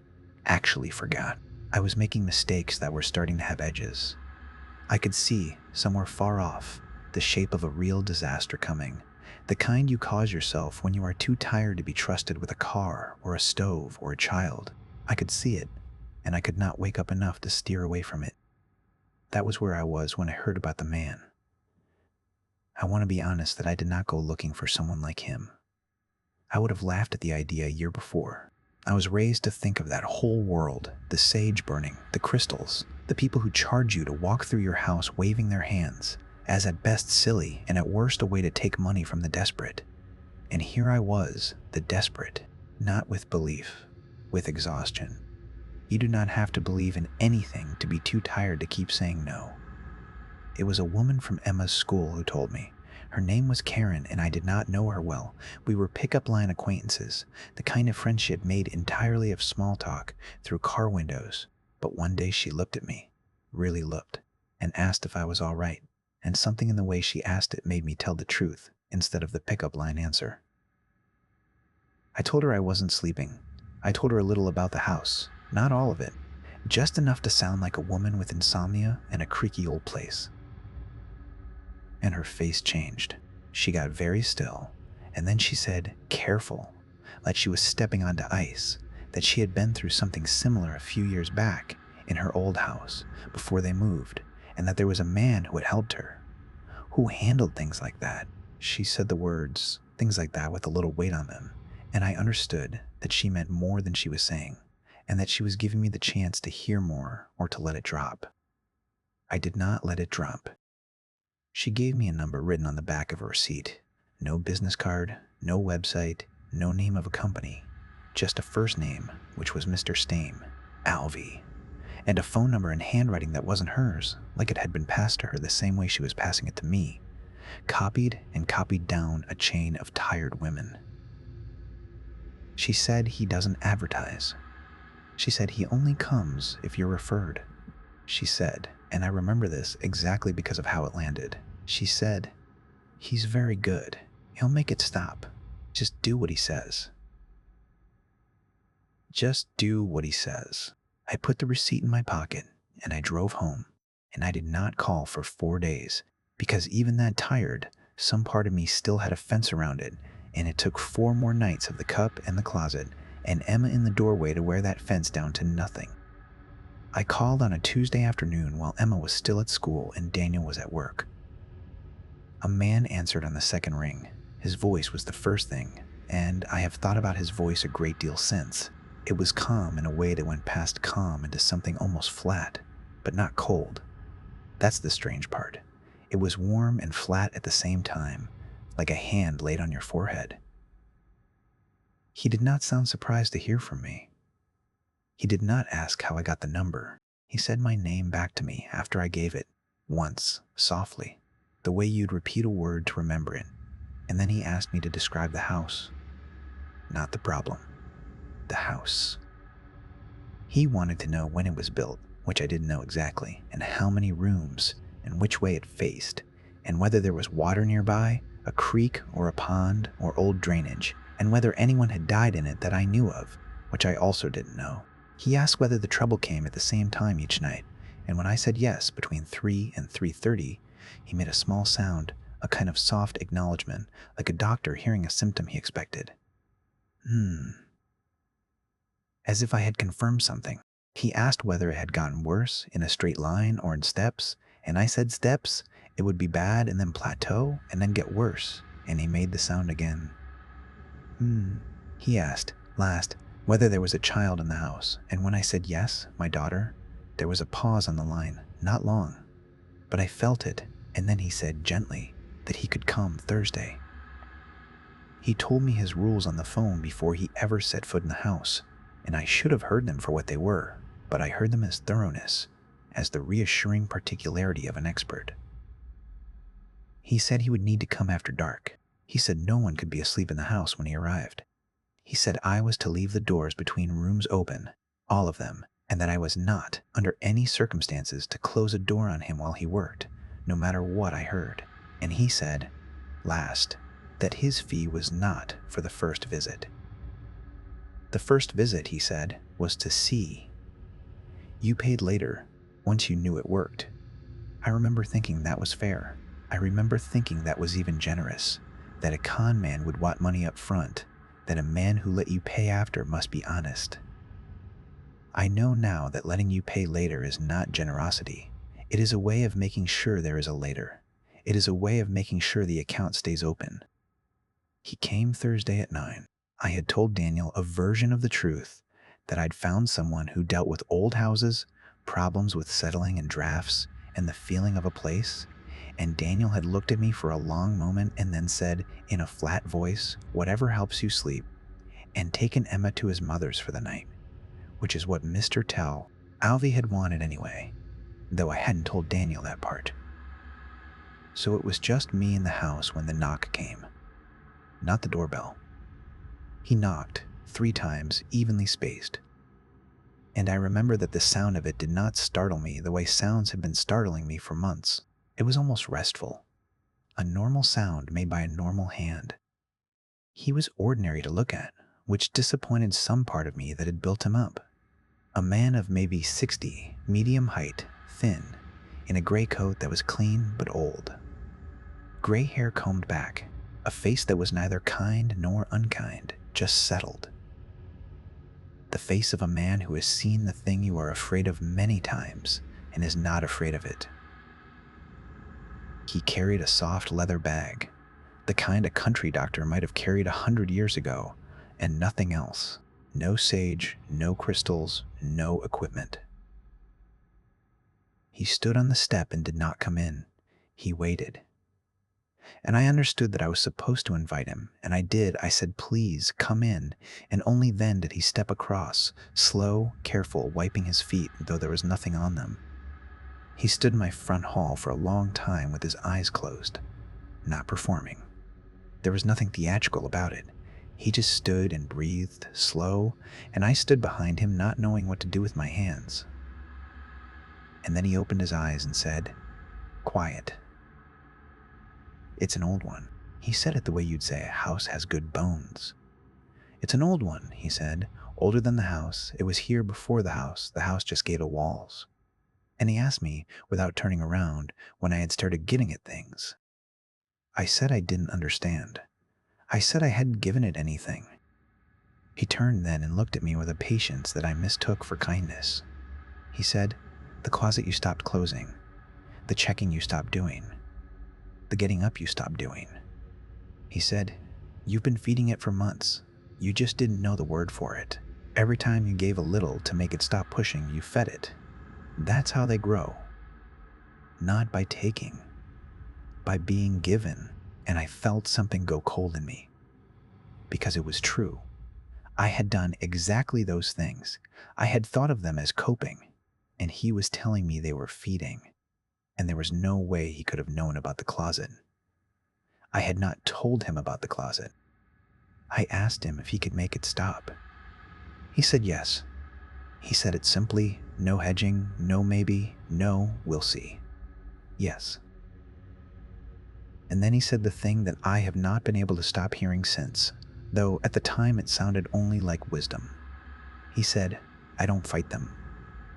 Actually forgot. I was making mistakes that were starting to have edges. I could see, somewhere far off, the shape of a real disaster coming, the kind you cause yourself when you are too tired to be trusted with a car or a stove or a child. I could see it. and I could not wake up enough to steer away from it. That was where I was when I heard about the man. I want to be honest that I did not go looking for someone like him. I would have laughed at the idea a year before. I was raised to think of that whole world, the sage burning, the crystals, the people who charge you to walk through your house waving their hands, as at best silly and at worst a way to take money from the desperate. And here I was, the desperate, not with belief, with exhaustion. You do not have to believe in anything to be too tired to keep saying no. It was a woman from Emma's school who told me. Her name was Karen, and I did not know her well. We were pickup line acquaintances, the kind of friendship made entirely of small talk through car windows. But one day she looked at me, really looked, and asked if I was all right. And something in the way she asked it made me tell the truth instead of the pickup line answer. I told her I wasn't sleeping. I told her a little about the house, not all of it, just enough to sound like a woman with insomnia and a creaky old place. And her face changed. She got very still, and then she said, "Careful," like she was stepping onto ice, that she had been through something similar a few years back in her old house before they moved, and that there was a man who had helped her, who handled things like that. She said the words, "things like that," with a little weight on them, and I understood that she meant more than she was saying, and that she was giving me the chance to hear more or to let it drop. I did not let it drop. She gave me a number written on the back of her receipt. No business card, no website, no name of a company, just a first name, which was Mr. Stame, Alvy, and a phone number in handwriting that wasn't hers, like it had been passed to her the same way she was passing it to me, copied and copied down a chain of tired women. She said he doesn't advertise. She said he only comes if you're referred. She said, and I remember this exactly because of how it landed. She said, "He's very good. He'll make it stop. Just do what he says." Just do what he says. I put the receipt in my pocket and I drove home, and I did not call for 4 days because even that tired, some part of me still had a fence around it, and it took 4 more nights of the cup and the closet and Emma in the doorway to wear that fence down to nothing. I called on a Tuesday afternoon while Emma was still at school and Daniel was at work. A man answered on the second ring. His voice was the first thing, and I have thought about his voice a great deal since. It was calm in a way that went past calm into something almost flat, but not cold. That's the strange part. It was warm and flat at the same time, like a hand laid on your forehead. He did not sound surprised to hear from me. He did not ask how I got the number. He said my name back to me after I gave it, once, softly, the way you'd repeat a word to remember it, and then he asked me to describe the house. Not the problem. The house. He wanted to know when it was built, which I didn't know exactly, and how many rooms, and which way it faced, and whether there was water nearby, a creek or a pond or old drainage, and whether anyone had died in it that I knew of, which I also didn't know. He asked whether the trouble came at the same time each night, and when I said yes, between 3 and 3:30, he made a small sound, a kind of soft acknowledgement, like a doctor hearing a symptom he expected. As if I had confirmed something. He asked whether it had gotten worse, in a straight line or in steps, and I said steps, it would be bad and then plateau and then get worse, and he made the sound again. He asked, last, whether there was a child in the house, and when I said yes, my daughter, there was a pause on the line, not long, but I felt it, and then he said gently that he could come Thursday. He told me his rules on the phone before he ever set foot in the house, and I should have heard them for what they were, but I heard them as thoroughness, as the reassuring particularity of an expert. He said he would need to come after dark. He said no one could be asleep in the house when he arrived. He said I was to leave the doors between rooms open, all of them, and that I was not, under any circumstances, to close a door on him while he worked, no matter what I heard. And he said, last, that his fee was not for the first visit. The first visit, he said, was to see. You paid later, once you knew it worked. I remember thinking that was fair. I remember thinking that was even generous, that a con man would want money up front, that a man who let you pay after must be honest. I know now that letting you pay later is not generosity. It is a way of making sure there is a later. It is a way of making sure the account stays open. He came Thursday at 9. I had told Daniel a version of the truth, that I'd found someone who dealt with old houses, problems with settling and drafts, and the feeling of a place. And Daniel had looked at me for a long moment and then said, in a flat voice, "Whatever helps you sleep," and taken Emma to his mother's for the night, which is what Mr. Tell Alvy had wanted anyway, though I hadn't told Daniel that part. So it was just me in the house when the knock came. Not the doorbell. He knocked 3 times, evenly spaced. And I remember that the sound of it did not startle me the way sounds had been startling me for months. It was almost restful. A normal sound made by a normal hand. He was ordinary to look at, which disappointed some part of me that had built him up. A man of maybe 60, medium height, thin, in a gray coat that was clean but old. Gray hair combed back, a face that was neither kind nor unkind, just settled. The face of a man who has seen the thing you are afraid of many times and is not afraid of it. He carried a soft leather bag, the kind a country doctor might have carried 100 years ago, and nothing else. No sage, no crystals, no equipment. He stood on the step and did not come in. He waited. And I understood that I was supposed to invite him, and I did. I said, "Please, come in," and only then did he step across, slow, careful, wiping his feet, though there was nothing on them. He stood in my front hall for a long time with his eyes closed, not performing. There was nothing theatrical about it. He just stood and breathed, slow, and I stood behind him not knowing what to do with my hands. And then he opened his eyes and said, "Quiet." "It's an old one." He said it the way you'd say a house has good bones. "It's an old one," he said, "older than the house. It was here before the house. The house just gave it walls." And he asked me, without turning around, when I had started getting at things. I said I didn't understand. I said I hadn't given it anything. He turned then and looked at me with a patience that I mistook for kindness. He said, "The closet you stopped closing, the checking you stopped doing, the getting up you stopped doing." He said, "You've been feeding it for months. You just didn't know the word for it. Every time you gave a little to make it stop pushing, you fed it. That's how they grow. Not by taking, by being given." And I felt something go cold in me. Because it was true. I had done exactly those things. I had thought of them as coping, and he was telling me they were feeding. And there was no way he could have known about the closet. I had not told him about the closet. I asked him if he could make it stop. He said yes. He said it simply, no hedging, no maybe, no, we'll see. Yes. And then he said the thing that I have not been able to stop hearing since, though at the time it sounded only like wisdom. He said, "I don't fight them.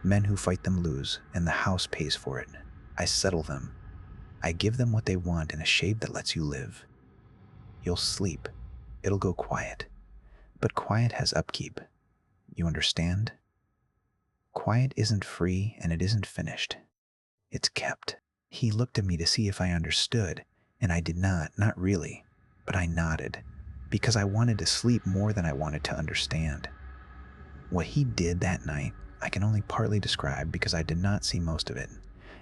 Men who fight them lose, and the house pays for it. I settle them. I give them what they want in a shape that lets you live. You'll sleep. It'll go quiet. But quiet has upkeep. You understand? Quiet isn't free and it isn't finished. It's kept." He looked at me to see if I understood, and I did not really, but I nodded, because I wanted to sleep more than I wanted to understand. What he did that night, I can only partly describe because I did not see most of it,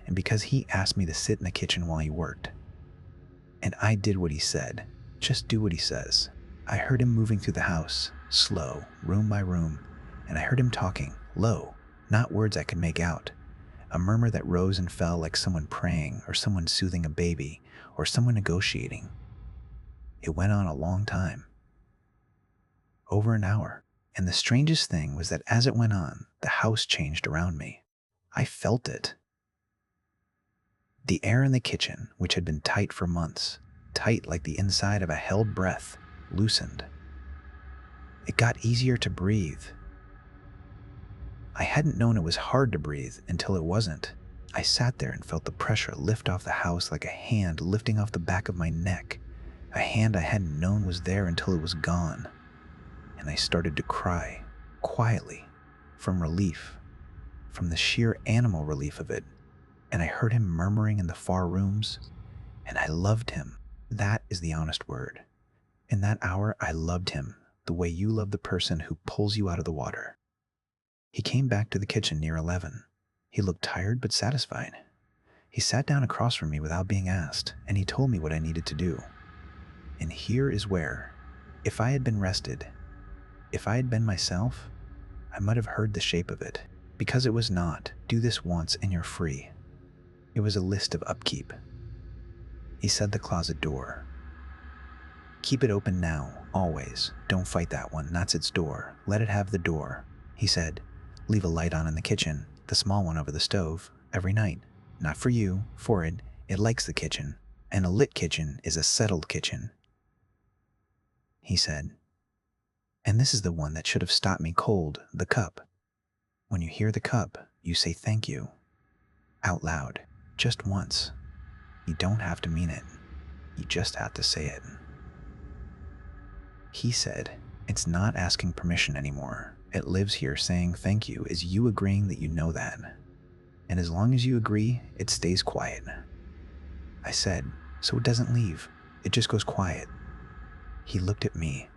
and because he asked me to sit in the kitchen while he worked. And I did what he said. Just do what he says. I heard him moving through the house, slow, room by room, and I heard him talking, low, not words I could make out. A murmur that rose and fell like someone praying, or someone soothing a baby, or someone negotiating. It went on a long time. Over an hour. And the strangest thing was that as it went on, the house changed around me. I felt it. The air in the kitchen, which had been tight for months, tight like the inside of a held breath, loosened. It got easier to breathe. I hadn't known it was hard to breathe until it wasn't. I sat there and felt the pressure lift off the house like a hand lifting off the back of my neck, a hand I hadn't known was there until it was gone. And I started to cry, quietly, from relief, from the sheer animal relief of it. And I heard him murmuring in the far rooms, and I loved him. That is the honest word. In that hour, I loved him the way you love the person who pulls you out of the water. He came back to the kitchen near 11. He looked tired but satisfied. He sat down across from me without being asked, and he told me what I needed to do. And here is where, if I had been rested, if I had been myself, I might have heard the shape of it. Because it was not, do this once and you're free. It was a list of upkeep. He said the closet door. Keep it open now, always. Don't fight that one, that's its door. Let it have the door. He said, leave a light on in the kitchen, the small one over the stove, every night. Not for you, for it. It likes the kitchen. And a lit kitchen is a settled kitchen. He said, and this is the one that should have stopped me cold, the cup. When you hear the cup, you say thank you. Out loud. Just once. You don't have to mean it. You just have to say it. He said, it's not asking permission anymore. It lives here saying thank you is you agreeing that you know that. And as long as you agree, it stays quiet. I said, so it doesn't leave. It just goes quiet. He looked at me,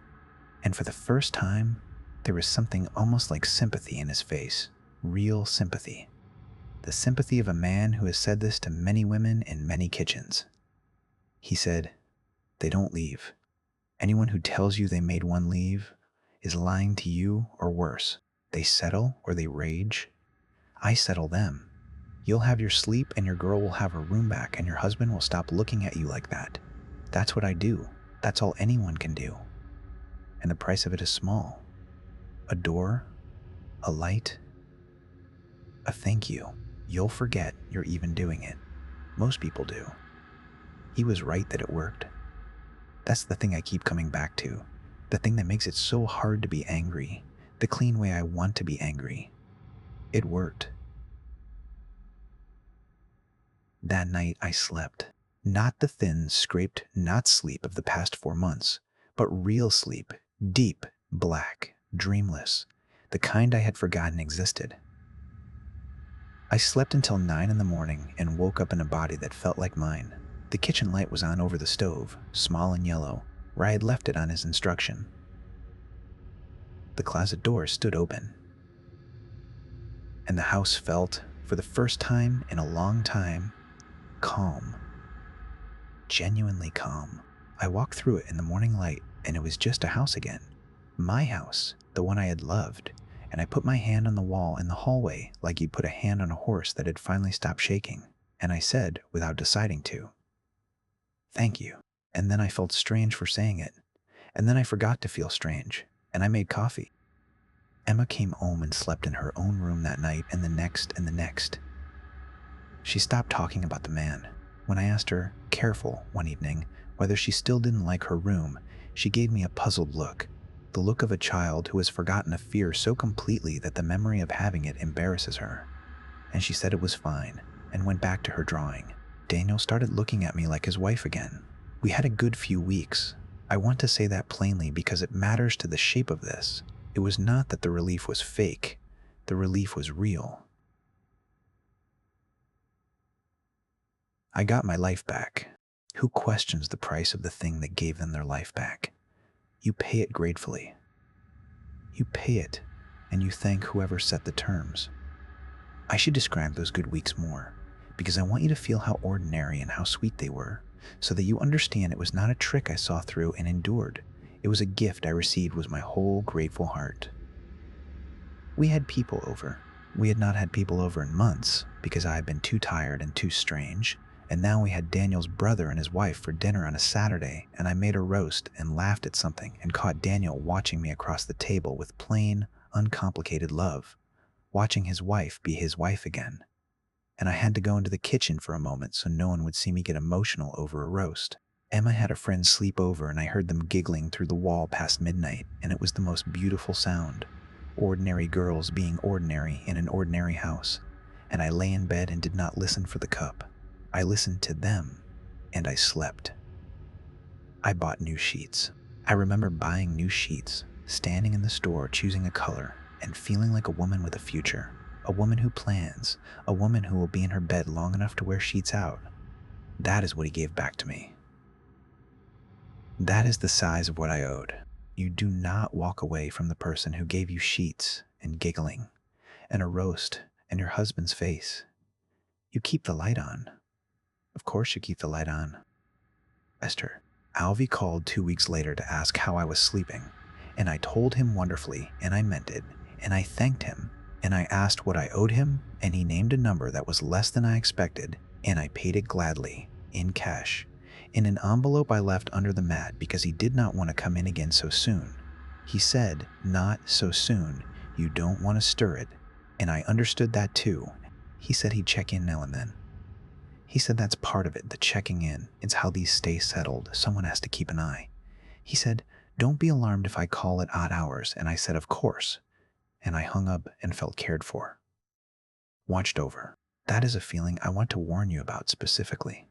and for the first time, there was something almost like sympathy in his face. Real sympathy. The sympathy of a man who has said this to many women in many kitchens. He said, they don't leave. Anyone who tells you they made one leave is lying to you or worse. They settle or they rage. I settle them. You'll have your sleep and your girl will have her room back and your husband will stop looking at you like that. That's what I do. That's all anyone can do. And the price of it is small. A door, a light, a thank you. You'll forget you're even doing it. Most people do. He was right that it worked. That's the thing I keep coming back to. The thing that makes it so hard to be angry. The clean way I want to be angry. It worked. That night I slept. Not the thin, scraped not sleep of the past 4 months, but real sleep. Deep, black, dreamless. The kind I had forgotten existed. I slept until 9 in the morning and woke up in a body that felt like mine. The kitchen light was on over the stove, small and yellow, where I had left it on his instruction. The closet door stood open. And the house felt, for the first time in a long time, calm. Genuinely calm. I walked through it in the morning light, and it was just a house again. My house, the one I had loved, and I put my hand on the wall in the hallway like you'd put a hand on a horse that had finally stopped shaking, and I said, without deciding to, thank you. And then I felt strange for saying it, and then I forgot to feel strange, and I made coffee. Emma came home and slept in her own room that night and the next and the next. She stopped talking about the man. When I asked her, careful, one evening, whether she still didn't like her room, she gave me a puzzled look, the look of a child who has forgotten a fear so completely that the memory of having it embarrasses her. And she said it was fine, and went back to her drawing. Daniel started looking at me like his wife again. We had a good few weeks. I want to say that plainly because it matters to the shape of this. It was not that the relief was fake. The relief was real. I got my life back. Who questions the price of the thing that gave them their life back? You pay it gratefully. You pay it, and you thank whoever set the terms. I should describe those good weeks more, because I want you to feel how ordinary and how sweet they were, so that you understand it was not a trick I saw through and endured. It was a gift I received with my whole grateful heart. We had people over. We had not had people over in months, because I had been too tired and too strange, and now we had Daniel's brother and his wife for dinner on a Saturday, and I made a roast and laughed at something and caught Daniel watching me across the table with plain, uncomplicated love, watching his wife be his wife again. And I had to go into the kitchen for a moment so no one would see me get emotional over a roast. Emma had a friend sleep over and I heard them giggling through the wall past midnight, and it was the most beautiful sound. Ordinary girls being ordinary in an ordinary house. And I lay in bed and did not listen for the cup. I listened to them, and I slept. I bought new sheets. I remember buying new sheets, standing in the store choosing a color, and feeling like a woman with a future, a woman who plans, a woman who will be in her bed long enough to wear sheets out. That is what he gave back to me. That is the size of what I owed. You do not walk away from the person who gave you sheets and giggling and a roast and your husband's face. You keep the light on. Of course you keep the light on. Esther. Alvy called 2 weeks later to ask how I was sleeping, and I told him wonderfully, and I meant it, and I thanked him, and I asked what I owed him, and he named a number that was less than I expected, and I paid it gladly, in cash, in an envelope I left under the mat because he did not want to come in again so soon. He said, "Not so soon, you don't want to stir it," and I understood that too. He said he'd check in now and then. He said that's part of it, the checking in. It's how these stay settled. Someone has to keep an eye. He said, "Don't be alarmed if I call at odd hours," and I said, "Of course." And I hung up and felt cared for. Watched over. That is a feeling I want to warn you about specifically.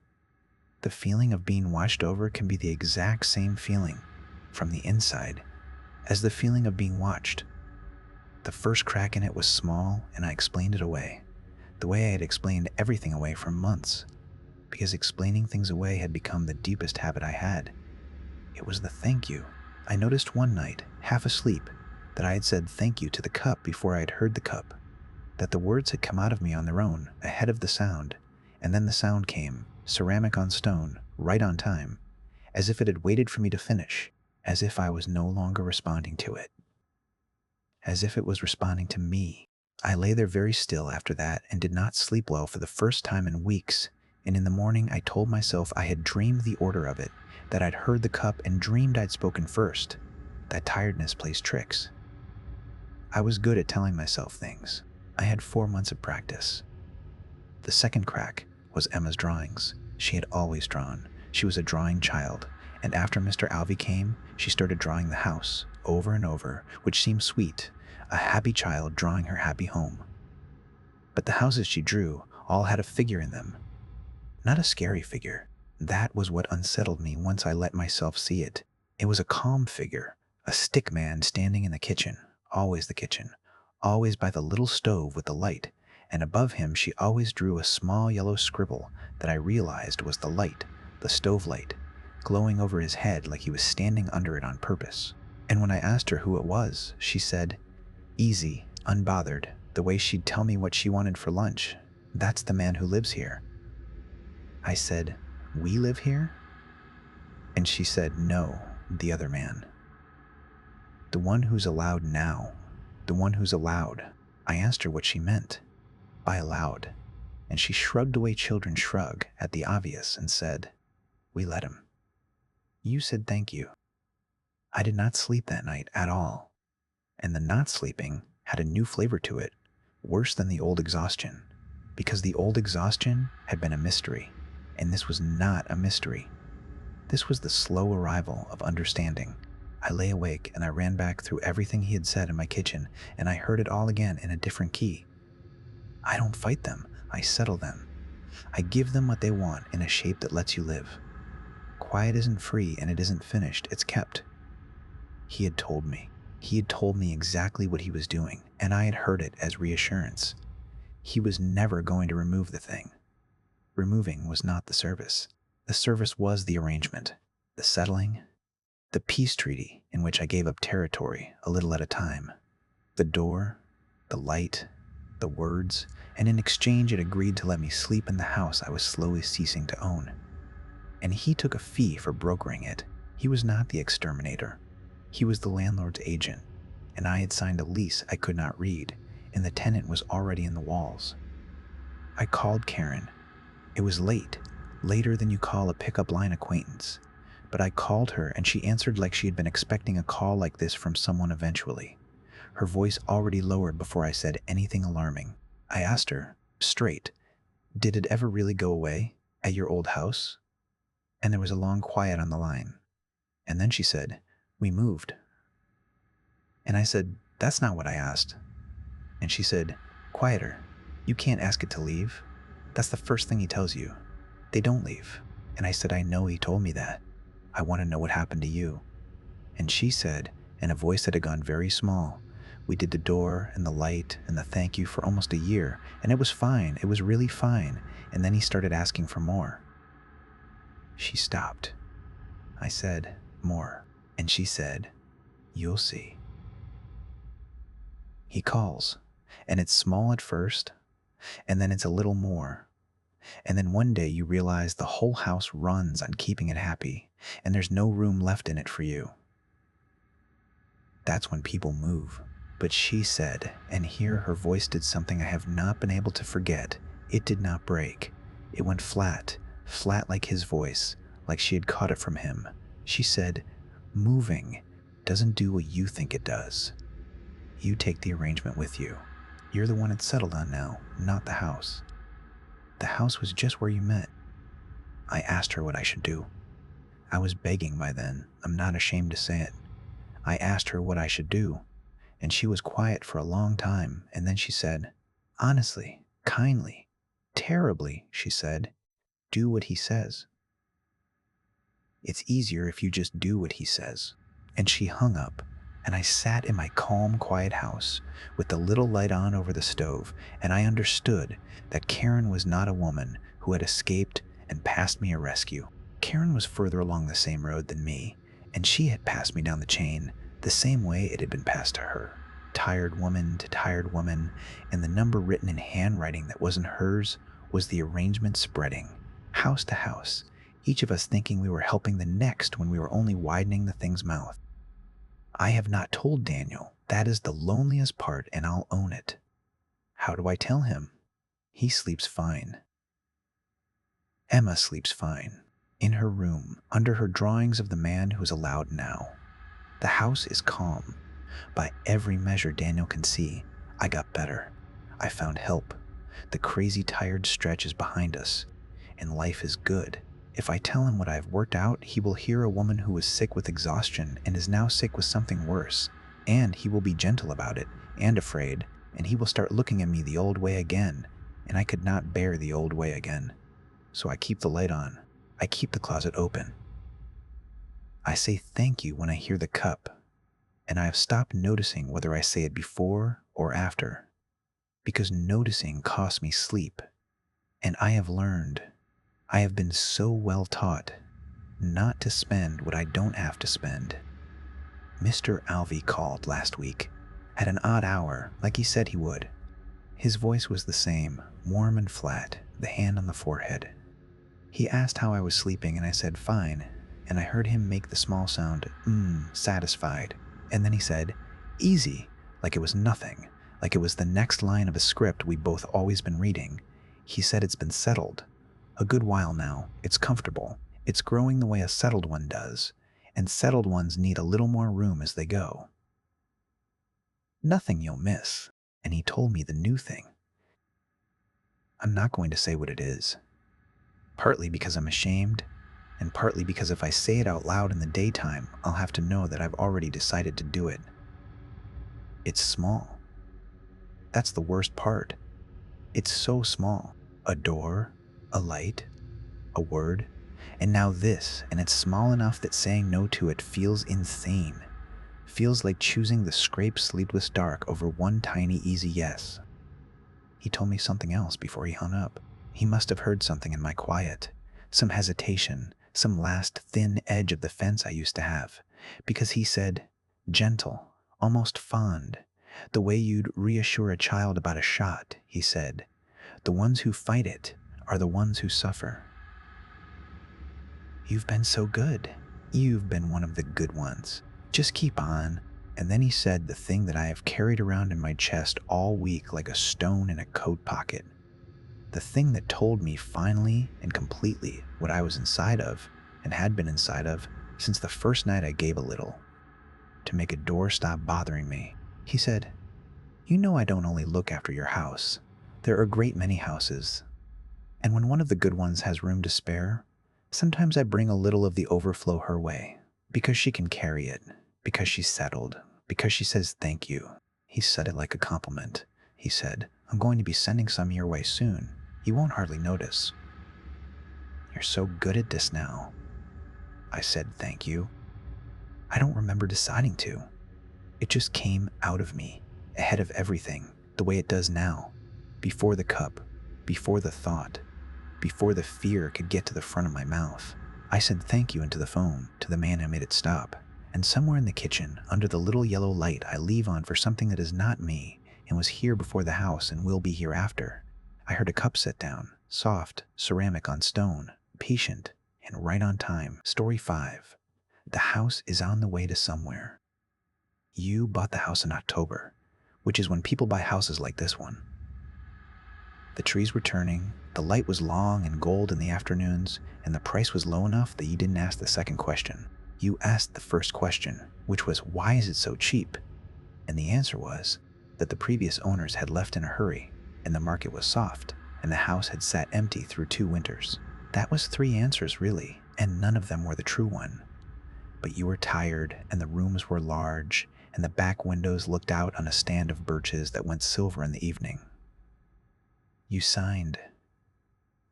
The feeling of being watched over can be the exact same feeling from the inside as the feeling of being watched. The first crack in it was small, and I explained it away, the way I had explained everything away for months, because explaining things away had become the deepest habit I had. It was the thank you. I noticed one night, half asleep, that I had said thank you to the cup before I had heard the cup, that the words had come out of me on their own, ahead of the sound, and then the sound came, ceramic on stone, right on time, as if it had waited for me to finish, as if I was no longer responding to it, as if it was responding to me. I lay there very still after that and did not sleep well for the first time in weeks, and in the morning I told myself I had dreamed the order of it, that I'd heard the cup and dreamed I'd spoken first, that tiredness plays tricks. I was good at telling myself things. I had 4 months of practice. The second crack was Emma's drawings. She had always drawn. She was a drawing child, and after Mr. Alvey came, she started drawing the house, over and over, which seemed sweet, a happy child drawing her happy home. But the houses she drew all had a figure in them. Not a scary figure. That was what unsettled me once I let myself see it. It was a calm figure, a stick man standing in the kitchen, always the kitchen, always by the little stove with the light, and above him she always drew a small yellow scribble that I realized was the light, the stove light, glowing over his head like he was standing under it on purpose. And when I asked her who it was, she said, easy, unbothered, the way she'd tell me what she wanted for lunch. "That's the man who lives here." I said, "We live here?" And she said, "No, the other man. The one who's allowed now. The one who's allowed." I asked her what she meant by allowed, and she shrugged away children's shrug at the obvious and said, "We let him." You said thank you. I did not sleep that night at all, and the not sleeping had a new flavor to it, worse than the old exhaustion, because the old exhaustion had been a mystery, and this was not a mystery. This was the slow arrival of understanding. I lay awake and I ran back through everything he had said in my kitchen, and I heard it all again in a different key. I don't fight them, I settle them. I give them what they want in a shape that lets you live. Quiet isn't free and it isn't finished, it's kept. He had told me. He had told me exactly what he was doing, and I had heard it as reassurance. He was never going to remove the thing. Removing was not the service. The service was the arrangement, the settling, the peace treaty in which I gave up territory a little at a time. The door, the light, the words, and in exchange it agreed to let me sleep in the house I was slowly ceasing to own. And he took a fee for brokering it. He was not the exterminator. He was the landlord's agent, and I had signed a lease I could not read, and the tenant was already in the walls. I called Karen. It was late, later than you call a pickup line acquaintance, but I called her and she answered like she had been expecting a call like this from someone eventually, her voice already lowered before I said anything alarming. I asked her, straight, "Did it ever really go away, at your old house?" And there was a long quiet on the line. And then she said, "We moved." And I said, "That's not what I asked." And she said, "Quieter. You can't ask it to leave. That's the first thing he tells you. They don't leave." And I said, "I know he told me that. I want to know what happened to you." And she said, in a voice that had gone very small, We did the door and the light and the thank you for almost a year, and it was fine. It was really fine. And then he started asking for more. She stopped. I said, more. And she said, you'll see. He calls, and it's small at first, and then it's a little more. And then one day you realize the whole house runs on keeping it happy, and there's no room left in it for you. That's when people move. But she said, and here her voice did something I have not been able to forget. It did not break. It went flat, flat like his voice, like she had caught it from him. She said, moving doesn't do what you think it does. You take the arrangement with you. You're the one it's settled on now, not the house. The house was just where you met. I asked her what I should do. I was begging by then. I'm not ashamed to say it. I asked her what I should do, and she was quiet for a long time, and then she said, honestly, kindly, terribly, she said, do what he says. It's easier if you just do what he says. And she hung up, and I sat in my calm, quiet house with the little light on over the stove, and I understood that Karen was not a woman who had escaped and passed me a rescue. Karen was further along the same road than me, and she had passed me down the chain the same way it had been passed to her. Tired woman to tired woman, and the number written in handwriting that wasn't hers was the arrangement spreading, house to house, each of us thinking we were helping the next when we were only widening the thing's mouth. I have not told Daniel. That is the loneliest part, and I'll own it. How do I tell him? He sleeps fine. Emma sleeps fine, in her room, under her drawings of the man who's allowed now. The house is calm. By every measure Daniel can see, I got better. I found help. The crazy tired stretch is behind us, and life is good. If I tell him what I've worked out, he will hear a woman who was sick with exhaustion and is now sick with something worse, and he will be gentle about it and afraid, and he will start looking at me the old way again, and I could not bear the old way again. So I keep the light on. I keep the closet open. I say thank you when I hear the cup, and I have stopped noticing whether I say it before or after, because noticing costs me sleep, and I have learned, I have been so well taught not to spend what I don't have to spend. Mr. Alvey called last week at an odd hour, like he said he would. His voice was the same, warm and flat, the hand on the forehead. He asked how I was sleeping, and I said fine, and I heard him make the small sound, satisfied. And then he said, easy, like it was nothing, like it was the next line of a script we both always been reading. He said it's been settled. A good while now. It's comfortable. It's growing the way a settled one does, and settled ones need a little more room as they go. Nothing you'll miss. And he told me the new thing. I'm not going to say what it is. Partly because I'm ashamed, and partly because if I say it out loud in the daytime, I'll have to know that I've already decided to do it. It's small. That's the worst part. It's so small. A door, a light, a word, and now this, and it's small enough that saying no to it feels insane. Feels like choosing the scrape sleepless dark over one tiny easy yes. He told me something else before he hung up. He must have heard something in my quiet, some hesitation, some last thin edge of the fence I used to have, because he said, gentle, almost fond, the way you'd reassure a child about a shot, he said. The ones who fight it are the ones who suffer. You've been so good. You've been one of the good ones. Just keep on. And then he said the thing that I have carried around in my chest all week like a stone in a coat pocket. The thing that told me finally and completely what I was inside of and had been inside of since the first night I gave a little. To make a door stop bothering me. He said, you know I don't only look after your house. There are a great many houses. And when one of the good ones has room to spare, sometimes I bring a little of the overflow her way, because she can carry it, because she's settled, because she says thank you. He said it like a compliment. He said, I'm going to be sending some your way soon. You won't hardly notice. You're so good at this now. I said thank you. I don't remember deciding to. It just came out of me. ahead of everything, the way it does now, before the cup, before the thought, before the fear could get to the front of my mouth. I said thank you into the phone to the man who made it stop. And somewhere in the kitchen, under the little yellow light I leave on for something that is not me and was here before the house and will be here after, I heard a cup set down, soft, ceramic on stone, patient, and right on time. Story 5. The house is on the way to somewhere. You bought the house in October, which is when people buy houses like this one. The trees were turning, the light was long and gold in the afternoons, and the price was low enough that you didn't ask the second question. You asked the first question, which was, why is it so cheap? And the answer was that the previous owners had left in a hurry, and the market was soft, and the house had sat empty through 2 winters. That was 3 answers, really, and none of them were the true one. But you were tired, and the rooms were large, and the back windows looked out on a stand of birches that went silver in the evening. You signed.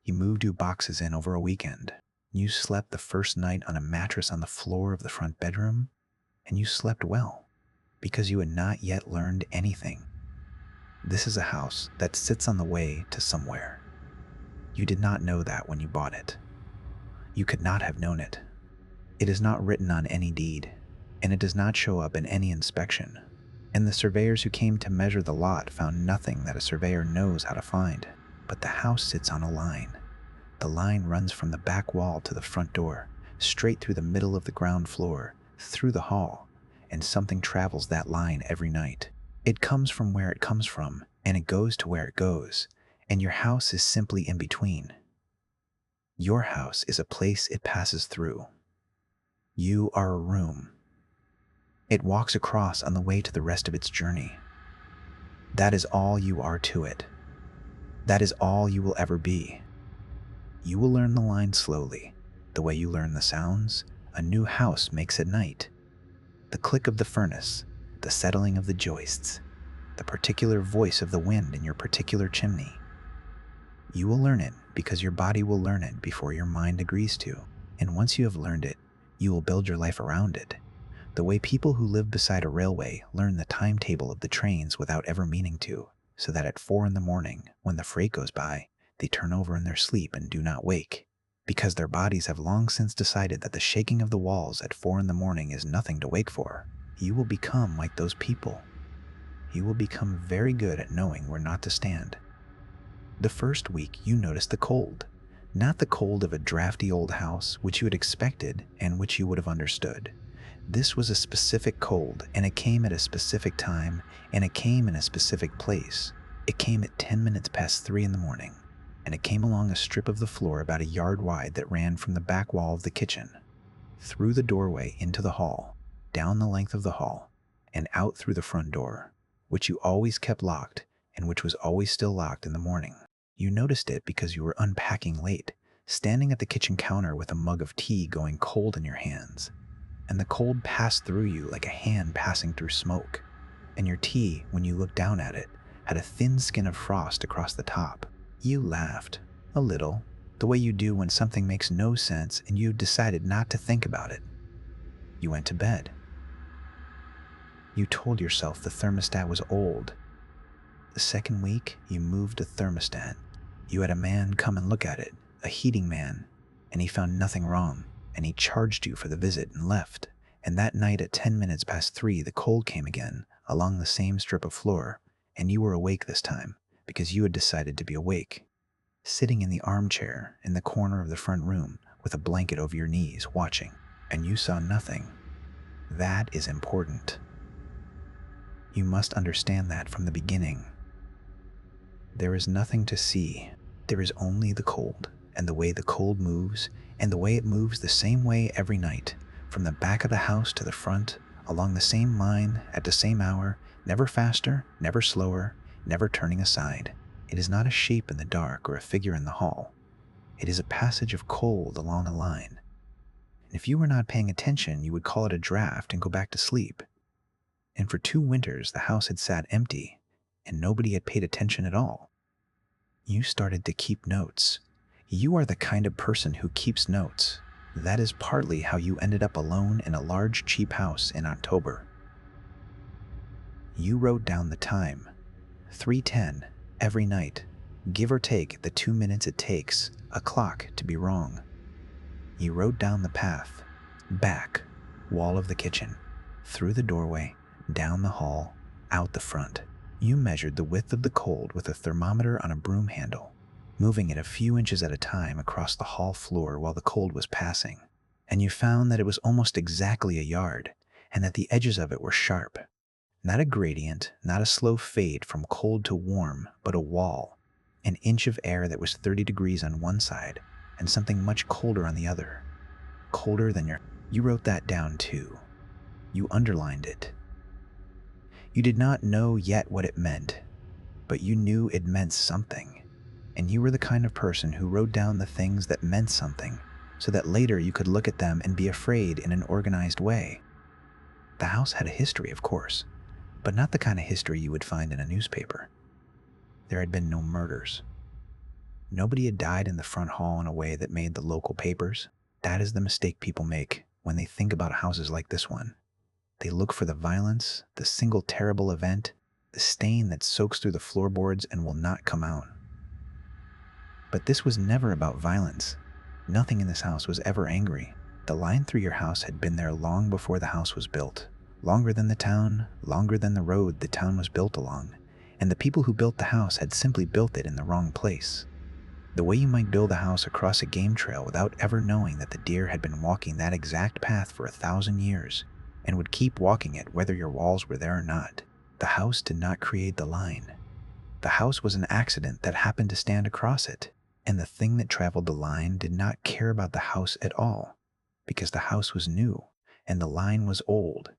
You moved your boxes in over a weekend. You slept the first night on a mattress on the floor of the front bedroom, and you slept well, because you had not yet learned anything. This is a house that sits on the way to somewhere. You did not know that when you bought it. You could not have known it. It is not written on any deed, and it does not show up in any inspection. And the surveyors who came to measure the lot found nothing that a surveyor knows how to find. But the house sits on a line. The line runs from the back wall to the front door, straight through the middle of the ground floor, through the hall, and something travels that line every night. It comes from where it comes from, and it goes to where it goes, and your house is simply in between. Your house is a place it passes through. You are a room. It walks across on the way to the rest of its journey. That is all you are to it. That is all you will ever be. You will learn the line slowly, the way you learn the sounds a new house makes at night. The click of the furnace, the settling of the joists, the particular voice of the wind in your particular chimney. You will learn it because your body will learn it before your mind agrees to. And once you have learned it, you will build your life around it. The way people who live beside a railway learn the timetable of the trains without ever meaning to, so that at 4 in the morning, when the freight goes by, they turn over in their sleep and do not wake, because their bodies have long since decided that the shaking of the walls at 4 in the morning is nothing to wake for. You will become like those people. You will become very good at knowing where not to stand. The first week you noticed the cold, not the cold of a drafty old house which you had expected and which you would have understood. This was a specific cold, and it came at a specific time, and it came in a specific place. It came at 10 minutes past 3 in the morning, and it came along a strip of the floor about a yard wide that ran from the back wall of the kitchen, through the doorway into the hall, down the length of the hall, and out through the front door, which you always kept locked, and which was always still locked in the morning. You noticed it because you were unpacking late, standing at the kitchen counter with a mug of tea going cold in your hands. And the cold passed through you like a hand passing through smoke, and your tea, when you looked down at it, had a thin skin of frost across the top. You laughed, a little, the way you do when something makes no sense and you decided not to think about it. You went to bed. You told yourself the thermostat was old. The second week, you moved a thermostat. You had a man come and look at it, a heating man, and he found nothing wrong. And he charged you for the visit and left. And that night at 10 minutes past 3, the cold came again, along the same strip of floor, and you were awake this time, because you had decided to be awake. Sitting in the armchair in the corner of the front room, with a blanket over your knees, watching, and you saw nothing. That is important. You must understand that from the beginning. There is nothing to see. There is only the cold, and the way the cold moves, and the way it moves the same way every night, from the back of the house to the front, along the same line, at the same hour, never faster, never slower, never turning aside. It is not a shape in the dark or a figure in the hall. It is a passage of cold along a line. And if you were not paying attention, you would call it a draft and go back to sleep. And for 2 winters, the house had sat empty, and nobody had paid attention at all. You started to keep notes. You are the kind of person who keeps notes. That is partly how you ended up alone in a large, cheap house in October. You wrote down the time, 3:10, every night, give or take the 2 minutes it takes a clock to be wrong. You wrote down the path, back, wall of the kitchen, through the doorway, down the hall, out the front. You measured the width of the cold with a thermometer on a broom handle, moving it a few inches at a time across the hall floor while the cold was passing. And you found that it was almost exactly a yard, and that the edges of it were sharp. Not a gradient, not a slow fade from cold to warm, but a wall, an inch of air that was 30 degrees on one side and something much colder on the other. Colder than your... You wrote that down too. You underlined it. You did not know yet what it meant, but you knew it meant something. And you were the kind of person who wrote down the things that meant something so that later you could look at them and be afraid in an organized way. The house had a history, of course, but not the kind of history you would find in a newspaper. There had been no murders. Nobody had died in the front hall in a way that made the local papers. That is the mistake people make when they think about houses like this one. They look for the violence, the single terrible event, the stain that soaks through the floorboards and will not come out. But this was never about violence. Nothing in this house was ever angry. The line through your house had been there long before the house was built. Longer than the town, longer than the road the town was built along. And the people who built the house had simply built it in the wrong place. The way you might build a house across a game trail without ever knowing that the deer had been walking that exact path for 1,000 years and would keep walking it whether your walls were there or not. The house did not create the line. The house was an accident that happened to stand across it, and the thing that traveled the line did not care about the house at all, because the house was new and the line was old,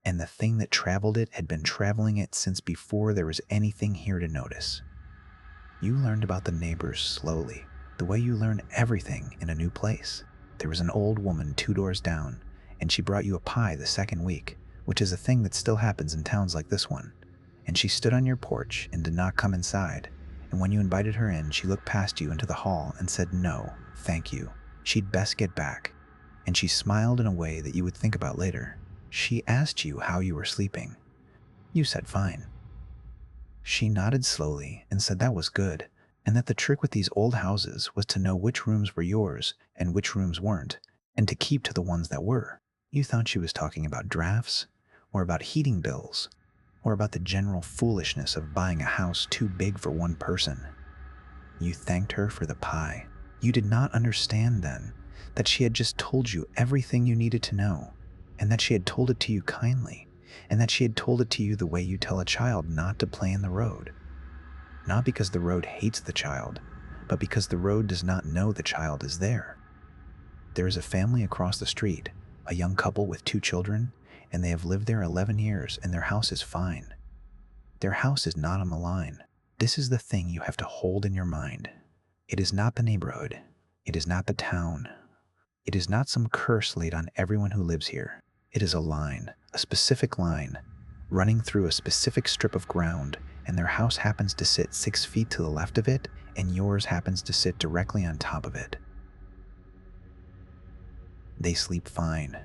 and the thing that traveled it had been traveling it since before there was anything here to notice. You learned about the neighbors slowly, the way you learn everything in a new place. There was an old woman 2 doors down, and she brought you a pie the second week, which is a thing that still happens in towns like this one. And she stood on your porch and did not come inside, and when you invited her in, she looked past you into the hall and said no, thank you. She'd best get back. And she smiled in a way that you would think about later. She asked you how you were sleeping. You said fine. She nodded slowly and said that was good, and that the trick with these old houses was to know which rooms were yours and which rooms weren't, and to keep to the ones that were. You thought she was talking about drafts, or about heating bills, or about the general foolishness of buying a house too big for one person. You thanked her for the pie. You did not understand then that she had just told you everything you needed to know, and that she had told it to you kindly, and that she had told it to you the way you tell a child not to play in the road. Not because the road hates the child, but because the road does not know the child is there. There is a family across the street, a young couple with 2 children, and they have lived there 11 years, and their house is fine. Their house is not on the line. This is the thing you have to hold in your mind. It is not the neighborhood. It is not the town. It is not some curse laid on everyone who lives here. It is a line, a specific line, running through a specific strip of ground, and their house happens to sit 6 feet to the left of it, and yours happens to sit directly on top of it. They sleep fine.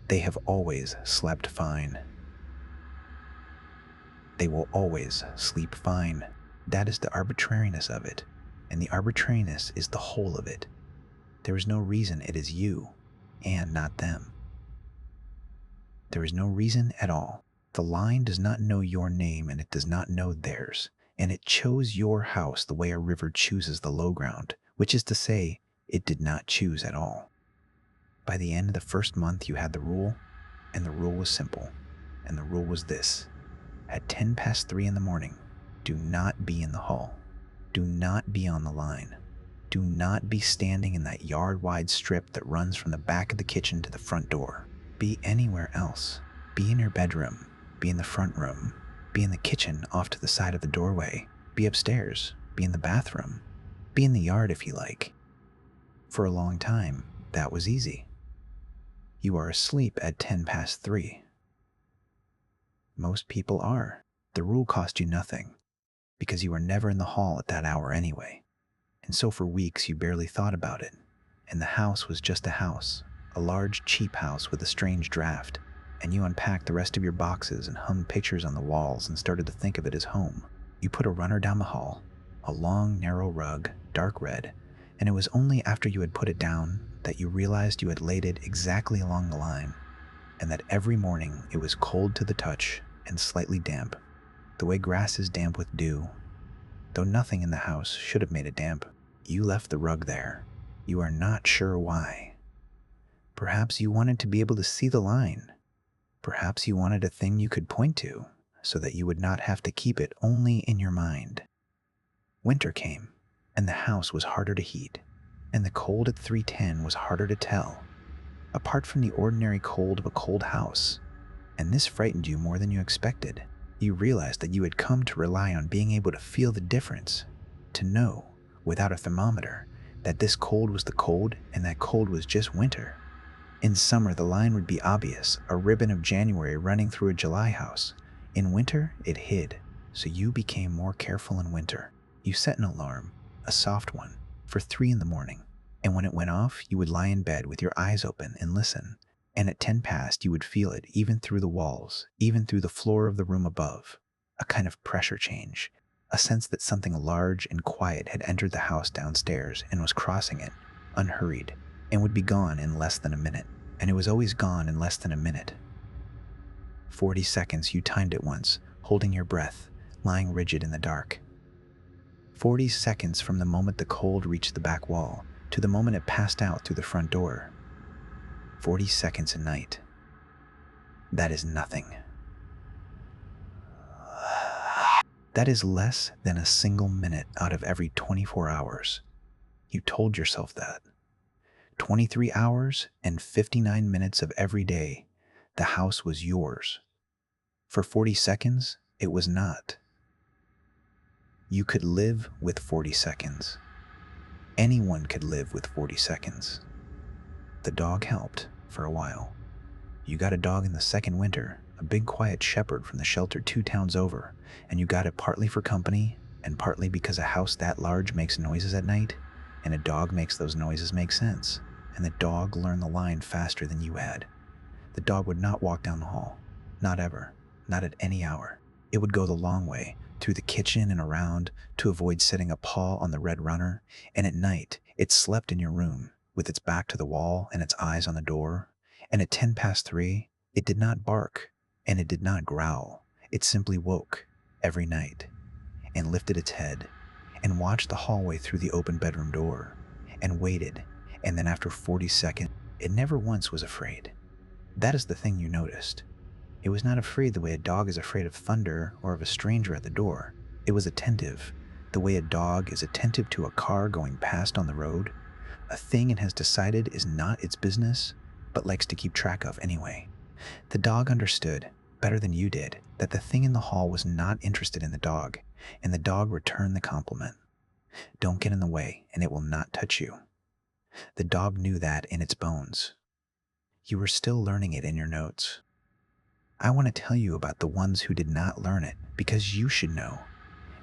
They have always slept fine. They will always sleep fine. That is the arbitrariness of it, and the arbitrariness is the whole of it. There is no reason it is you, and not them. There is no reason at all. The line does not know your name, and it does not know theirs, and it chose your house the way a river chooses the low ground, which is to say, it did not choose at all. By the end of the first month, you had the rule, and the rule was simple, and the rule was this. At 3:10 in the morning, do not be in the hall. Do not be on the line. Do not be standing in that yard-wide strip that runs from the back of the kitchen to the front door. Be anywhere else. Be in your bedroom. Be in the front room. Be in the kitchen off to the side of the doorway. Be upstairs. Be in the bathroom. Be in the yard if you like. For a long time, that was easy. You are asleep at 3:10. Most people are. The rule cost you nothing, because you were never in the hall at that hour anyway. And so for weeks you barely thought about it, and the house was just a house, a large cheap house with a strange draft. and you unpacked the rest of your boxes and hung pictures on the walls and started to think of it as home. You put a runner down the hall, a long, narrow rug, dark red, and it was only after you had put it down that you realized you had laid it exactly along the line, and that every morning it was cold to the touch and slightly damp, the way grass is damp with dew. Though nothing in the house should have made it damp, you left the rug there. You are not sure why. Perhaps you wanted to be able to see the line. Perhaps you wanted a thing you could point to, so that you would not have to keep it only in your mind. Winter came, and the house was harder to heat, and the cold at 310 was harder to tell, apart from the ordinary cold of a cold house. And this frightened you more than you expected. You realized that you had come to rely on being able to feel the difference, to know, without a thermometer, that this cold was the cold and that cold was just winter. In summer, the line would be obvious, a ribbon of January running through a July house. In winter, it hid, so you became more careful in winter. You set an alarm, a soft one, for 3 in the morning, and when it went off, you would lie in bed with your eyes open and listen. And at 10 past, you would feel it even through the walls, even through the floor of the room above. A kind of pressure change, a sense that something large and quiet had entered the house downstairs and was crossing it, unhurried, and would be gone in less than a minute. And it was always gone in less than a minute. 40 seconds, you timed it once, holding your breath, lying rigid in the dark. 40 seconds from the moment the cold reached the back wall to the moment it passed out through the front door. 40 seconds a night. That is nothing. That is less than a single minute out of every 24 hours. You told yourself that. 23 hours and 59 minutes of every day, the house was yours. For 40 seconds, it was not. You could live with 40 seconds. Anyone could live with 40 seconds. The dog helped for a while. You got a dog in the second winter, a big quiet shepherd from the shelter 2 towns over, and you got it partly for company and partly because a house that large makes noises at night, and a dog makes those noises make sense, and the dog learned the line faster than you had. The dog would not walk down the hall, not ever, not at any hour. It would go the long way, through the kitchen and around, to avoid setting a paw on the red runner, and at night it slept in your room, with its back to the wall and its eyes on the door, and at 10 past 3, it did not bark, and it did not growl. It simply woke, every night, and lifted its head, and watched the hallway through the open bedroom door, and waited, and then after 40 seconds, it never once was afraid. That is the thing you noticed. It was not afraid the way a dog is afraid of thunder or of a stranger at the door. It was attentive, the way a dog is attentive to a car going past on the road, a thing it has decided is not its business, but likes to keep track of anyway. The dog understood, better than you did, that the thing in the hall was not interested in the dog, and the dog returned the compliment. Don't get in the way, and it will not touch you. The dog knew that in its bones. You were still learning it in your notes. I want to tell you about the ones who did not learn it, because you should know,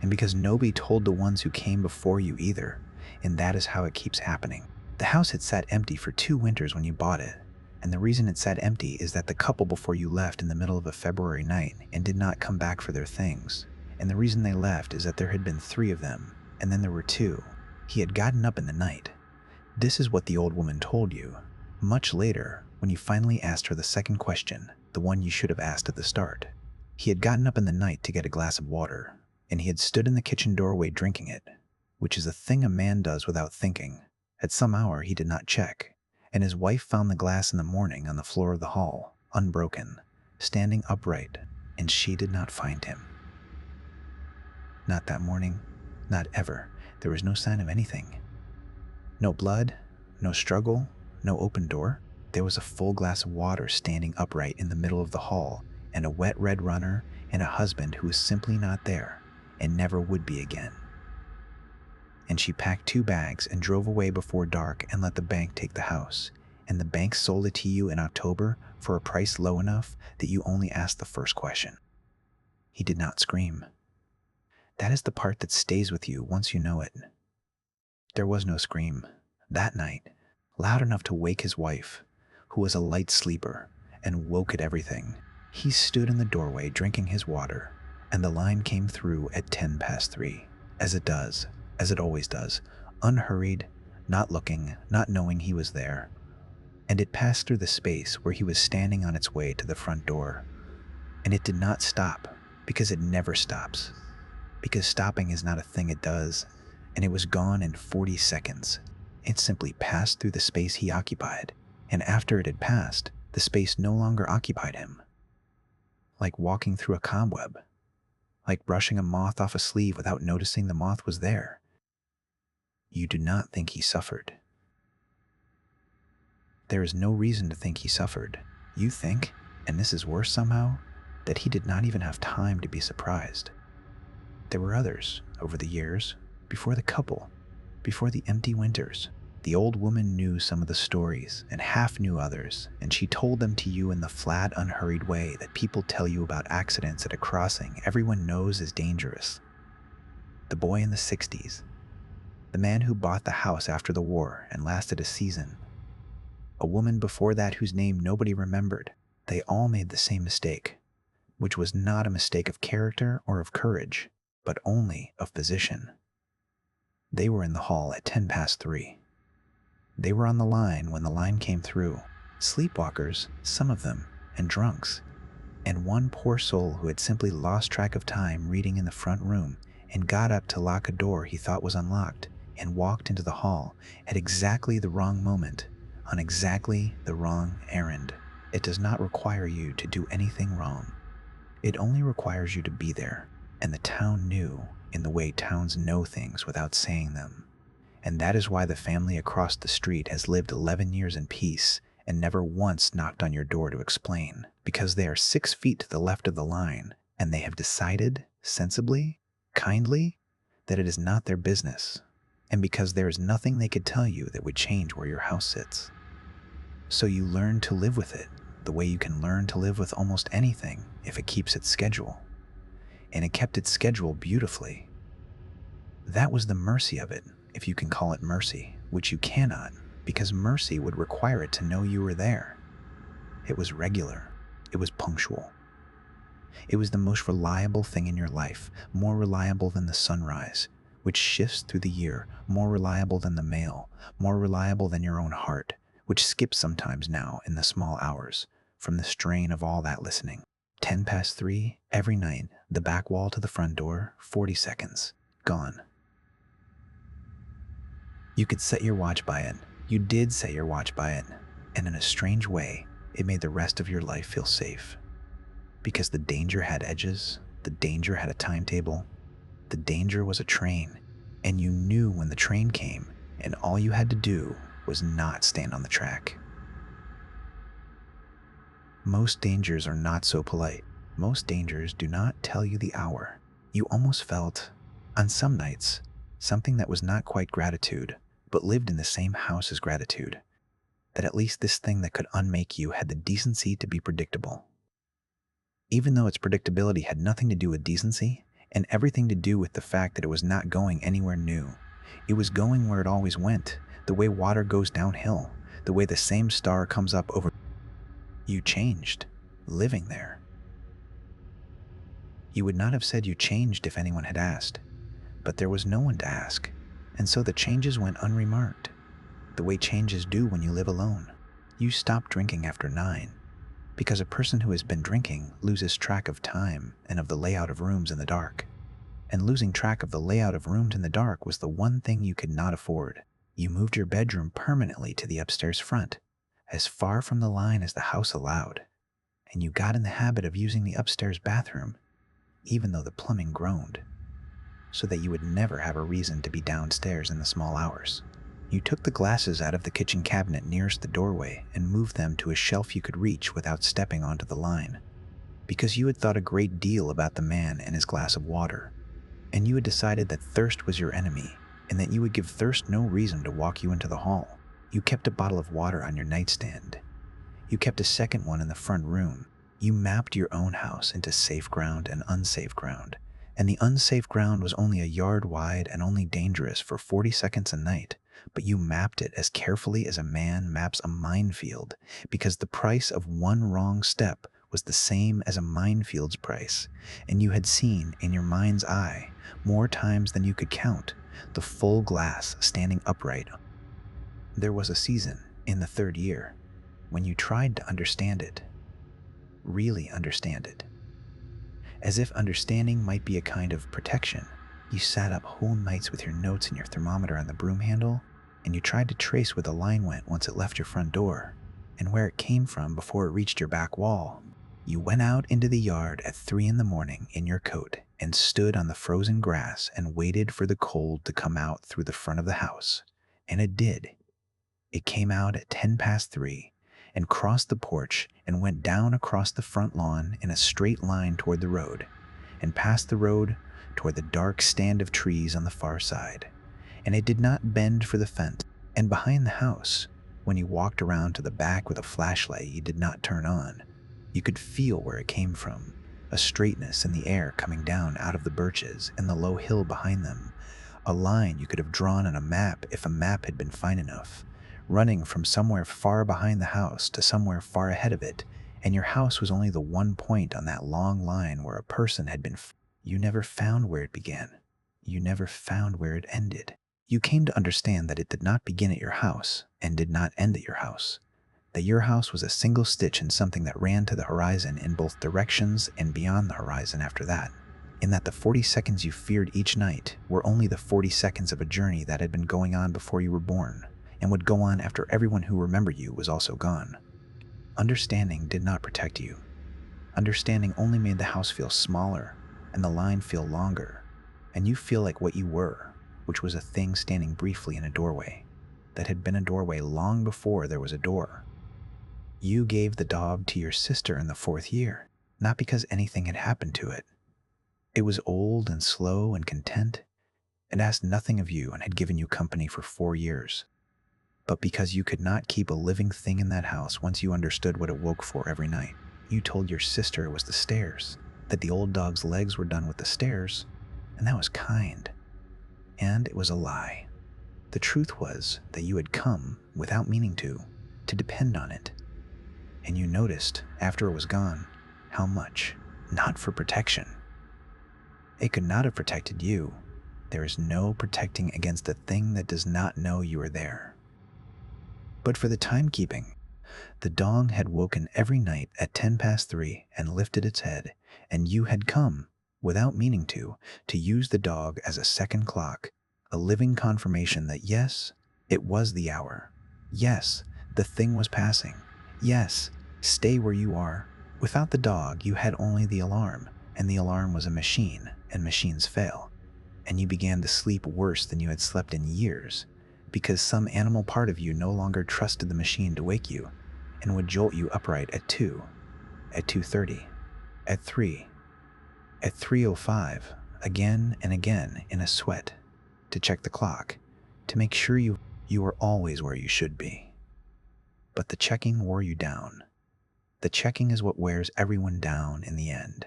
and because nobody told the ones who came before you either, and that is how it keeps happening. The house had sat empty for 2 winters when you bought it, and the reason it sat empty is that the couple before you left in the middle of a February night and did not come back for their things, and the reason they left is that there had been 3 of them, and then there were 2. He had gotten up in the night. This is what the old woman told you. Much later, when you finally asked her the second question, the one you should have asked at the start. He had gotten up in the night to get a glass of water, and he had stood in the kitchen doorway drinking it, which is a thing a man does without thinking. At some hour he did not check, and his wife found the glass in the morning on the floor of the hall, unbroken, standing upright, and she did not find him. Not that morning, not ever. There was no sign of anything. No blood, no struggle, no open door. There was a full glass of water standing upright in the middle of the hall, and a wet red runner, and a husband who was simply not there, and never would be again. And she packed 2 bags and drove away before dark and let the bank take the house, and the bank sold it to you in October for a price low enough that you only asked the first question. He did not scream. That is the part that stays with you once you know it. There was no scream that night, loud enough to wake his wife, who was a light sleeper, and woke at everything. He stood in the doorway drinking his water, and the line came through at 3:10, as it does, as it always does, unhurried, not looking, not knowing he was there. And it passed through the space where he was standing on its way to the front door. And it did not stop, because it never stops. Because stopping is not a thing it does, and it was gone in 40 seconds. It simply passed through the space he occupied, and after it had passed, the space no longer occupied him. Like walking through a cobweb, like brushing a moth off a sleeve without noticing the moth was there. You do not think he suffered. There is no reason to think he suffered. You think, and this is worse somehow, that he did not even have time to be surprised. There were others, over the years, before the couple, before the empty winters. The old woman knew some of the stories and half knew others, and she told them to you in the flat, unhurried way that people tell you about accidents at a crossing everyone knows is dangerous. The boy in the 60s, the man who bought the house after the war and lasted a season, a woman before that whose name nobody remembered. They all made the same mistake, which was not a mistake of character or of courage, but only of position. They were in the hall at 3:10. They were on the line when the line came through. Sleepwalkers, some of them, and drunks. And one poor soul who had simply lost track of time reading in the front room and got up to lock a door he thought was unlocked and walked into the hall at exactly the wrong moment, on exactly the wrong errand. It does not require you to do anything wrong. It only requires you to be there, and the town knew in the way towns know things without saying them. And that is why the family across the street has lived 11 years in peace and never once knocked on your door to explain, because they are 6 feet to the left of the line, and they have decided, sensibly, kindly, that it is not their business, and because there is nothing they could tell you that would change where your house sits. So you learn to live with it, the way you can learn to live with almost anything if it keeps its schedule. And it kept its schedule beautifully. That was the mercy of it, if you can call it mercy, which you cannot, because mercy would require it to know you were there. It was regular. It was punctual. It was the most reliable thing in your life, more reliable than the sunrise, which shifts through the year, more reliable than the mail, more reliable than your own heart, which skips sometimes now in the small hours, from the strain of all that listening. 3:10, every night, the back wall to the front door, 40 seconds, gone. You could set your watch by it. You did set your watch by it, and in a strange way, it made the rest of your life feel safe. Because the danger had edges, the danger had a timetable, the danger was a train, and you knew when the train came, and all you had to do was not stand on the track. Most dangers are not so polite. Most dangers do not tell you the hour. You almost felt, on some nights, something that was not quite gratitude, but lived in the same house as gratitude. That at least this thing that could unmake you had the decency to be predictable. Even though its predictability had nothing to do with decency, and everything to do with the fact that it was not going anywhere new. It was going where it always went, the way water goes downhill, the way the same star comes up over. You changed, living there. You would not have said you changed if anyone had asked, but there was no one to ask, and so the changes went unremarked, the way changes do when you live alone. You stopped drinking after 9, because a person who has been drinking loses track of time and of the layout of rooms in the dark. And losing track of the layout of rooms in the dark was the one thing you could not afford. You moved your bedroom permanently to the upstairs front, as far from the line as the house allowed, and you got in the habit of using the upstairs bathroom, even though the plumbing groaned, so that you would never have a reason to be downstairs in the small hours. You took the glasses out of the kitchen cabinet nearest the doorway and moved them to a shelf you could reach without stepping onto the line, because you had thought a great deal about the man and his glass of water, and you had decided that thirst was your enemy, and that you would give thirst no reason to walk you into the hall. You kept a bottle of water on your nightstand. You kept a second one in the front room. You mapped your own house into safe ground and unsafe ground, and the unsafe ground was only a yard wide and only dangerous for 40 seconds a night, but you mapped it as carefully as a man maps a minefield, because the price of one wrong step was the same as a minefield's price, and you had seen in your mind's eye, more times than you could count, the full glass standing upright. There was a season in the third year when you tried to understand it, really understand it. As if understanding might be a kind of protection, you sat up whole nights with your notes and your thermometer on the broom handle, and you tried to trace where the line went once it left your front door, and where it came from before it reached your back wall. You went out into the yard at 3 in the morning in your coat and stood on the frozen grass and waited for the cold to come out through the front of the house. And it did. It came out at 3:10 and crossed the porch and went down across the front lawn in a straight line toward the road, and past the road toward the dark stand of trees on the far side. And it did not bend for the fence. And behind the house, when you walked around to the back with a flashlight you did not turn on, you could feel where it came from, a straightness in the air coming down out of the birches and the low hill behind them, a line you could have drawn on a map if a map had been fine enough, running from somewhere far behind the house to somewhere far ahead of it, and your house was only the one point on that long line where a person had been. You never found where it began. You never found where it ended. You came to understand that it did not begin at your house and did not end at your house, that your house was a single stitch in something that ran to the horizon in both directions and beyond the horizon after that, in that the 40 seconds you feared each night were only the 40 seconds of a journey that had been going on before you were born, and would go on after everyone who remembered you was also gone. Understanding did not protect you. Understanding only made the house feel smaller, and the line feel longer, and you feel like what you were, which was a thing standing briefly in a doorway, that had been a doorway long before there was a door. You gave the dog to your sister in the 4th year, not because anything had happened to it. It was old and slow and content. It asked nothing of you and had given you company for 4 years. But because you could not keep a living thing in that house once you understood what it woke for every night, you told your sister it was the stairs, that the old dog's legs were done with the stairs, and that was kind. And it was a lie. The truth was that you had come, without meaning to depend on it. And you noticed, after it was gone, how much, not for protection. It could not have protected you. There is no protecting against a thing that does not know you are there. But for the timekeeping, the dog had woken every night at 3:10 and lifted its head, and you had come, without meaning to use the dog as a second clock, a living confirmation that yes, it was the hour. Yes, the thing was passing. Yes, stay where you are. Without the dog, you had only the alarm, and the alarm was a machine, and machines fail. And you began to sleep worse than you had slept in years, because some animal part of you no longer trusted the machine to wake you, and would jolt you upright at 2, at 2:30, at 3, at 3:05, again and again in a sweat, to check the clock, to make sure you were always where you should be. But the checking wore you down. The checking is what wears everyone down in the end.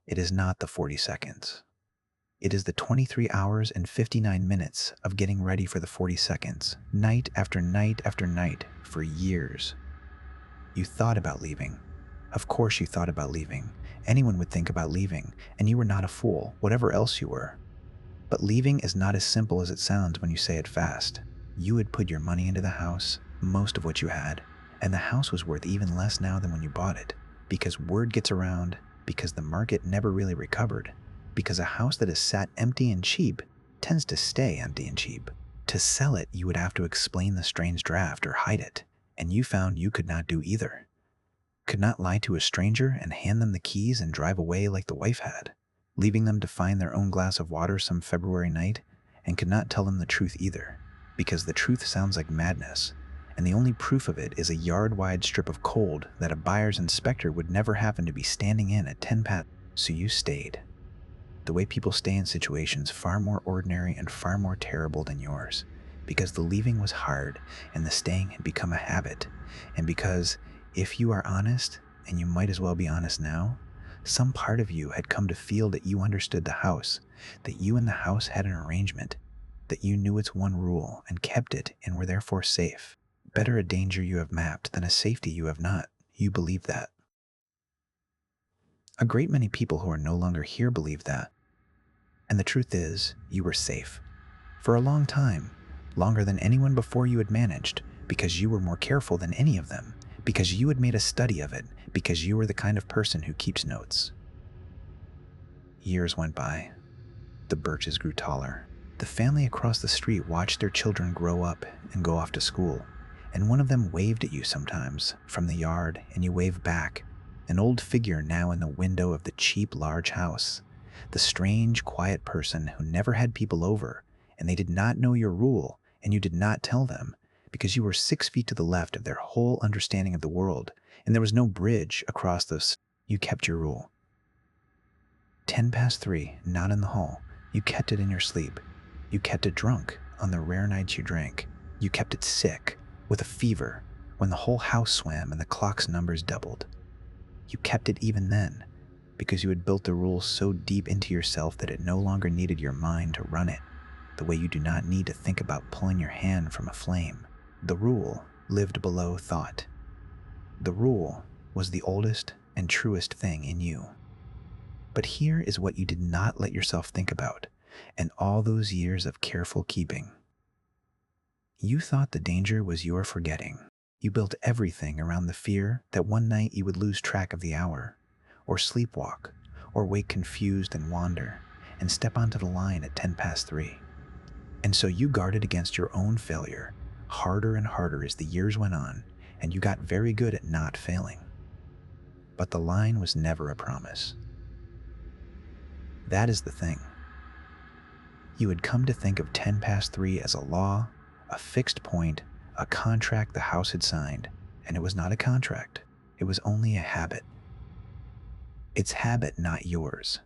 It is not the 40 seconds. It is the 23 hours and 59 minutes of getting ready for the 40 seconds, night after night after night, for years. You thought about leaving. Of course you thought about leaving. Anyone would think about leaving, and you were not a fool, whatever else you were. But leaving is not as simple as it sounds when you say it fast. You had put your money into the house, most of what you had, and the house was worth even less now than when you bought it, because word gets around, because the market never really recovered, because a house that is sat empty and cheap tends to stay empty and cheap. To sell it, you would have to explain the strange draft or hide it, and you found you could not do either. Could not lie to a stranger and hand them the keys and drive away like the wife had, leaving them to find their own glass of water some February night, and could not tell them the truth either, because the truth sounds like madness, and the only proof of it is a yard-wide strip of cold that a buyer's inspector would never happen to be standing in at 10 So you stayed. The way people stay in situations far more ordinary and far more terrible than yours, because the leaving was hard and the staying had become a habit, and because, if you are honest, and you might as well be honest now, some part of you had come to feel that you understood the house, that you and the house had an arrangement, that you knew its one rule and kept it and were therefore safe. Better a danger you have mapped than a safety you have not. You believe that. A great many people who are no longer here believe that. And the truth is, you were safe. For a long time, longer than anyone before you had managed, because you were more careful than any of them, because you had made a study of it, because you were the kind of person who keeps notes. Years went by. The birches grew taller. The family across the street watched their children grow up and go off to school, and one of them waved at you sometimes from the yard, and you waved back, an old figure now in the window of the cheap large house, the strange, quiet person who never had people over, and they did not know your rule, and you did not tell them, because you were 6 feet to the left of their whole understanding of the world, and there was no bridge across this. You kept your rule. 3:10, not in the hall. You kept it in your sleep. You kept it drunk on the rare nights you drank. You kept it sick, with a fever, when the whole house swam and the clock's numbers doubled. You kept it even then, because you had built the rule so deep into yourself that it no longer needed your mind to run it, the way you do not need to think about pulling your hand from a flame. The rule lived below thought. The rule was the oldest and truest thing in you. But here is what you did not let yourself think about, and all those years of careful keeping. You thought the danger was your forgetting. You built everything around the fear that one night you would lose track of the hour, or sleepwalk, or wake confused and wander, and step onto the line at 3:10. And so you guarded against your own failure, harder and harder as the years went on, and you got very good at not failing. But the line was never a promise. That is the thing. You had come to think of 3:10 as a law, a fixed point, a contract the house had signed, and it was not a contract. It was only a habit. Its habit, not yours.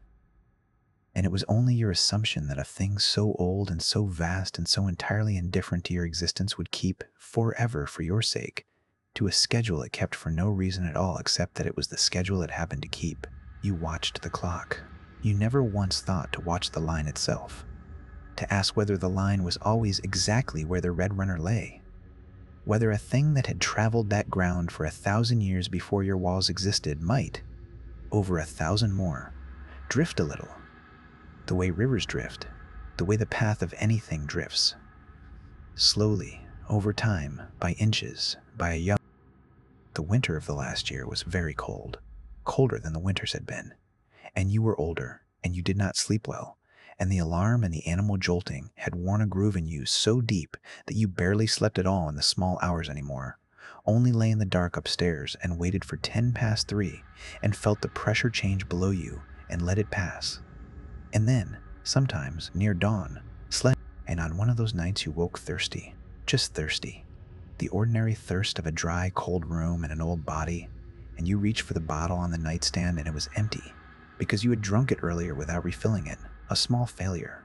And it was only your assumption that a thing so old and so vast and so entirely indifferent to your existence would keep forever for your sake, to a schedule it kept for no reason at all except that it was the schedule it happened to keep. You watched the clock. You never once thought to watch the line itself, to ask whether the line was always exactly where the red runner lay, whether a thing that had traveled that ground for 1,000 years before your walls existed might, over 1,000 more, drift a little, the way rivers drift, the way the path of anything drifts, slowly, over time, by inches, by a young. The winter of the last year was very cold, colder than the winters had been, and you were older, and you did not sleep well, and the alarm and the animal jolting had worn a groove in you so deep that you barely slept at all in the small hours anymore, only lay in the dark upstairs and waited for 3:10 and felt the pressure change below you and let it pass. And then, sometimes, near dawn, slept, and on one of those nights you woke thirsty, just thirsty, the ordinary thirst of a dry, cold room and an old body, and you reached for the bottle on the nightstand and it was empty, because you had drunk it earlier without refilling it, a small failure,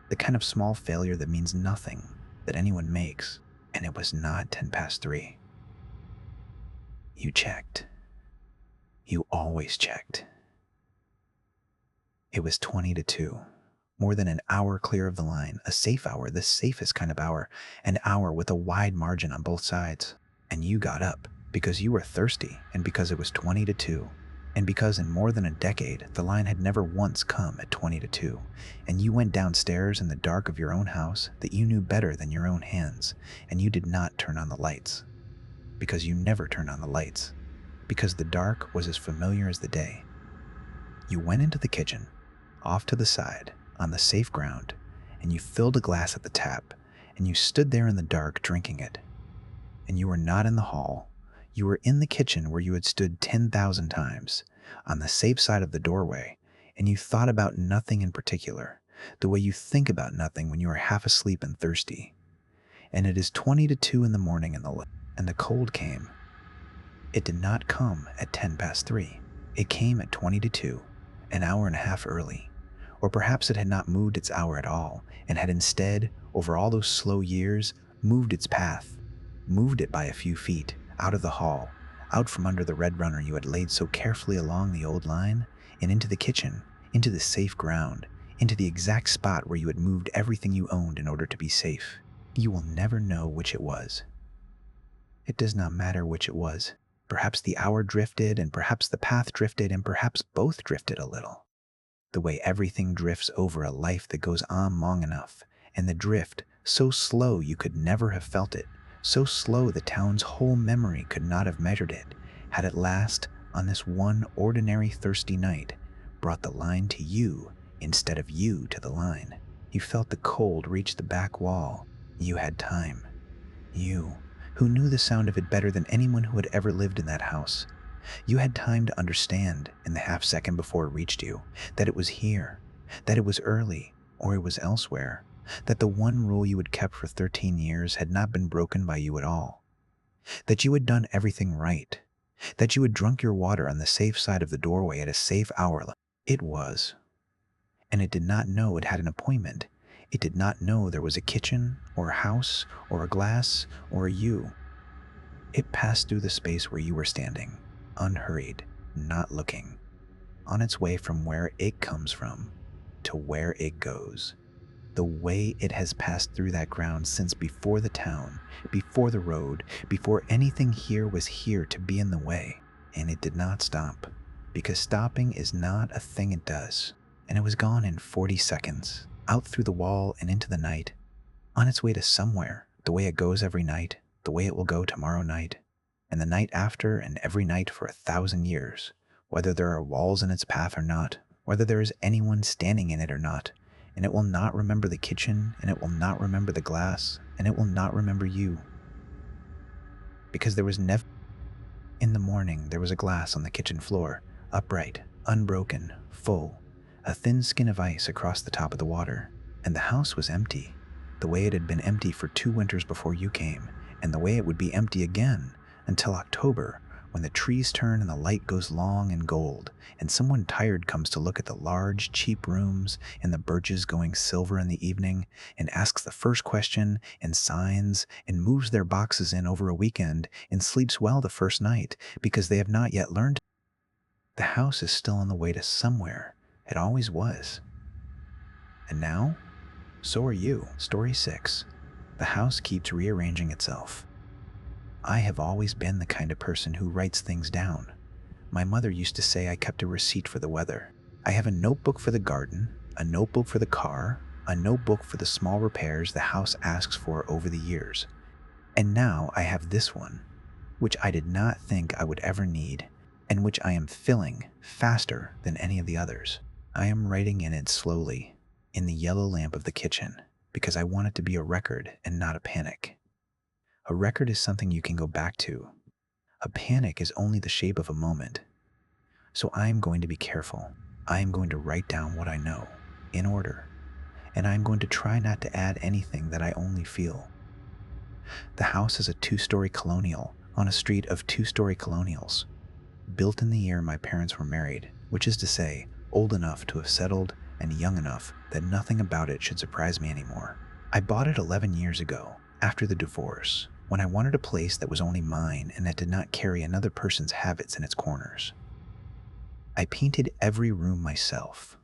the kind of small failure that means nothing, that anyone makes, and it was not 3:10. You checked. You always checked. It was 20:02, more than an hour clear of the line, a safe hour, the safest kind of hour, an hour with a wide margin on both sides. And you got up, because you were thirsty, and because it was 20:02, and because in more than a decade, the line had never once come at 20:02, and you went downstairs in the dark of your own house that you knew better than your own hands, and you did not turn on the lights, because you never turn on the lights, because the dark was as familiar as the day. You went into the kitchen, off to the side, on the safe ground, and you filled a glass at the tap, and you stood there in the dark drinking it. And you were not in the hall. You were in the kitchen where you had stood 10,000 times, on the safe side of the doorway, and you thought about nothing in particular, the way you think about nothing when you are half asleep and thirsty. And it is 20:02 in the morning and the cold came. It did not come at 3:10. It came at 20:02, an hour and a half early. Or perhaps it had not moved its hour at all, and had instead, over all those slow years, moved its path, moved it by a few feet, out of the hall, out from under the red runner you had laid so carefully along the old line, and into the kitchen, into the safe ground, into the exact spot where you had moved everything you owned in order to be safe. You will never know which it was. It does not matter which it was. Perhaps the hour drifted, and perhaps the path drifted, and perhaps both drifted a little. The way everything drifts over a life that goes on long enough, and the drift so slow you could never have felt it, so slow the town's whole memory could not have measured it, had at last, on this one ordinary thirsty night, brought the line to you instead of you to the line. You felt the cold reach the back wall. You had time. You, who knew the sound of it better than anyone who had ever lived in that house. You had time to understand, in the half second before it reached you, that it was here, that it was early, or it was elsewhere, that the one rule you had kept for 13 years had not been broken by you at all, that you had done everything right, that you had drunk your water on the safe side of the doorway at a safe hour. It was. And it did not know it had an appointment. It did not know there was a kitchen, or a house, or a glass, or a you. It passed through the space where you were standing, unhurried, not looking, on its way from where it comes from to where it goes. The way it has passed through that ground since before the town, before the road, before anything here was here to be in the way. And it did not stop, because stopping is not a thing it does. And it was gone in 40 seconds, out through the wall and into the night, on its way to somewhere, the way it goes every night, the way it will go tomorrow night, and the night after, and every night for 1,000 years, whether there are walls in its path or not, whether there is anyone standing in it or not. And it will not remember the kitchen, and it will not remember the glass, and it will not remember you. Because there was never... In the morning, there was a glass on the kitchen floor, upright, unbroken, full, a thin skin of ice across the top of the water. And the house was empty, the way it had been empty for 2 winters before you came, and the way it would be empty again until October, when the trees turn and the light goes long and gold, and someone tired comes to look at the large, cheap rooms and the birches going silver in the evening, and asks the first question, and signs, and moves their boxes in over a weekend, and sleeps well the first night, because they have not yet learned. The house is still on the way to somewhere. It always was. And now, so are you. Story 6. The house keeps rearranging itself. I have always been the kind of person who writes things down. My mother used to say I kept a receipt for the weather. I have a notebook for the garden, a notebook for the car, a notebook for the small repairs the house asks for over the years. And now I have this one, which I did not think I would ever need, and which I am filling faster than any of the others. I am writing in it slowly, in the yellow lamp of the kitchen, because I want it to be a record and not a panic. A record is something you can go back to. A panic is only the shape of a moment. So I am going to be careful. I am going to write down what I know, in order, and I am going to try not to add anything that I only feel. The house is a 2-story colonial on a street of 2-story colonials, built in the year my parents were married, which is to say, old enough to have settled and young enough that nothing about it should surprise me anymore. I bought it 11 years ago, after the divorce, when I wanted a place that was only mine and that did not carry another person's habits in its corners. I painted every room myself.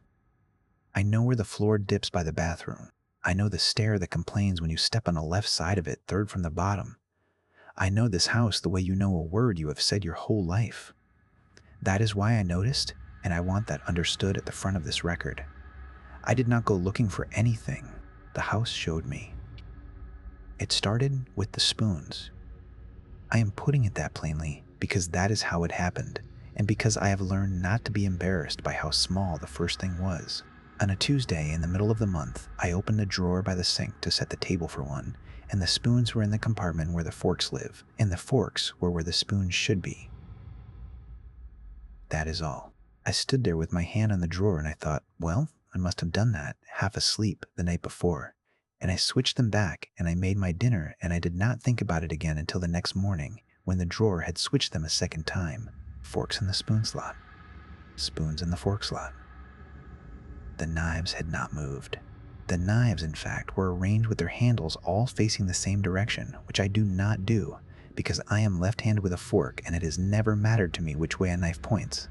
I know where the floor dips by the bathroom. I know the stair that complains when you step on the left side of it, third from the bottom. I know this house the way you know a word you have said your whole life. That is why I noticed, and I want that understood at the front of this record. I did not go looking for anything. The house showed me. It started with the spoons. I am putting it that plainly because that is how it happened, and because I have learned not to be embarrassed by how small the first thing was. On a Tuesday in the middle of the month, I opened a drawer by the sink to set the table for one, and the spoons were in the compartment where the forks live, and the forks were where the spoons should be. That is all. I stood there with my hand on the drawer and I thought, well, I must have done that, half asleep, the night before. And I switched them back and I made my dinner, and I did not think about it again until the next morning when the drawer had switched them a second time. Forks in the spoon slot. Spoons in the fork slot. The knives had not moved. The knives, in fact, were arranged with their handles all facing the same direction, which I do not do, because I am left-handed with a fork and it has never mattered to me which way a knife points.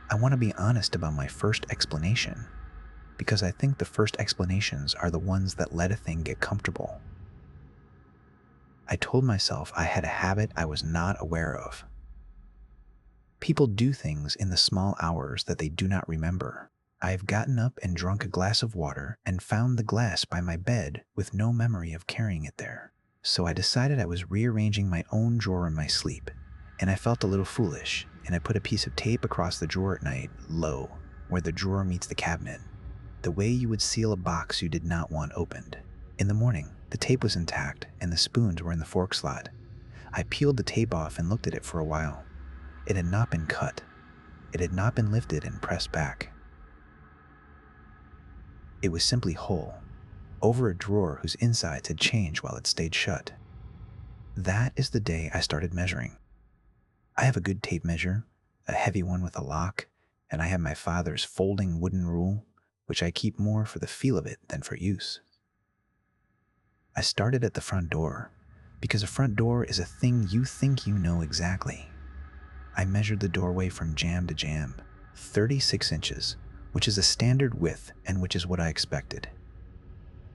I want to be honest about my first explanation. because I think the first explanations are the ones that let a thing get comfortable. I told myself I had a habit I was not aware of. People do things in the small hours that they do not remember. I have gotten up and drunk a glass of water and found the glass by my bed with no memory of carrying it there. So I decided I was rearranging my own drawer in my sleep, and I felt a little foolish, and I put a piece of tape across the drawer at night, low, where the drawer meets the cabinet, the way you would seal a box you did not want opened. In the morning, the tape was intact and the spoons were in the fork slot. I peeled the tape off and looked at it for a while. It had not been cut. It had not been lifted and pressed back. It was simply whole, over a drawer whose insides had changed while it stayed shut. That is the day I started measuring. I have a good tape measure, a heavy one with a lock, and I have my father's folding wooden rule, which I keep more for the feel of it than for use. I started at the front door, because a front door is a thing you think you know exactly. I measured the doorway from jamb to jamb, 36 inches, which is a standard width and which is what I expected.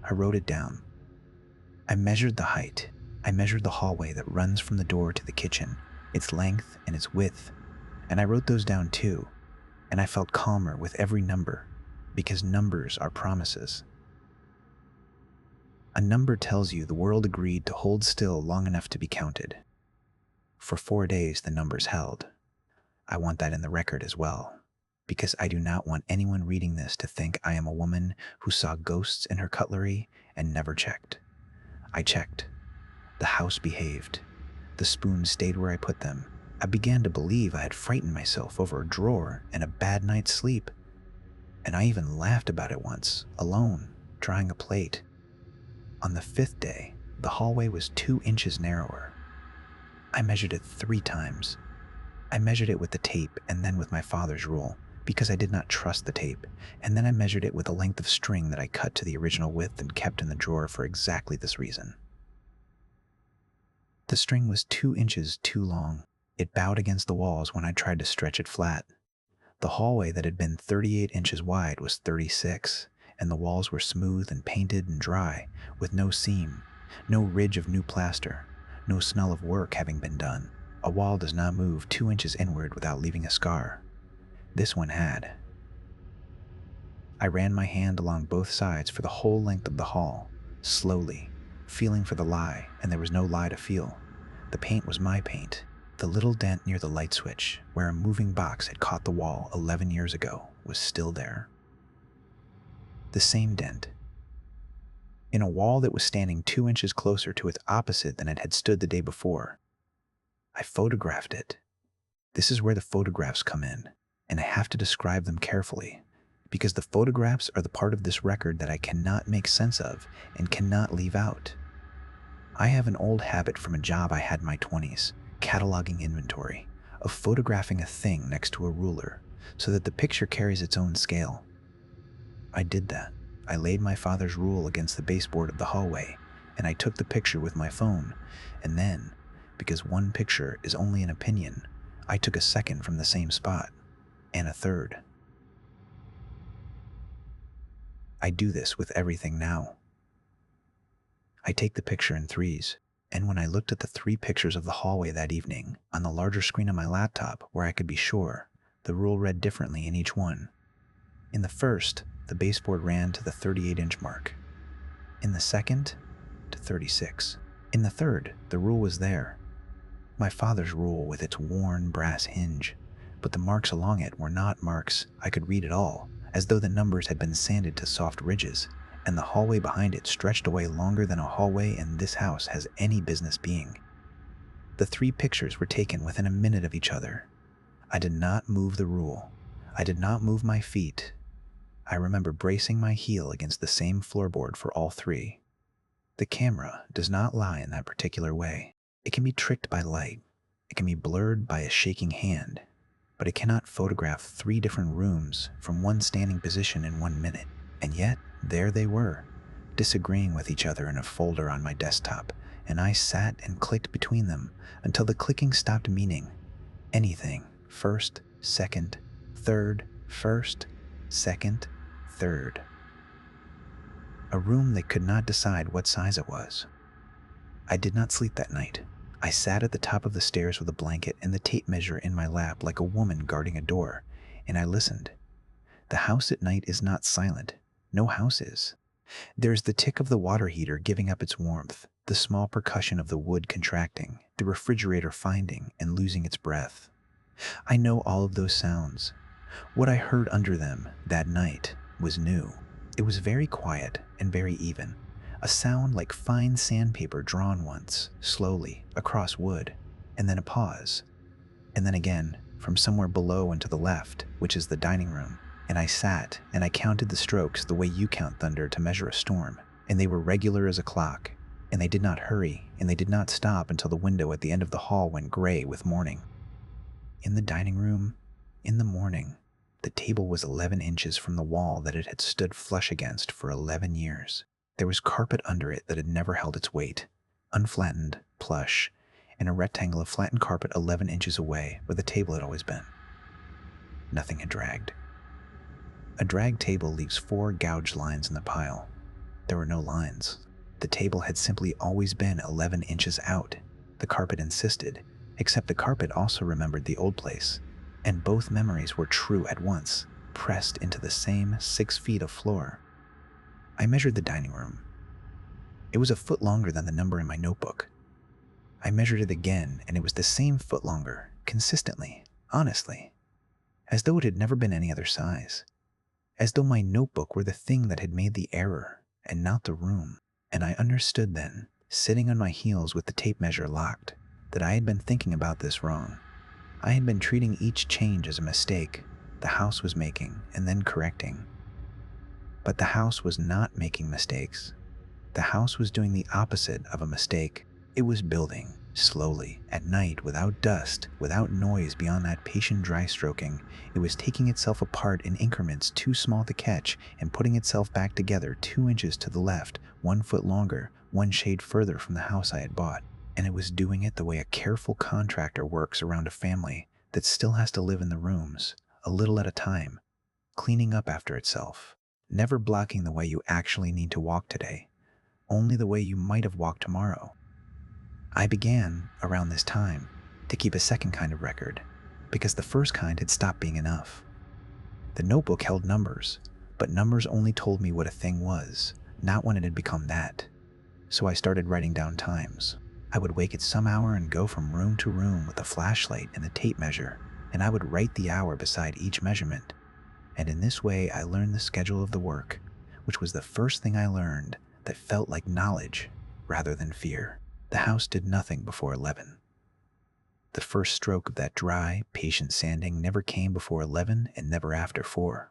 I wrote it down. I measured the height. I measured the hallway that runs from the door to the kitchen, its length and its width, and I wrote those down too, and I felt calmer with every number, because numbers are promises. A number tells you the world agreed to hold still long enough to be counted. For 4 days the numbers held. I want that in the record as well, because I do not want anyone reading this to think I am a woman who saw ghosts in her cutlery and never checked. I checked. The house behaved. The spoons stayed where I put them. I began to believe I had frightened myself over a drawer and a bad night's sleep. And I even laughed about it once, alone, drying a plate. On the 5th day, the hallway was 2 inches narrower. I measured it 3 times. I measured it with the tape and then with my father's rule, because I did not trust the tape, and then I measured it with a length of string that I cut to the original width and kept in the drawer for exactly this reason. The string was 2 inches too long. It bowed against the walls when I tried to stretch it flat. The hallway that had been 38 inches wide was 36, and the walls were smooth and painted and dry, with no seam, no ridge of new plaster, no smell of work having been done. A wall does not move 2 inches inward without leaving a scar. This one had. I ran my hand along both sides for the whole length of the hall, slowly, feeling for the lie, and there was no lie to feel. The paint was my paint. The little dent near the light switch, where a moving box had caught the wall 11 years ago, was still there. The same dent. In a wall that was standing 2 inches closer to its opposite than it had stood the day before. I photographed it. This is where the photographs come in, and I have to describe them carefully, because the photographs are the part of this record that I cannot make sense of and cannot leave out. I have an old habit from a job I had in my 20s, cataloging inventory, of photographing a thing next to a ruler so that the picture carries its own scale. I did that. I laid my father's rule against the baseboard of the hallway, and I took the picture with my phone, and then, because one picture is only an opinion, I took a second from the same spot, and a third. I do this with everything now. I take the picture in threes, and when I looked at the 3 pictures of the hallway that evening, on the larger screen of my laptop where I could be sure, the rule read differently in each one. In the first, the baseboard ran to the 38-inch mark. In the second, to 36. In the third, the rule was there. My father's rule with its worn brass hinge, but the marks along it were not marks I could read at all, as though the numbers had been sanded to soft ridges, and the hallway behind it stretched away longer than a hallway in this house has any business being. The 3 pictures were taken within a minute of each other. I did not move the rule. I did not move my feet. I remember bracing my heel against the same floorboard for all 3. The camera does not lie in that particular way. It can be tricked by light. It can be blurred by a shaking hand, but it cannot photograph 3 different rooms from one standing position in 1 minute. And yet, there they were, disagreeing with each other in a folder on my desktop, and I sat and clicked between them until the clicking stopped meaning anything. First, second, third, first, second, third. a room they could not decide what size it was. I did not sleep that night. I sat at the top of the stairs with a blanket and the tape measure in my lap like a woman guarding a door, and I listened. The house at night is not silent. No house is. There is the tick of the water heater giving up its warmth, the small percussion of the wood contracting, the refrigerator finding and losing its breath. I know all of those sounds. What I heard under them that night was new. It was very quiet and very even. A sound like fine sandpaper drawn once, slowly, across wood, and then a pause. And then again, from somewhere below and to the left, which is the dining room. And I sat and I counted the strokes the way you count thunder to measure a storm, and they were regular as a clock, and they did not hurry, and they did not stop until the window at the end of the hall went gray with morning. In the dining room, in the morning, the table was 11 inches from the wall that it had stood flush against for 11 years. There was carpet under it that had never held its weight, unflattened, plush, and a rectangle of flattened carpet 11 inches away where the table had always been. Nothing had dragged. A drag table leaves 4 gouged lines in the pile. There were no lines. The table had simply always been 11 inches out. The carpet insisted, except the carpet also remembered the old place, and both memories were true at once, pressed into the same 6 feet of floor. I measured the dining room. It was a foot longer than the number in my notebook. I measured it again, and it was the same foot longer, consistently, honestly, as though it had never been any other size. As though my notebook were the thing that had made the error, and not the room. And I understood then, sitting on my heels with the tape measure locked, that I had been thinking about this wrong. I had been treating each change as a mistake the house was making and then correcting. But the house was not making mistakes. The house was doing the opposite of a mistake. It was building, slowly, at night, without dust, without noise beyond that patient dry stroking. It was taking itself apart in increments too small to catch and putting itself back together 2 inches to the left, 1 foot longer, 1 shade further from the house I had bought. And it was doing it the way a careful contractor works around a family that still has to live in the rooms, a little at a time, cleaning up after itself, never blocking the way you actually need to walk today, only the way you might have walked tomorrow. I began, around this time, to keep a second kind of record, because the first kind had stopped being enough. The notebook held numbers, but numbers only told me what a thing was, not when it had become that. So I started writing down times. I would wake at some hour and go from room to room with a flashlight and the tape measure, and I would write the hour beside each measurement. And in this way I learned the schedule of the work, which was the first thing I learned that felt like knowledge rather than fear. The house did nothing before 11. The first stroke of that dry, patient sanding never came before 11 and never after 4.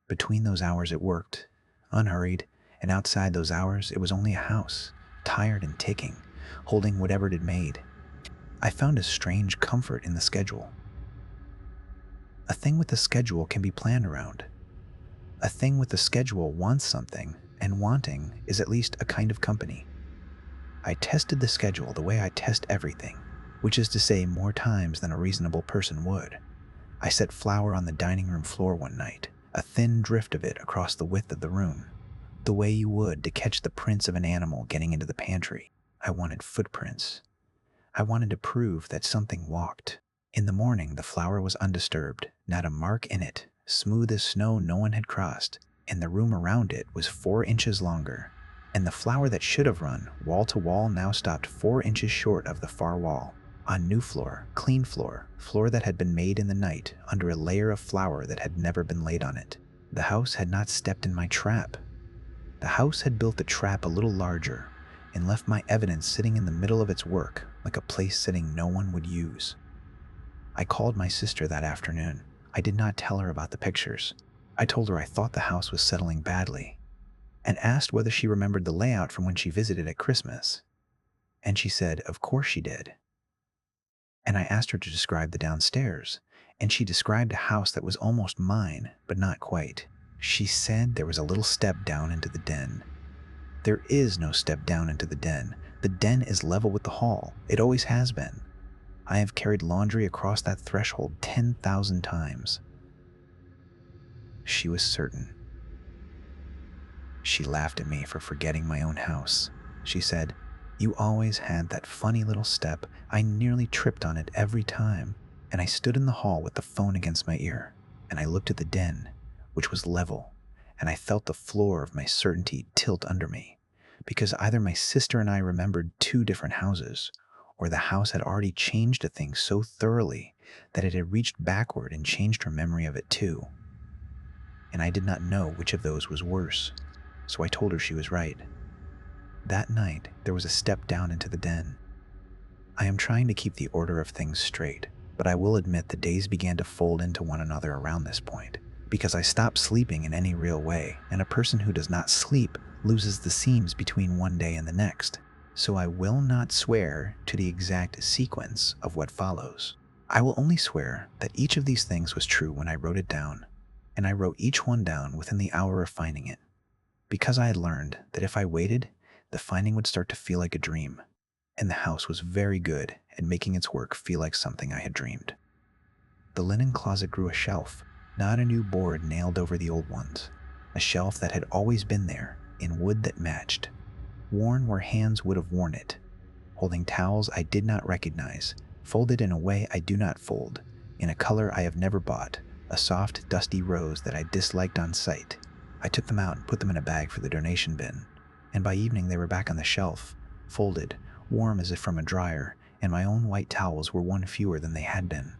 Between those hours it worked, unhurried, and outside those hours it was only a house, tired and ticking, holding whatever it had made. I found a strange comfort in the schedule. A thing with a schedule can be planned around. A thing with a schedule wants something, and wanting is at least a kind of company. I tested the schedule the way I test everything, which is to say more times than a reasonable person would. I set flour on the dining room floor one night, a thin drift of it across the width of the room, the way you would to catch the prints of an animal getting into the pantry. I wanted footprints. I wanted to prove that something walked. In the morning, the flour was undisturbed, not a mark in it, smooth as snow no one had crossed, and the room around it was 4 inches longer. And the flour that should have run wall to wall now stopped 4 inches short of the far wall, on new floor, clean floor, floor that had been made in the night under a layer of flour that had never been laid on it. The house had not stepped in my trap. The house had built the trap a little larger and left my evidence sitting in the middle of its work like a place sitting no one would use. I called my sister that afternoon. I did not tell her about the pictures. I told her I thought the house was settling badly, and asked whether she remembered the layout from when she visited at Christmas. And she said, of course she did. And I asked her to describe the downstairs, and she described a house that was almost mine, but not quite. She said there was a little step down into the den. There is no step down into the den. The den is level with the hall. It always has been. I have carried laundry across that threshold 10,000 times. She was certain. She laughed at me for forgetting my own house. She said, "You always had that funny little step. I nearly tripped on it every time." And I stood in the hall with the phone against my ear, and I looked at the den, which was level, and I felt the floor of my certainty tilt under me, because either my sister and I remembered two different houses, or the house had already changed a thing so thoroughly that it had reached backward and changed her memory of it too. And I did not know which of those was worse, so I told her she was right. That night, there was a step down into the den. I am trying to keep the order of things straight, but I will admit the days began to fold into one another around this point, because I stopped sleeping in any real way, and a person who does not sleep loses the seams between one day and the next. So I will not swear to the exact sequence of what follows. I will only swear that each of these things was true when I wrote it down, and I wrote each one down within the hour of finding it, because I had learned that if I waited, the finding would start to feel like a dream, and the house was very good at making its work feel like something I had dreamed. The linen closet grew a shelf, not a new board nailed over the old ones, a shelf that had always been there, in wood that matched, worn where hands would have worn it, holding towels I did not recognize, folded in a way I do not fold, in a color I have never bought, a soft, dusty rose that I disliked on sight. I took them out and put them in a bag for the donation bin, and by evening they were back on the shelf, folded, warm as if from a dryer, and my own white towels were one fewer than they had been.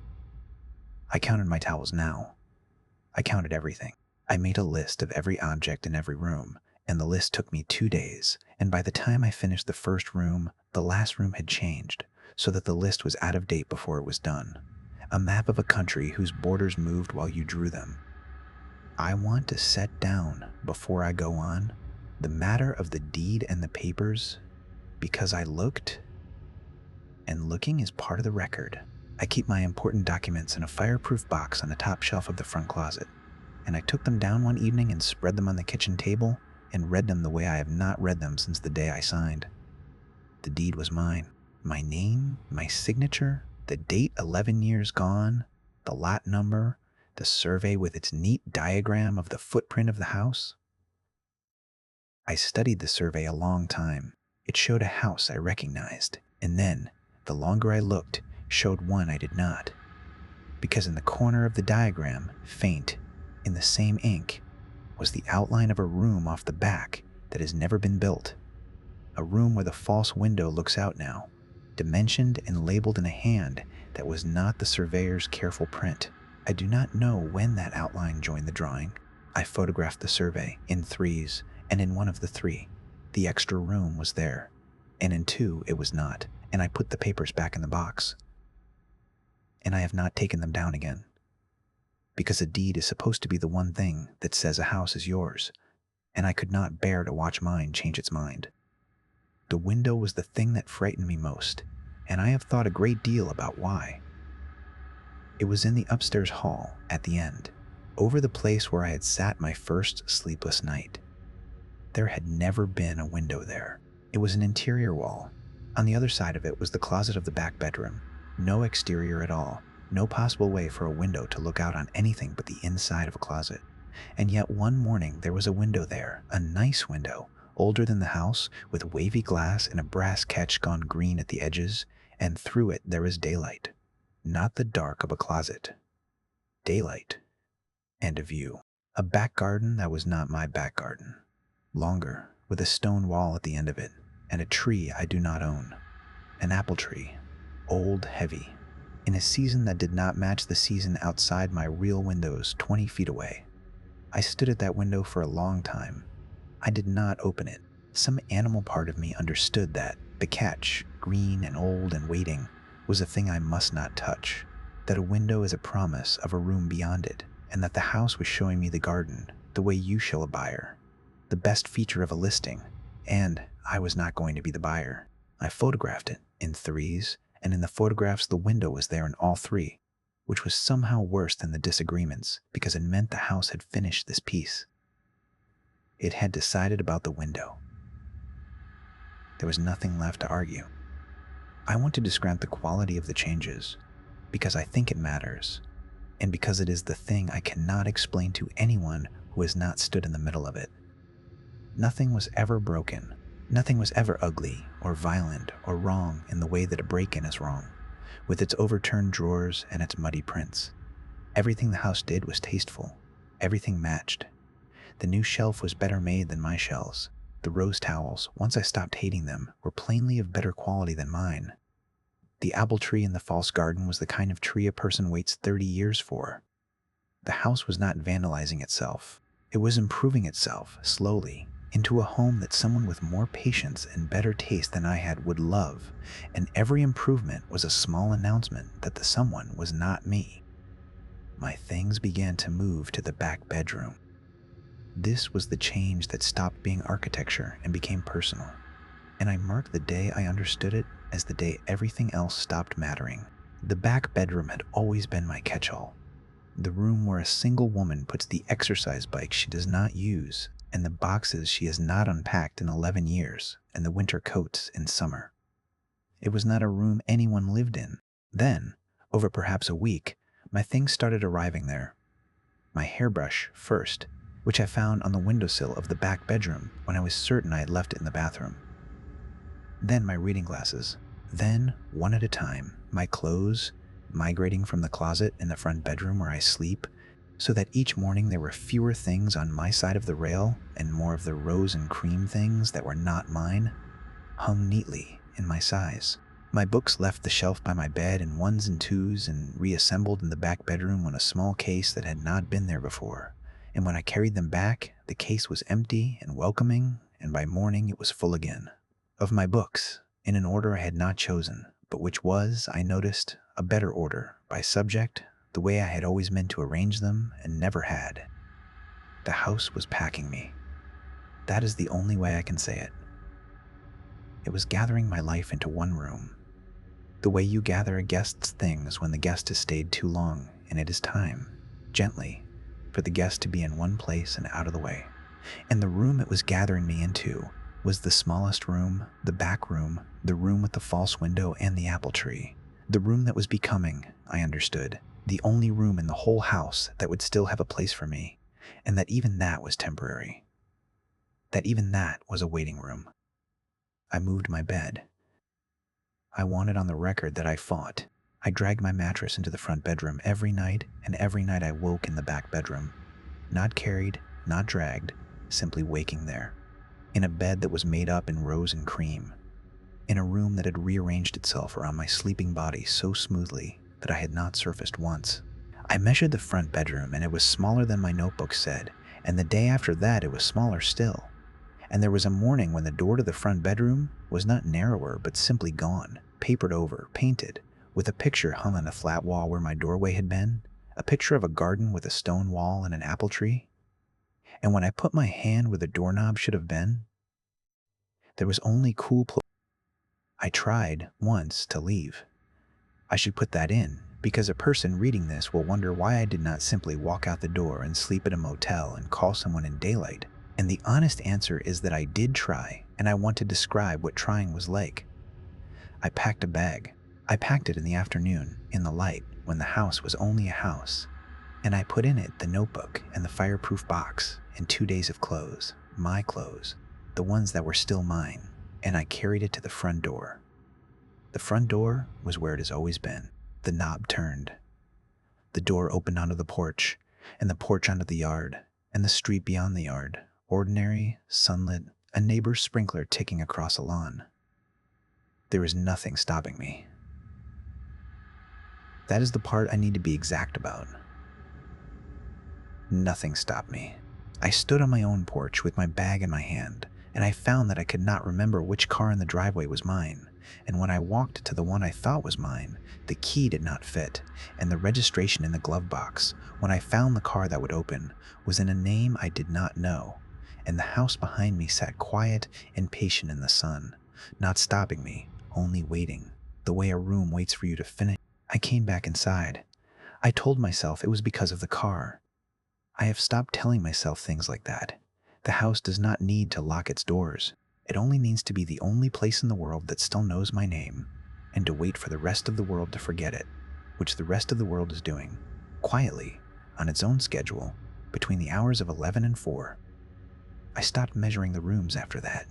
I counted my towels now. I counted everything. I made a list of every object in every room, and the list took me 2 days, and by the time I finished the first room, the last room had changed, so that the list was out of date before it was done. A map of a country whose borders moved while you drew them. I want to set down, before I go on, the matter of the deed and the papers, because I looked, and looking is part of the record. I keep my important documents in a fireproof box on the top shelf of the front closet, and I took them down one evening and spread them on the kitchen table and read them the way I have not read them since the day I signed. The deed was mine. My name, my signature, the date 11 years gone, the lot number, the survey with its neat diagram of the footprint of the house. I studied the survey a long time. It showed a house I recognized, and then, the longer I looked, showed one I did not. Because in the corner of the diagram, faint, in the same ink, was the outline of a room off the back that has never been built. A room where the false window looks out now, dimensioned and labeled in a hand that was not the surveyor's careful print. I do not know when that outline joined the drawing. I photographed the survey in 3s, and in one of the 3, the extra room was there, and in 2 it was not, and I put the papers back in the box. And I have not taken them down again, because a deed is supposed to be the one thing that says a house is yours, and I could not bear to watch mine change its mind. The window was the thing that frightened me most, and I have thought a great deal about why. It was in the upstairs hall at the end, over the place where I had sat my first sleepless night. There had never been a window there. It was an interior wall. On the other side of it was the closet of the back bedroom. No exterior at all, no possible way for a window to look out on anything but the inside of a closet. And yet one morning there was a window there, a nice window, older than the house, with wavy glass and a brass catch gone green at the edges, and through it there was daylight. Not the dark of a closet. Daylight. And a view. A back garden that was not my back garden. Longer, with a stone wall at the end of it, and a tree I do not own. An apple tree. Old, heavy. In a season that did not match the season outside my real windows 20 feet away. I stood at that window for a long time. I did not open it. Some animal part of me understood that the catch, green and old and waiting, was a thing I must not touch, that a window is a promise of a room beyond it, and that the house was showing me the garden, the way you show a buyer, the best feature of a listing, and I was not going to be the buyer. I photographed it in 3s, and in the photographs the window was there in all 3, which was somehow worse than the disagreements, because it meant the house had finished this piece. It had decided about the window. There was nothing left to argue. I want to describe the quality of the changes, because I think it matters, and because it is the thing I cannot explain to anyone who has not stood in the middle of it. Nothing was ever broken. Nothing was ever ugly or violent or wrong in the way that a break-in is wrong, with its overturned drawers and its muddy prints. Everything the house did was tasteful. Everything matched. The new shelf was better made than my shelves. The rose towels, once I stopped hating them, were plainly of better quality than mine. The apple tree in the false garden was the kind of tree a person waits 30 years for. The house was not vandalizing itself. It was improving itself, slowly, into a home that someone with more patience and better taste than I had would love, and every improvement was a small announcement that the someone was not me. My things began to move to the back bedroom. This was the change that stopped being architecture and became personal, and I marked the day I understood it as the day everything else stopped mattering. The back bedroom had always been my catch-all. The room where a single woman puts the exercise bike she does not use, and the boxes she has not unpacked in 11 years, and the winter coats in summer. It was not a room anyone lived in. Then, over perhaps a week, my things started arriving there. My hairbrush first, which I found on the windowsill of the back bedroom when I was certain I had left it in the bathroom. Then my reading glasses. Then, one at a time, my clothes, migrating from the closet in the front bedroom where I sleep, so that each morning there were fewer things on my side of the rail and more of the rose and cream things that were not mine, hung neatly in my size. My books left the shelf by my bed in ones and twos and reassembled in the back bedroom in a small case that had not been there before. And when I carried them back, the case was empty and welcoming, and by morning it was full again. Of my books, in an order I had not chosen, but which was, I noticed, a better order, by subject, the way I had always meant to arrange them and never had. The house was packing me. That is the only way I can say it. It was gathering my life into one room, the way you gather a guest's things when the guest has stayed too long and it is time, gently, for the guest to be in one place and out of the way. And the room it was gathering me into was the smallest room, the back room, the room with the false window and the apple tree. The room that was becoming, I understood, the only room in the whole house that would still have a place for me, and that even that was temporary. That even that was a waiting room. I moved my bed. I wanted on the record that I fought. I dragged my mattress into the front bedroom every night, and every night I woke in the back bedroom. Not carried, not dragged, simply waking there. In a bed that was made up in rose and cream. In a room that had rearranged itself around my sleeping body so smoothly that I had not surfaced once. I measured the front bedroom and it was smaller than my notebook said, and the day after that it was smaller still. And there was a morning when the door to the front bedroom was not narrower but simply gone, papered over, painted, with a picture hung on the flat wall where my doorway had been, a picture of a garden with a stone wall and an apple tree. And when I put my hand where the doorknob should have been, there was only cool I tried, once, to leave. I should put that in, because a person reading this will wonder why I did not simply walk out the door and sleep at a motel and call someone in daylight. And the honest answer is that I did try, and I want to describe what trying was like. I packed a bag. I packed it in the afternoon, in the light, when the house was only a house. And I put in it the notebook and the fireproof box and 2 days of clothes, my clothes, the ones that were still mine. And I carried it to the front door. The front door was where it has always been. The knob turned. The door opened onto the porch, and the porch onto the yard, and the street beyond the yard, ordinary, sunlit, a neighbor's sprinkler ticking across a lawn. There is nothing stopping me. That is the part I need to be exact about. Nothing stopped me. I stood on my own porch with my bag in my hand, and I found that I could not remember which car in the driveway was mine, and when I walked to the one I thought was mine, the key did not fit, and the registration in the glove box, when I found the car that would open, was in a name I did not know, and the house behind me sat quiet and patient in the sun, not stopping me, only waiting, the way a room waits for you to finish. I came back inside. I told myself it was because of the car. I have stopped telling myself things like that. The house does not need to lock its doors. It only needs to be the only place in the world that still knows my name, and to wait for the rest of the world to forget it, which the rest of the world is doing, quietly, on its own schedule, between the hours of 11 and 4. I stopped measuring the rooms after that.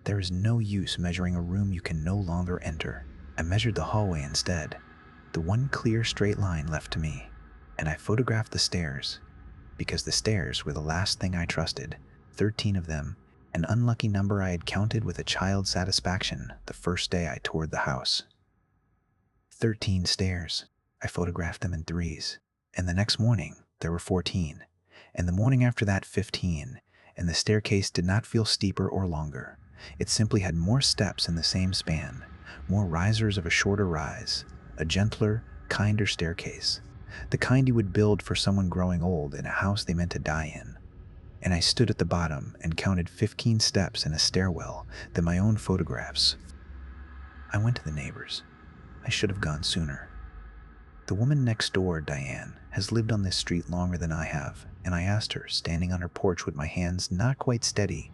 There is no use measuring a room you can no longer enter. I measured the hallway instead, the one clear straight line left to me, and I photographed the stairs, because the stairs were the last thing I trusted, 13 of them, an unlucky number I had counted with a child's satisfaction the first day I toured the house. 13 stairs. I photographed them in threes, and the next morning there were 14, and the morning after that 15, and the staircase did not feel steeper or longer. It simply had more steps in the same span, more risers of a shorter rise, a gentler, kinder staircase, the kind you would build for someone growing old in a house they meant to die in. And I stood at the bottom and counted 15 steps in a stairwell than my own photographs. I went to the neighbors. I should have gone sooner. The woman next door, Diane, has lived on this street longer than I have, and I asked her, standing on her porch with my hands not quite steady,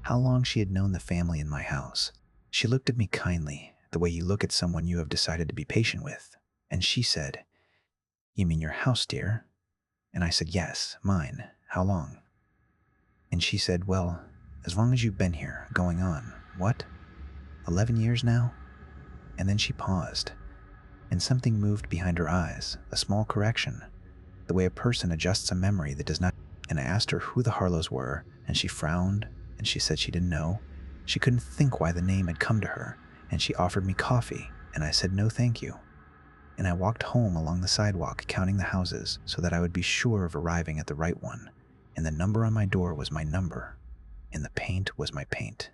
how long she had known the family in my house. She looked at me kindly, the way you look at someone you have decided to be patient with, and she said, "You mean your house, dear?" And I said, "Yes, mine. How long?" And she said, "Well, as long as you've been here, going on, what, 11 years now?" And then she paused, and something moved behind her eyes, a small correction, the way a person adjusts a memory that does not. And I asked her who the Harlows were, and she frowned, and she said she didn't know. She couldn't think why the name had come to her, and she offered me coffee, and I said no thank you. And I walked home along the sidewalk, counting the houses so that I would be sure of arriving at the right one, and the number on my door was my number, and the paint was my paint.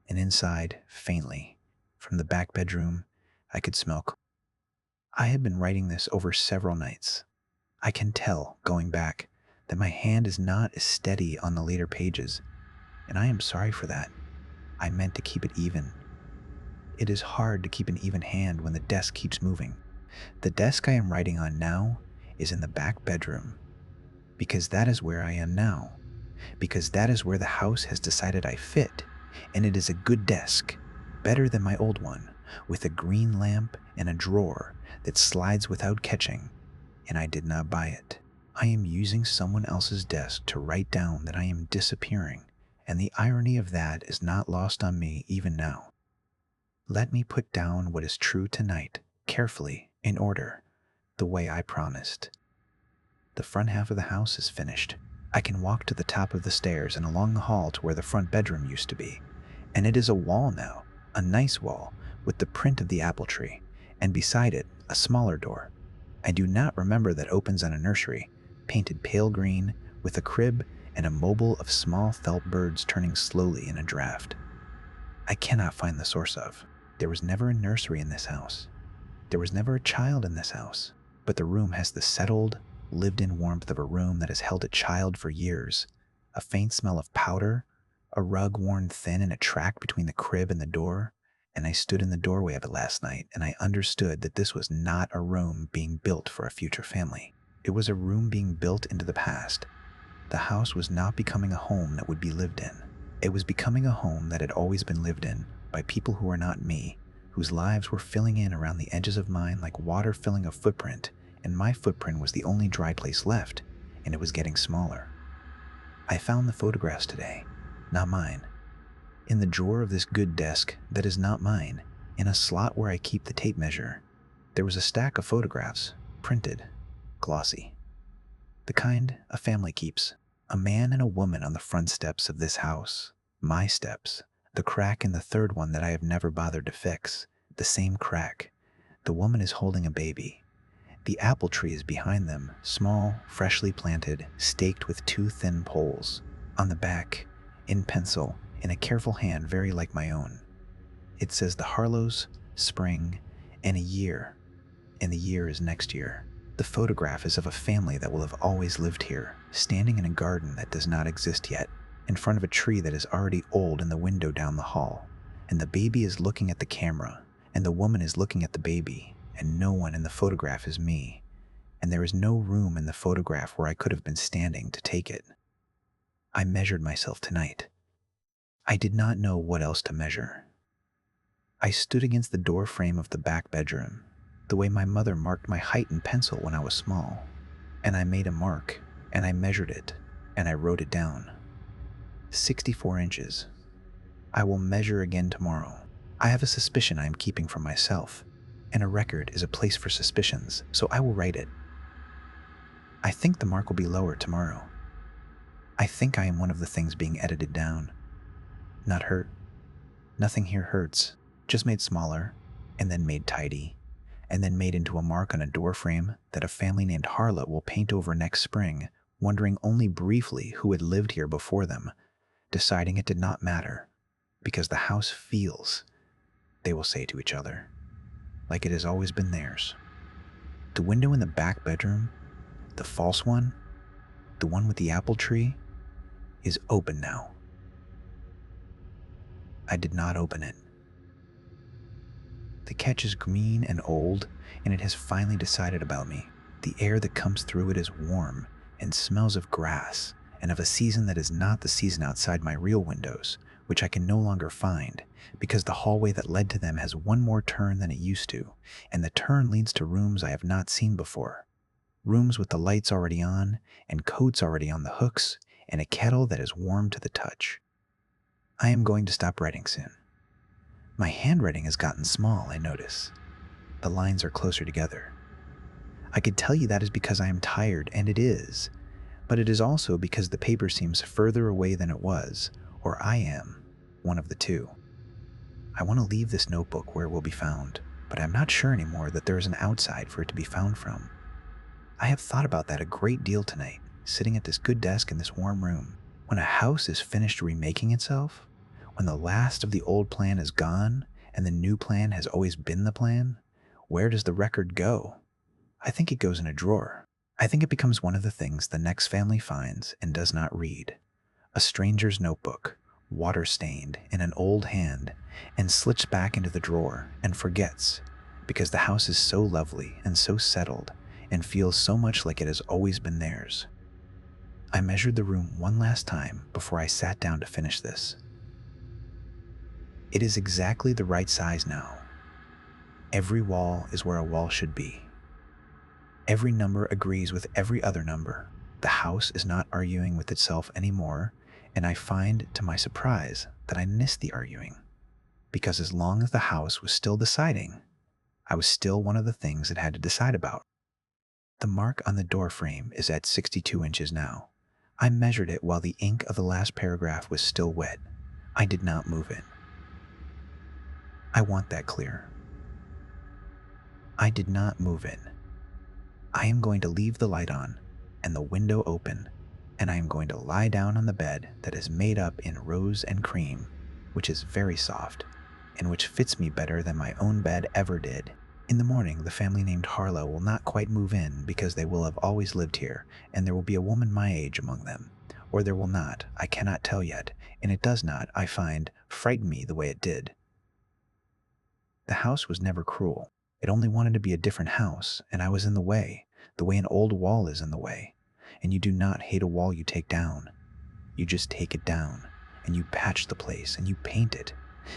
And inside, faintly, from the back bedroom, I could smell. I had been writing this over several nights. I can tell, going back, that my hand is not as steady on the later pages, and I am sorry for that. I meant to keep it even. It is hard to keep an even hand when the desk keeps moving. The desk I am writing on now is in the back bedroom, because that is where I am now, because that is where the house has decided I fit, and it is a good desk, better than my old one, with a green lamp and a drawer that slides without catching, and I did not buy it. I am using someone else's desk to write down that I am disappearing, and the irony of that is not lost on me even now. Let me put down what is true tonight, carefully, in order, the way I promised. The front half of the house is finished. I can walk to the top of the stairs and along the hall to where the front bedroom used to be, and it is a wall now, a nice wall, with the print of the apple tree, and beside it, a smaller door. I do not remember that opens on a nursery, painted pale green, with a crib and a mobile of small felt birds turning slowly in a draft. I cannot find the source of. There was never a nursery in this house. There was never a child in this house, but the room has the settled, lived-in warmth of a room that has held a child for years, a faint smell of powder, a rug worn thin in a track between the crib and the door, and I stood in the doorway of it last night, and I understood that this was not a room being built for a future family. It was a room being built into the past. The house was not becoming a home that would be lived in. It was becoming a home that had always been lived in by people who were not me, whose lives were filling in around the edges of mine like water filling a footprint, and my footprint was the only dry place left, and it was getting smaller. I found the photographs today, not mine, in the drawer of this good desk that is not mine, in a slot where I keep the tape measure. There was a stack of photographs, printed, glossy. The kind a family keeps. A man and a woman on the front steps of this house. My steps. The crack in the third one that I have never bothered to fix. The same crack. The woman is holding a baby. The apple tree is behind them, small, freshly planted, staked with two thin poles. On the back, in pencil, in a careful hand very like my own, it says the Harlows, spring, and a year. And the year is next year. The photograph is of a family that will have always lived here, standing in a garden that does not exist yet, in front of a tree that is already old in the window down the hall. And the baby is looking at the camera, and the woman is looking at the baby, and no one in the photograph is me. And there is no room in the photograph where I could have been standing to take it. I measured myself tonight. I did not know what else to measure. I stood against the door frame of the back bedroom, the way my mother marked my height in pencil when I was small. And I made a mark, and I measured it, and I wrote it down. 64 inches. I will measure again tomorrow. I have a suspicion I am keeping from myself, and a record is a place for suspicions, so I will write it. I think the mark will be lower tomorrow. I think I am one of the things being edited down. Not hurt. Nothing here hurts, just made smaller, and then made tidy, and then made into a mark on a door frame that a family named Harla will paint over next spring, wondering only briefly who had lived here before them, deciding it did not matter, because the house feels, they will say to each other, like it has always been theirs. The window in the back bedroom, the false one, the one with the apple tree, is open now. I did not open it. The catch is green and old, and it has finally decided about me. The air that comes through it is warm and smells of grass and of a season that is not the season outside my real windows, which I can no longer find because the hallway that led to them has one more turn than it used to, and the turn leads to rooms I have not seen before. Rooms with the lights already on and coats already on the hooks and a kettle that is warm to the touch. I am going to stop writing soon. My handwriting has gotten small, I notice. The lines are closer together. I could tell you that is because I am tired, and it is, but it is also because the paper seems further away than it was, or I am, one of the two. I want to leave this notebook where it will be found, but I'm not sure anymore that there is an outside for it to be found from. I have thought about that a great deal tonight, sitting at this good desk in this warm room. When a house is finished remaking itself, when the last of the old plan is gone and the new plan has always been the plan, where does the record go? I think it goes in a drawer. I think it becomes one of the things the next family finds and does not read. A stranger's notebook, water-stained in an old hand, and slips back into the drawer and forgets, because the house is so lovely and so settled and feels so much like it has always been theirs. I measured the room one last time before I sat down to finish this. It is exactly the right size now. Every wall is where a wall should be. Every number agrees with every other number. The house is not arguing with itself anymore, and I find, to my surprise, that I missed the arguing. Because as long as the house was still deciding, I was still one of the things it had to decide about. The mark on the door frame is at 62 inches now. I measured it while the ink of the last paragraph was still wet. I did not move it. I want that clear. I did not move it. I am going to leave the light on and the window open, and I am going to lie down on the bed that is made up in rose and cream, which is very soft, and which fits me better than my own bed ever did. In the morning, the family named Harlow will not quite move in because they will have always lived here, and there will be a woman my age among them. Or there will not, I cannot tell yet, and it does not, I find, frighten me the way it did. The house was never cruel. It only wanted to be a different house, and I was in the way an old wall is in the way. And you do not hate a wall you take down. You just take it down, and you patch the place, and you paint it.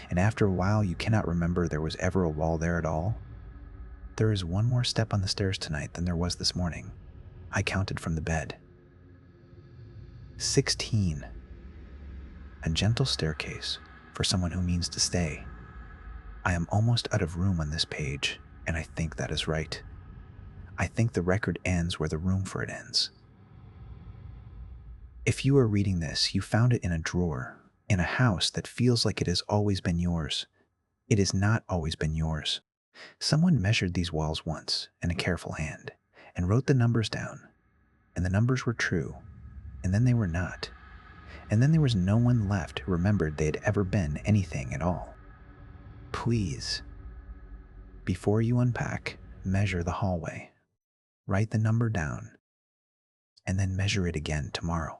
And after a while, you cannot remember there was ever a wall there at all. There is one more step on the stairs tonight than there was this morning. I counted from the bed. 16. A gentle staircase for someone who means to stay. I am almost out of room on this page, and I think that is right. I think the record ends where the room for it ends. If you are reading this, you found it in a drawer, in a house that feels like it has always been yours. It has not always been yours. Someone measured these walls once in a careful hand and wrote the numbers down, and the numbers were true, and then they were not. And then there was no one left who remembered they had ever been anything at all. Please, before you unpack, measure the hallway. Write the number down, and then measure it again tomorrow.